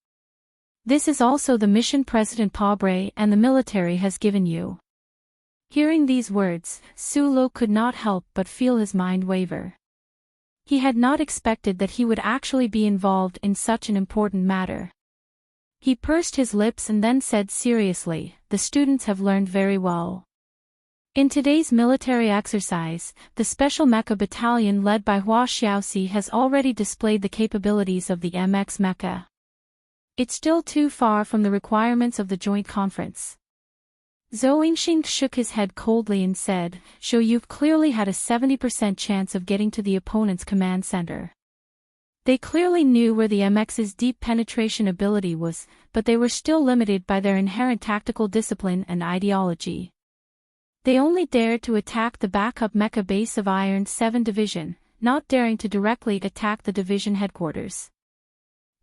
This is also the mission President Pabre and the military has given you. Hearing these words, Sulo could not help but feel his mind waver. He had not expected that he would actually be involved in such an important matter. He pursed his lips and then said seriously, "The students have learned very well. In today's military exercise, the Special Mecha Battalion led by Hua Xiaoxi has already displayed the capabilities of the MX Mecha. It's still too far from the requirements of the joint conference." Zhou Yingxing shook his head coldly and said, "So you've clearly had a 70% chance of getting to the opponent's command center." They clearly knew where the MX's deep penetration ability was, but they were still limited by their inherent tactical discipline and ideology. They only dared to attack the backup mecha base of Iron 7 Division, not daring to directly attack the division headquarters.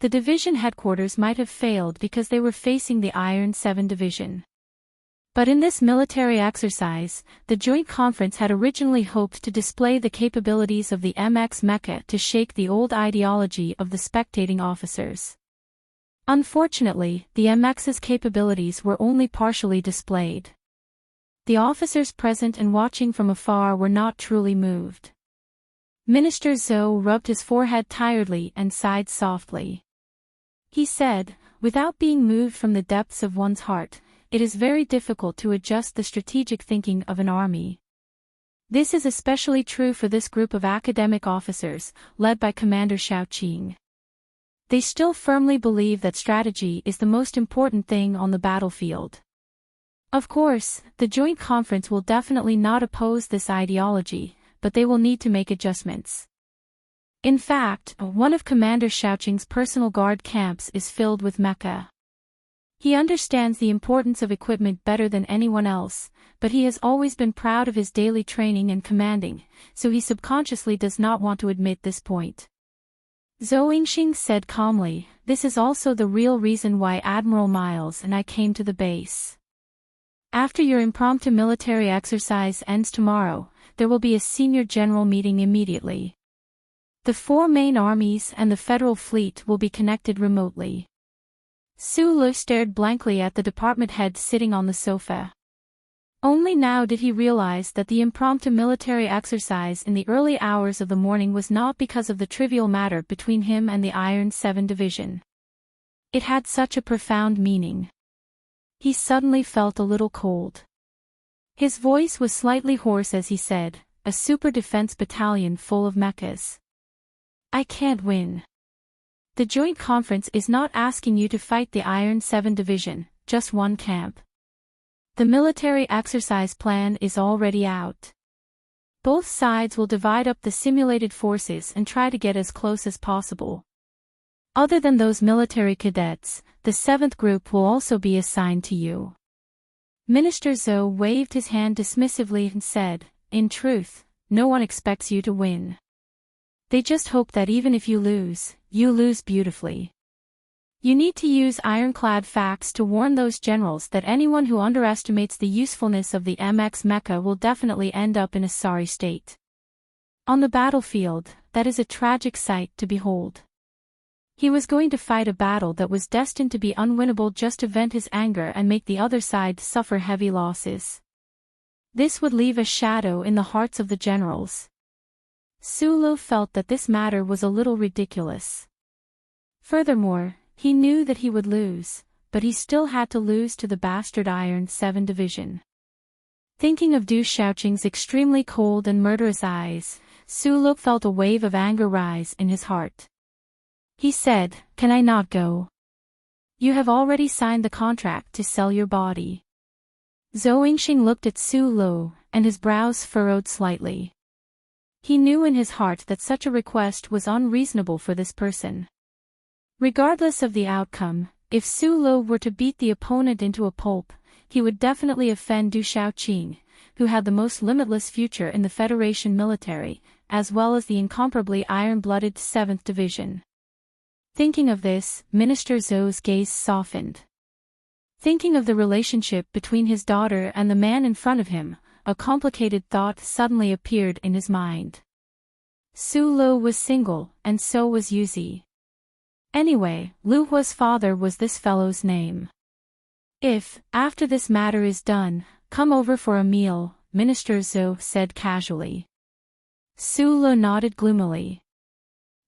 The division headquarters might have failed because they were facing the Iron 7 Division. But in this military exercise, the Joint Conference had originally hoped to display the capabilities of the MX Mecha to shake the old ideology of the spectating officers. Unfortunately, the MX's capabilities were only partially displayed. The officers present and watching from afar were not truly moved. Minister Zhou rubbed his forehead tiredly and sighed softly. He said, "Without being moved from the depths of one's heart, it is very difficult to adjust the strategic thinking of an army. This is especially true for this group of academic officers, led by Commander Xiaoqing. They still firmly believe that strategy is the most important thing on the battlefield. Of course, the Joint Conference will definitely not oppose this ideology, but they will need to make adjustments. In fact, one of Commander Xiaoqing's personal guard camps is filled with mecha. He understands the importance of equipment better than anyone else, but he has always been proud of his daily training and commanding, so he subconsciously does not want to admit this point." Zhou Yingxing said calmly, "This is also the real reason why Admiral Miles and I came to the base. After your impromptu military exercise ends tomorrow, there will be a senior general meeting immediately. The four main armies and the federal fleet will be connected remotely." Su Lu stared blankly at the department head sitting on the sofa. Only now did he realize that the impromptu military exercise in the early hours of the morning was not because of the trivial matter between him and the Iron 7 Division. It had such a profound meaning. He suddenly felt a little cold. His voice was slightly hoarse as he said, "A super defense battalion full of mechas. I can't win. The Joint Conference is not asking you to fight the Iron 7 Division, just one camp. The military exercise plan is already out. Both sides will divide up the simulated forces and try to get as close as possible. Other than those military cadets, the 7th group will also be assigned to you." Minister Zhou waved his hand dismissively and said, "In truth, no one expects you to win. They just hope that even if you lose beautifully. You need to use ironclad facts to warn those generals that anyone who underestimates the usefulness of the MX Mecha will definitely end up in a sorry state. On the battlefield, that is a tragic sight to behold." He was going to fight a battle that was destined to be unwinnable just to vent his anger and make the other side suffer heavy losses. This would leave a shadow in the hearts of the generals. Su Lu felt that this matter was a little ridiculous. Furthermore, he knew that he would lose, but he still had to lose to the bastard Iron 7 Division. Thinking of Du Xiaoqing's extremely cold and murderous eyes, Su Lu felt a wave of anger rise in his heart. He said, "Can I not go? You have already signed the contract to sell your body." Zhou Yingxing looked at Su Lu, and his brows furrowed slightly. He knew in his heart that such a request was unreasonable for this person. Regardless of the outcome, if Su Lu were to beat the opponent into a pulp, he would definitely offend Du Xiaoqing, who had the most limitless future in the Federation military, as well as the incomparably iron-blooded 7th Division. Thinking of this, Minister Zhou's gaze softened. Thinking of the relationship between his daughter and the man in front of him, a complicated thought suddenly appeared in his mind. Su Lo was single, and so was Yuzi. Anyway, Lu Hua's father was this fellow's name. If, after this matter is done, come over for a meal, Minister Zhou said casually. Su Lo nodded gloomily.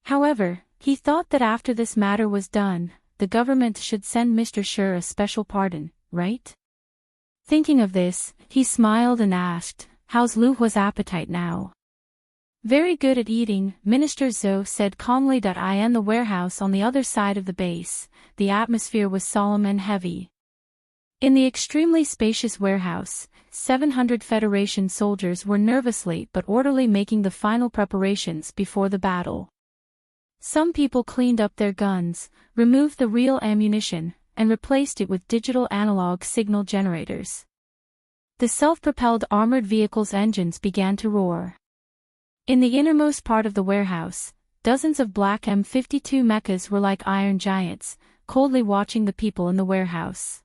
However, he thought that after this matter was done, the government should send Mr. Shi a special pardon, right? Thinking of this, he smiled and asked, "How's Lu Hua's appetite now?" "Very good at eating," Minister Zhou said calmly. I in the warehouse on the other side of the base, the atmosphere was solemn and heavy. In the extremely spacious warehouse, 700 Federation soldiers were nervously but orderly making the final preparations before the battle. Some people cleaned up their guns, removed the real ammunition, and replaced it with digital analog signal generators. The self-propelled armored vehicles' engines began to roar. In the innermost part of the warehouse, dozens of black M52 mechas were like iron giants, coldly watching the people in the warehouse.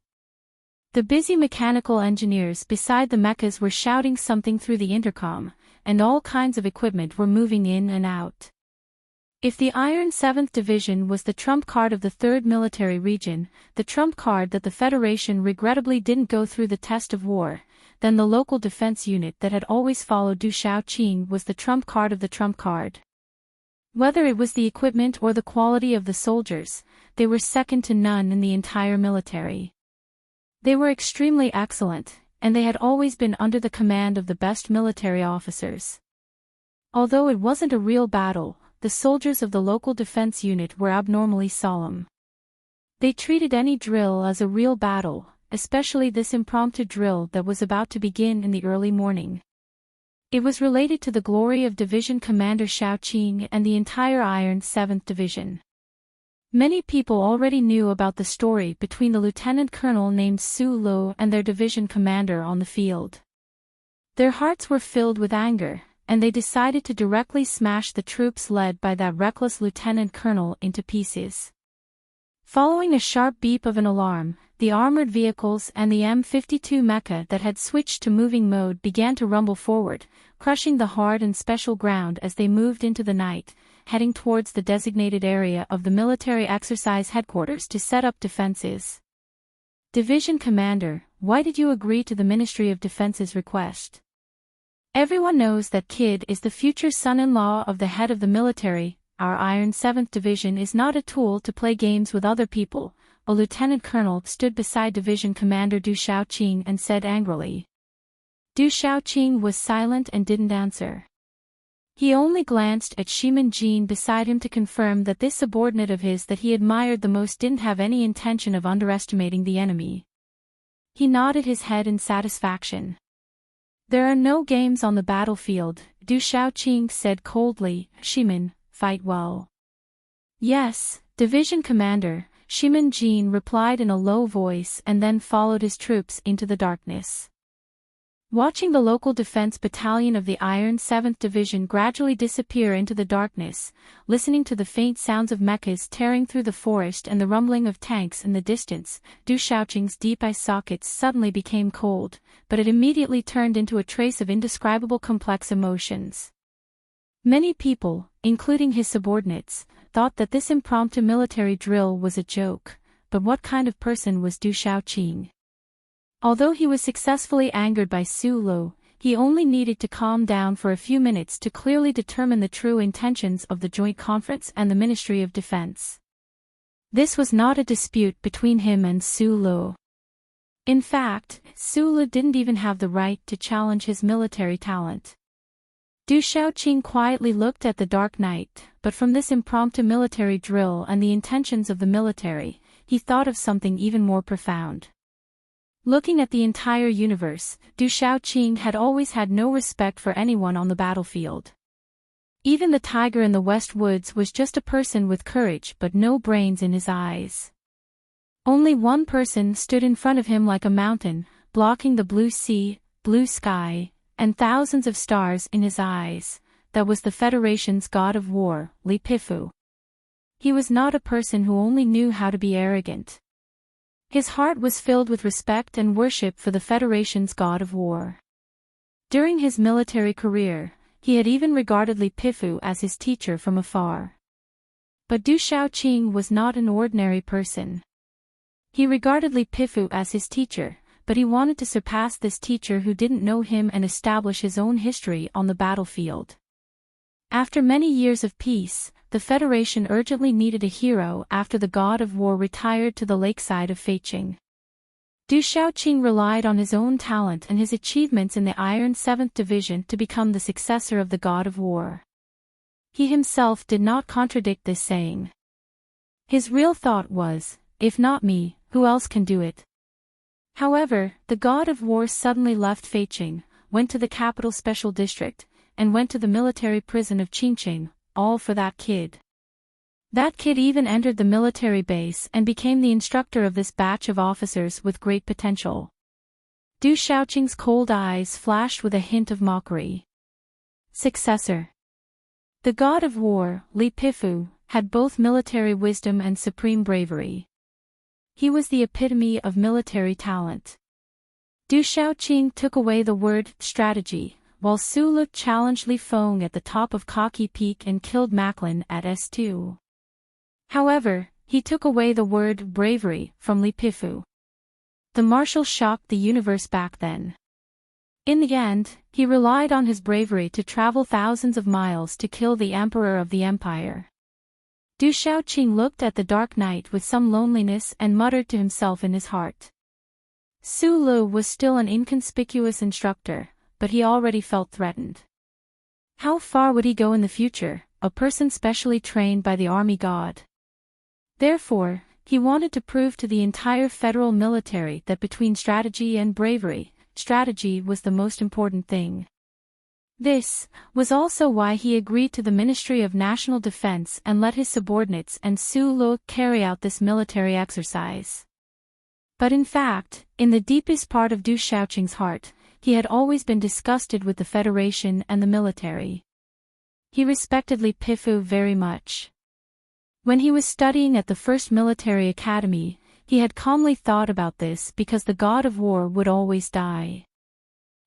The busy mechanical engineers beside the mechas were shouting something through the intercom, and all kinds of equipment were moving in and out. If the Iron 7th Division was the trump card of the 3rd Military Region, the trump card that the Federation regrettably didn't go through the test of war, then the local defense unit that had always followed Du Shaoqing was the trump card of the trump card. Whether it was the equipment or the quality of the soldiers, they were second to none in the entire military. They were extremely excellent, and they had always been under the command of the best military officers. Although it wasn't a real battle, the soldiers of the local defense unit were abnormally solemn. They treated any drill as a real battle, especially this impromptu drill that was about to begin in the early morning. It was related to the glory of Division Commander Shaoqing and the entire Iron 7th Division. Many people already knew about the story between the lieutenant colonel named Su Lo and their division commander on the field. Their hearts were filled with anger, and they decided to directly smash the troops led by that reckless lieutenant colonel into pieces. Following a sharp beep of an alarm, the armored vehicles and the M52 mecha that had switched to moving mode began to rumble forward, crushing the hard and special ground as they moved into the night, heading towards the designated area of the military exercise headquarters to set up defenses. Division Commander, why did you agree to the Ministry of Defense's request? Everyone knows that Kid is the future son-in-law of the head of the military. Our Iron 7th Division is not a tool to play games with other people. A lieutenant colonel stood beside Division Commander Du Shaoqing and said angrily. Du Shaoqing was silent and didn't answer. He only glanced at Shimin Jin beside him to confirm that this subordinate of his that he admired the most didn't have any intention of underestimating the enemy. He nodded his head in satisfaction. There are no games on the battlefield, Du Shaoqing said coldly. Shimin, fight well. Yes, Division Commander, Shimin Jin replied in a low voice and then followed his troops into the darkness. Watching the local defense battalion of the Iron 7th Division gradually disappear into the darkness, listening to the faint sounds of mechas tearing through the forest and the rumbling of tanks in the distance, Du Shaoqing's deep eye sockets suddenly became cold, but it immediately turned into a trace of indescribable complex emotions. Many people, including his subordinates, thought that this impromptu military drill was a joke, but what kind of person was Du Shaoqing? Although he was successfully angered by Su Lo, he only needed to calm down for a few minutes to clearly determine the true intentions of the Joint Conference and the Ministry of Defense. This was not a dispute between him and Su Lo. In fact, Su Lo didn't even have the right to challenge his military talent. Du Shaoqing quietly looked at the dark night, but from this impromptu military drill and the intentions of the military, he thought of something even more profound. Looking at the entire universe, Du Shaoqing had always had no respect for anyone on the battlefield. Even the tiger in the West Woods was just a person with courage but no brains in his eyes. Only one person stood in front of him like a mountain, blocking the blue sea, blue sky, and thousands of stars in his eyes. That was the Federation's god of war, Li Pifu. He was not a person who only knew how to be arrogant. His heart was filled with respect and worship for the Federation's god of war. During his military career, he had even regarded Li Pifu as his teacher from afar. But Du Shaoqing was not an ordinary person. He regarded Li Pifu as his teacher, but he wanted to surpass this teacher who didn't know him and establish his own history on the battlefield. After many years of peace, the Federation urgently needed a hero after the god of war retired to the lakeside of Feiqing. Du Shaoqing relied on his own talent and his achievements in the Iron 7th Division to become the successor of the god of war. He himself did not contradict this saying. His real thought was, if not me, who else can do it? However, the god of war suddenly left Feiqing, went to the capital special district, and went to the military prison of Qingqing, all for that kid. That kid even entered the military base and became the instructor of this batch of officers with great potential. Du Shaoqing's cold eyes flashed with a hint of mockery. Successor. The god of war, Li Pifu, had both military wisdom and supreme bravery. He was the epitome of military talent. Du Shaoqing took away the word strategy, while Su Lu challenged Li Feng at the top of Cocky Peak and killed Macklin at S2. However, he took away the word bravery from Li Pifu. The marshal shocked the universe back then. In the end, he relied on his bravery to travel thousands of miles to kill the emperor of the empire. Du Shaoqing looked at the dark night with some loneliness and muttered to himself in his heart. Su Lu was still an inconspicuous instructor, but he already felt threatened. How far would he go in the future, a person specially trained by the army god? Therefore, he wanted to prove to the entire federal military that between strategy and bravery, strategy was the most important thing. This was also why he agreed to the Ministry of National Defense and let his subordinates and Su Lu carry out this military exercise. But in fact, in the deepest part of Du Shaoqing's heart, he had always been disgusted with the Federation and the military. He respected Li Pifu very much. When he was studying at the first military academy, he had calmly thought about this because the god of war would always die.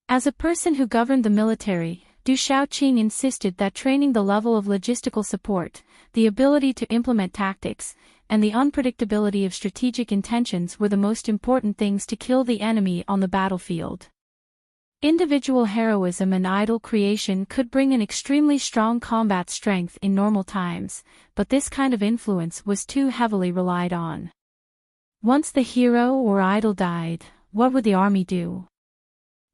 As a person who governed the military, Du Shaoqing insisted that training the level of logistical support, the ability to implement tactics, and the unpredictability of strategic intentions were the most important things to kill the enemy on the battlefield. Individual heroism and idol creation could bring an extremely strong combat strength in normal times, but this kind of influence was too heavily relied on. Once the hero or idol died, what would the army do?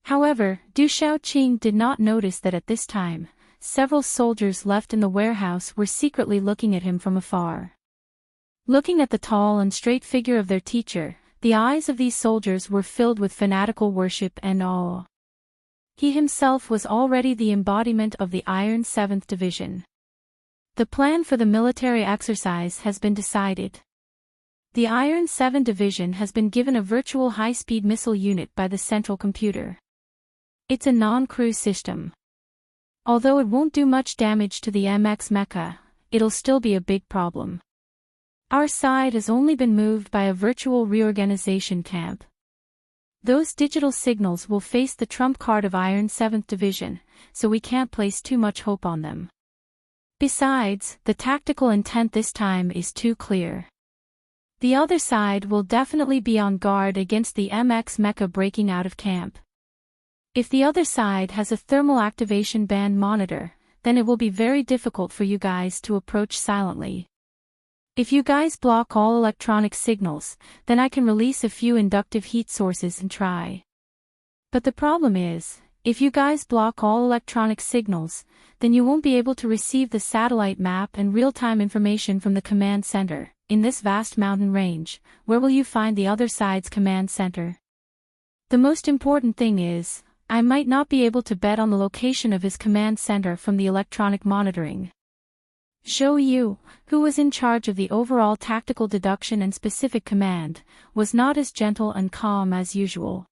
However, Du Shaoqing did not notice that at this time, several soldiers left in the warehouse were secretly looking at him from afar. Looking at the tall and straight figure of their teacher, the eyes of these soldiers were filled with fanatical worship and awe. He himself was already the embodiment of the Iron 7th Division. The plan for the military exercise has been decided. The Iron 7 Division has been given a virtual high-speed missile unit by the central computer. It's a non-cruise system. Although it won't do much damage to the MX mecha, it'll still be a big problem. Our side has only been moved by a virtual reorganization camp. Those digital signals will face the trump card of Iron 7th Division, so we can't place too much hope on them. Besides, the tactical intent this time is too clear. The other side will definitely be on guard against the MX mecha breaking out of camp. If the other side has a thermal activation band monitor, then it will be very difficult for you guys to approach silently. If you guys block all electronic signals, then I can release a few inductive heat sources and try. But the problem is, if you guys block all electronic signals, then you won't be able to receive the satellite map and real-time information from the command center. In this vast mountain range, where will you find the other side's command center? The most important thing is, I might not be able to bet on the location of his command center from the electronic monitoring. Zhou Yu, who was in charge of the overall tactical deduction and specific command, was not as gentle and calm as usual.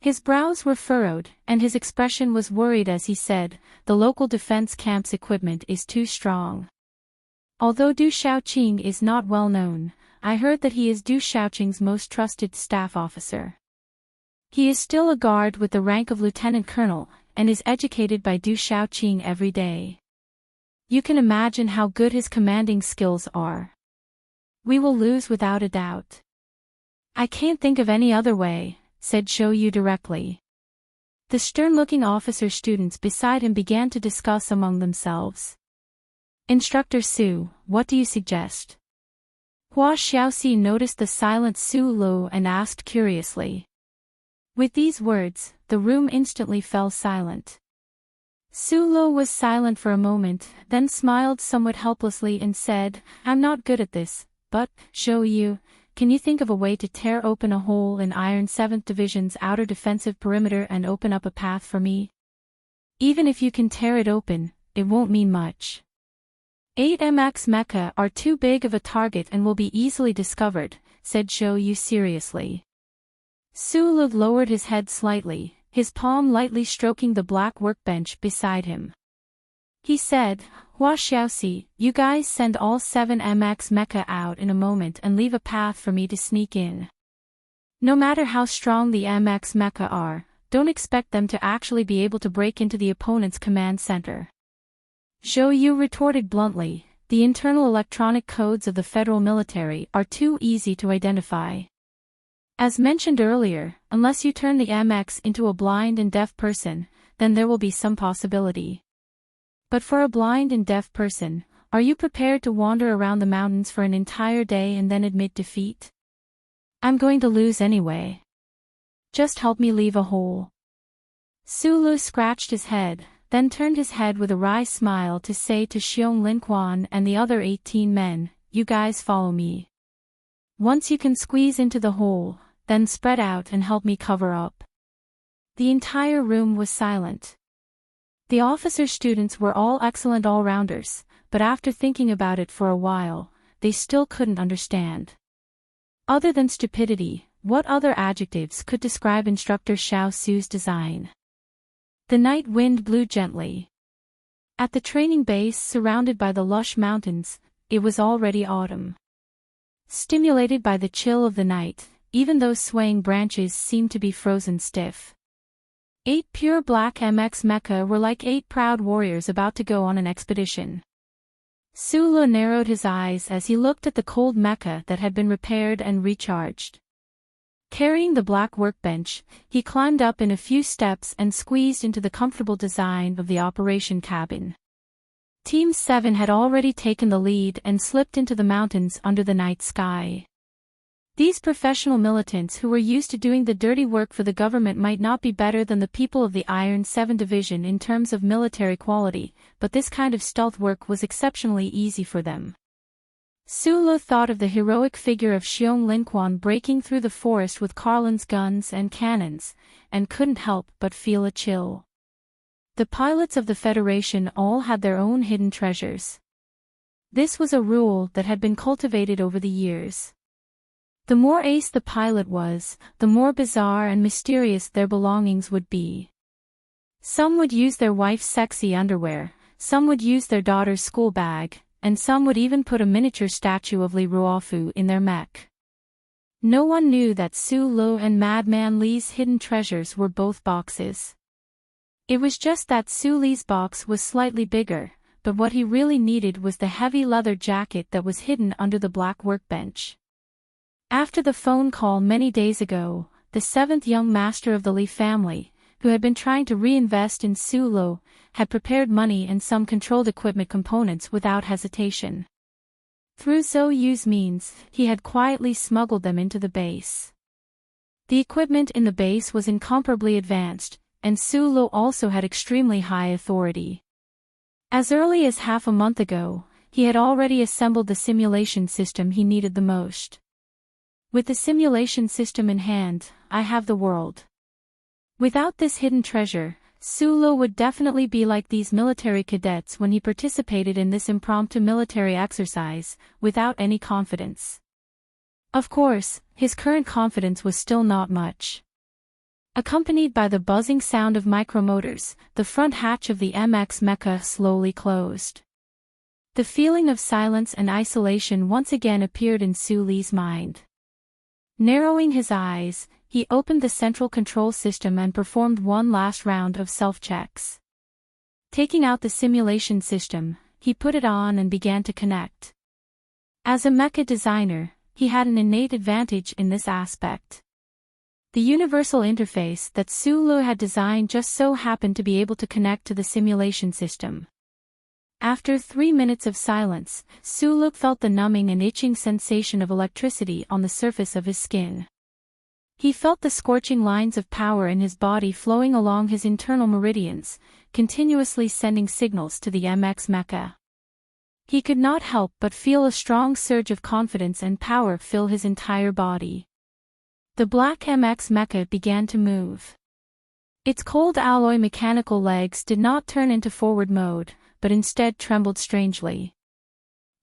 His brows were furrowed, and his expression was worried as he said, "The local defense camp's equipment is too strong." Although Du Shaoqing is not well known, I heard that he is Du Shaoqing's most trusted staff officer. He is still a guard with the rank of lieutenant colonel, and is educated by Du Shaoqing every day. You can imagine how good his commanding skills are. We will lose without a doubt. I can't think of any other way, said Zhou Yu directly. The stern-looking officer students beside him began to discuss among themselves. Instructor Su, what do you suggest? Hua Xiaoxi noticed the silent Su Lu and asked curiously. With these words, the room instantly fell silent. Su Lu was silent for a moment, then smiled somewhat helplessly and said, I'm not good at this, but, Zhou Yu, can you think of a way to tear open a hole in Iron 7th Division's outer defensive perimeter and open up a path for me? Even if you can tear it open, it won't mean much. 8MX Mecha are too big of a target and will be easily discovered, said Zhou Yu seriously. Su Lu lowered his head slightly, his palm lightly stroking the black workbench beside him. He said, Hua Xiaoxi, you guys send all 7MX Mecha out in a moment and leave a path for me to sneak in. No matter how strong the MX Mecha are, don't expect them to actually be able to break into the opponent's command center. Zhou Yu retorted bluntly, the internal electronic codes of the federal military are too easy to identify. As mentioned earlier, unless you turn the MX into a blind and deaf person, then there will be some possibility. But for a blind and deaf person, are you prepared to wander around the mountains for an entire day and then admit defeat? I'm going to lose anyway. Just help me leave a hole. Su Lu scratched his head, then turned his head with a wry smile to say to Xiong Linquan and the other 18 men, you guys follow me. Once you can squeeze into the hole, then spread out and help me cover up. The entire room was silent. The officer students were all excellent all-rounders, but after thinking about it for a while, they still couldn't understand. Other than stupidity, what other adjectives could describe Instructor Xiao Su's design? The night wind blew gently. At the training base surrounded by the lush mountains, it was already autumn. Stimulated by the chill of the night, even those swaying branches seemed to be frozen stiff. 8 pure black MX Mecha were like 8 proud warriors about to go on an expedition. Su Lu narrowed his eyes as he looked at the cold mecha that had been repaired and recharged. Carrying the black workbench, he climbed up in a few steps and squeezed into the comfortable design of the operation cabin. Team 7 had already taken the lead and slipped into the mountains under the night sky. These professional militants who were used to doing the dirty work for the government might not be better than the people of the Iron 7 Division in terms of military quality, but this kind of stealth work was exceptionally easy for them. Su Lu thought of the heroic figure of Xiong Linquan breaking through the forest with Carlin's guns and cannons, and couldn't help but feel a chill. The pilots of the Federation all had their own hidden treasures. This was a rule that had been cultivated over the years. The more ace the pilot was, the more bizarre and mysterious their belongings would be. Some would use their wife's sexy underwear, some would use their daughter's school bag, and some would even put a miniature statue of Li Ruofu in their mech. No one knew that Su Lu and Madman Li's hidden treasures were both boxes. It was just that Su Li's box was slightly bigger, but what he really needed was the heavy leather jacket that was hidden under the black workbench. After the phone call many days ago, the 7th young master of the Li family, who had been trying to reinvest in Su Lu, had prepared money and some controlled equipment components without hesitation. Through Zhou Yu's means, he had quietly smuggled them into the base. The equipment in the base was incomparably advanced, and Su Lu also had extremely high authority. As early as half a month ago, he had already assembled the simulation system he needed the most. With the simulation system in hand, I have the world. Without this hidden treasure, Su Lu would definitely be like these military cadets when he participated in this impromptu military exercise, without any confidence. Of course, his current confidence was still not much. Accompanied by the buzzing sound of micromotors, the front hatch of the MX Mecha slowly closed. The feeling of silence and isolation once again appeared in Su Li's mind. Narrowing his eyes, he opened the central control system and performed one last round of self-checks. Taking out the simulation system, he put it on and began to connect. As a mecha designer, he had an innate advantage in this aspect. The universal interface that Sulu had designed just so happened to be able to connect to the simulation system. After 3 minutes of silence, Sulu felt the numbing and itching sensation of electricity on the surface of his skin. He felt the scorching lines of power in his body flowing along his internal meridians, continuously sending signals to the MX mecha. He could not help but feel a strong surge of confidence and power fill his entire body. The black MX mecha began to move. Its cold alloy mechanical legs did not turn into forward mode, but instead trembled strangely.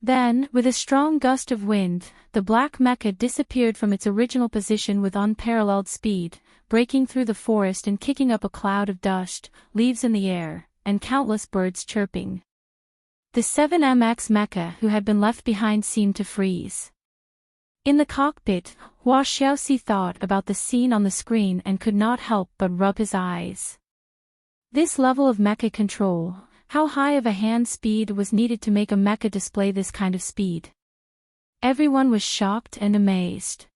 Then, with a strong gust of wind, the black mecha disappeared from its original position with unparalleled speed, breaking through the forest and kicking up a cloud of dust, leaves in the air, and countless birds chirping. The 7MX mecha who had been left behind seemed to freeze. In the cockpit, Hua Xiaoxi thought about the scene on the screen and could not help but rub his eyes. This level of mecha control, how high of a hand speed was needed to make a mecha display this kind of speed? Everyone was shocked and amazed.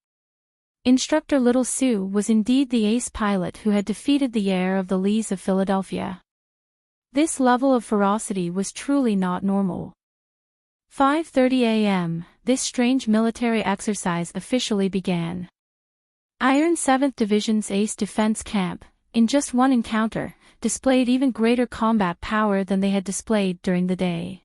Instructor Little Sue was indeed the ace pilot who had defeated the heir of the Lees of Philadelphia. This level of ferocity was truly not normal. 5:30 a.m., this strange military exercise officially began. Iron 7th Division's Ace Defense Camp, in just one encounter, displayed even greater combat power than they had displayed during the day.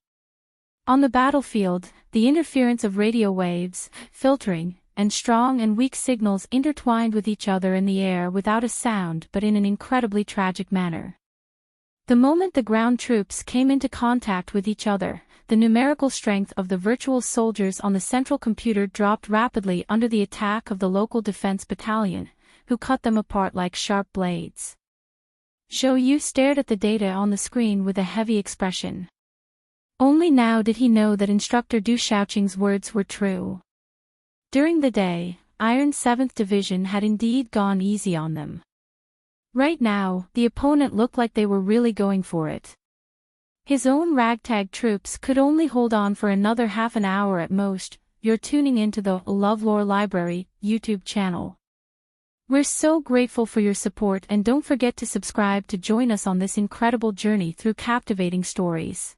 On the battlefield, the interference of radio waves, filtering, and strong and weak signals intertwined with each other in the air without a sound but in an incredibly tragic manner. The moment the ground troops came into contact with each other, the numerical strength of the virtual soldiers on the central computer dropped rapidly under the attack of the local defense battalion, who cut them apart like sharp blades. Zhou Yu stared at the data on the screen with a heavy expression. Only now did he know that Instructor Du Shaoqing's words were true. During the day, Iron 7th Division had indeed gone easy on them. Right now, the opponent looked like they were really going for it. His own ragtag troops could only hold on for another half an hour at most. You're tuning into the LoveLore Library YouTube channel. We're so grateful for your support, and don't forget to subscribe to join us on this incredible journey through captivating stories.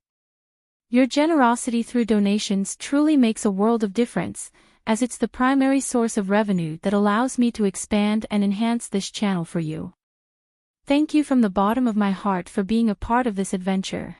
Your generosity through donations truly makes a world of difference, as it's the primary source of revenue that allows me to expand and enhance this channel for you. Thank you from the bottom of my heart for being a part of this adventure.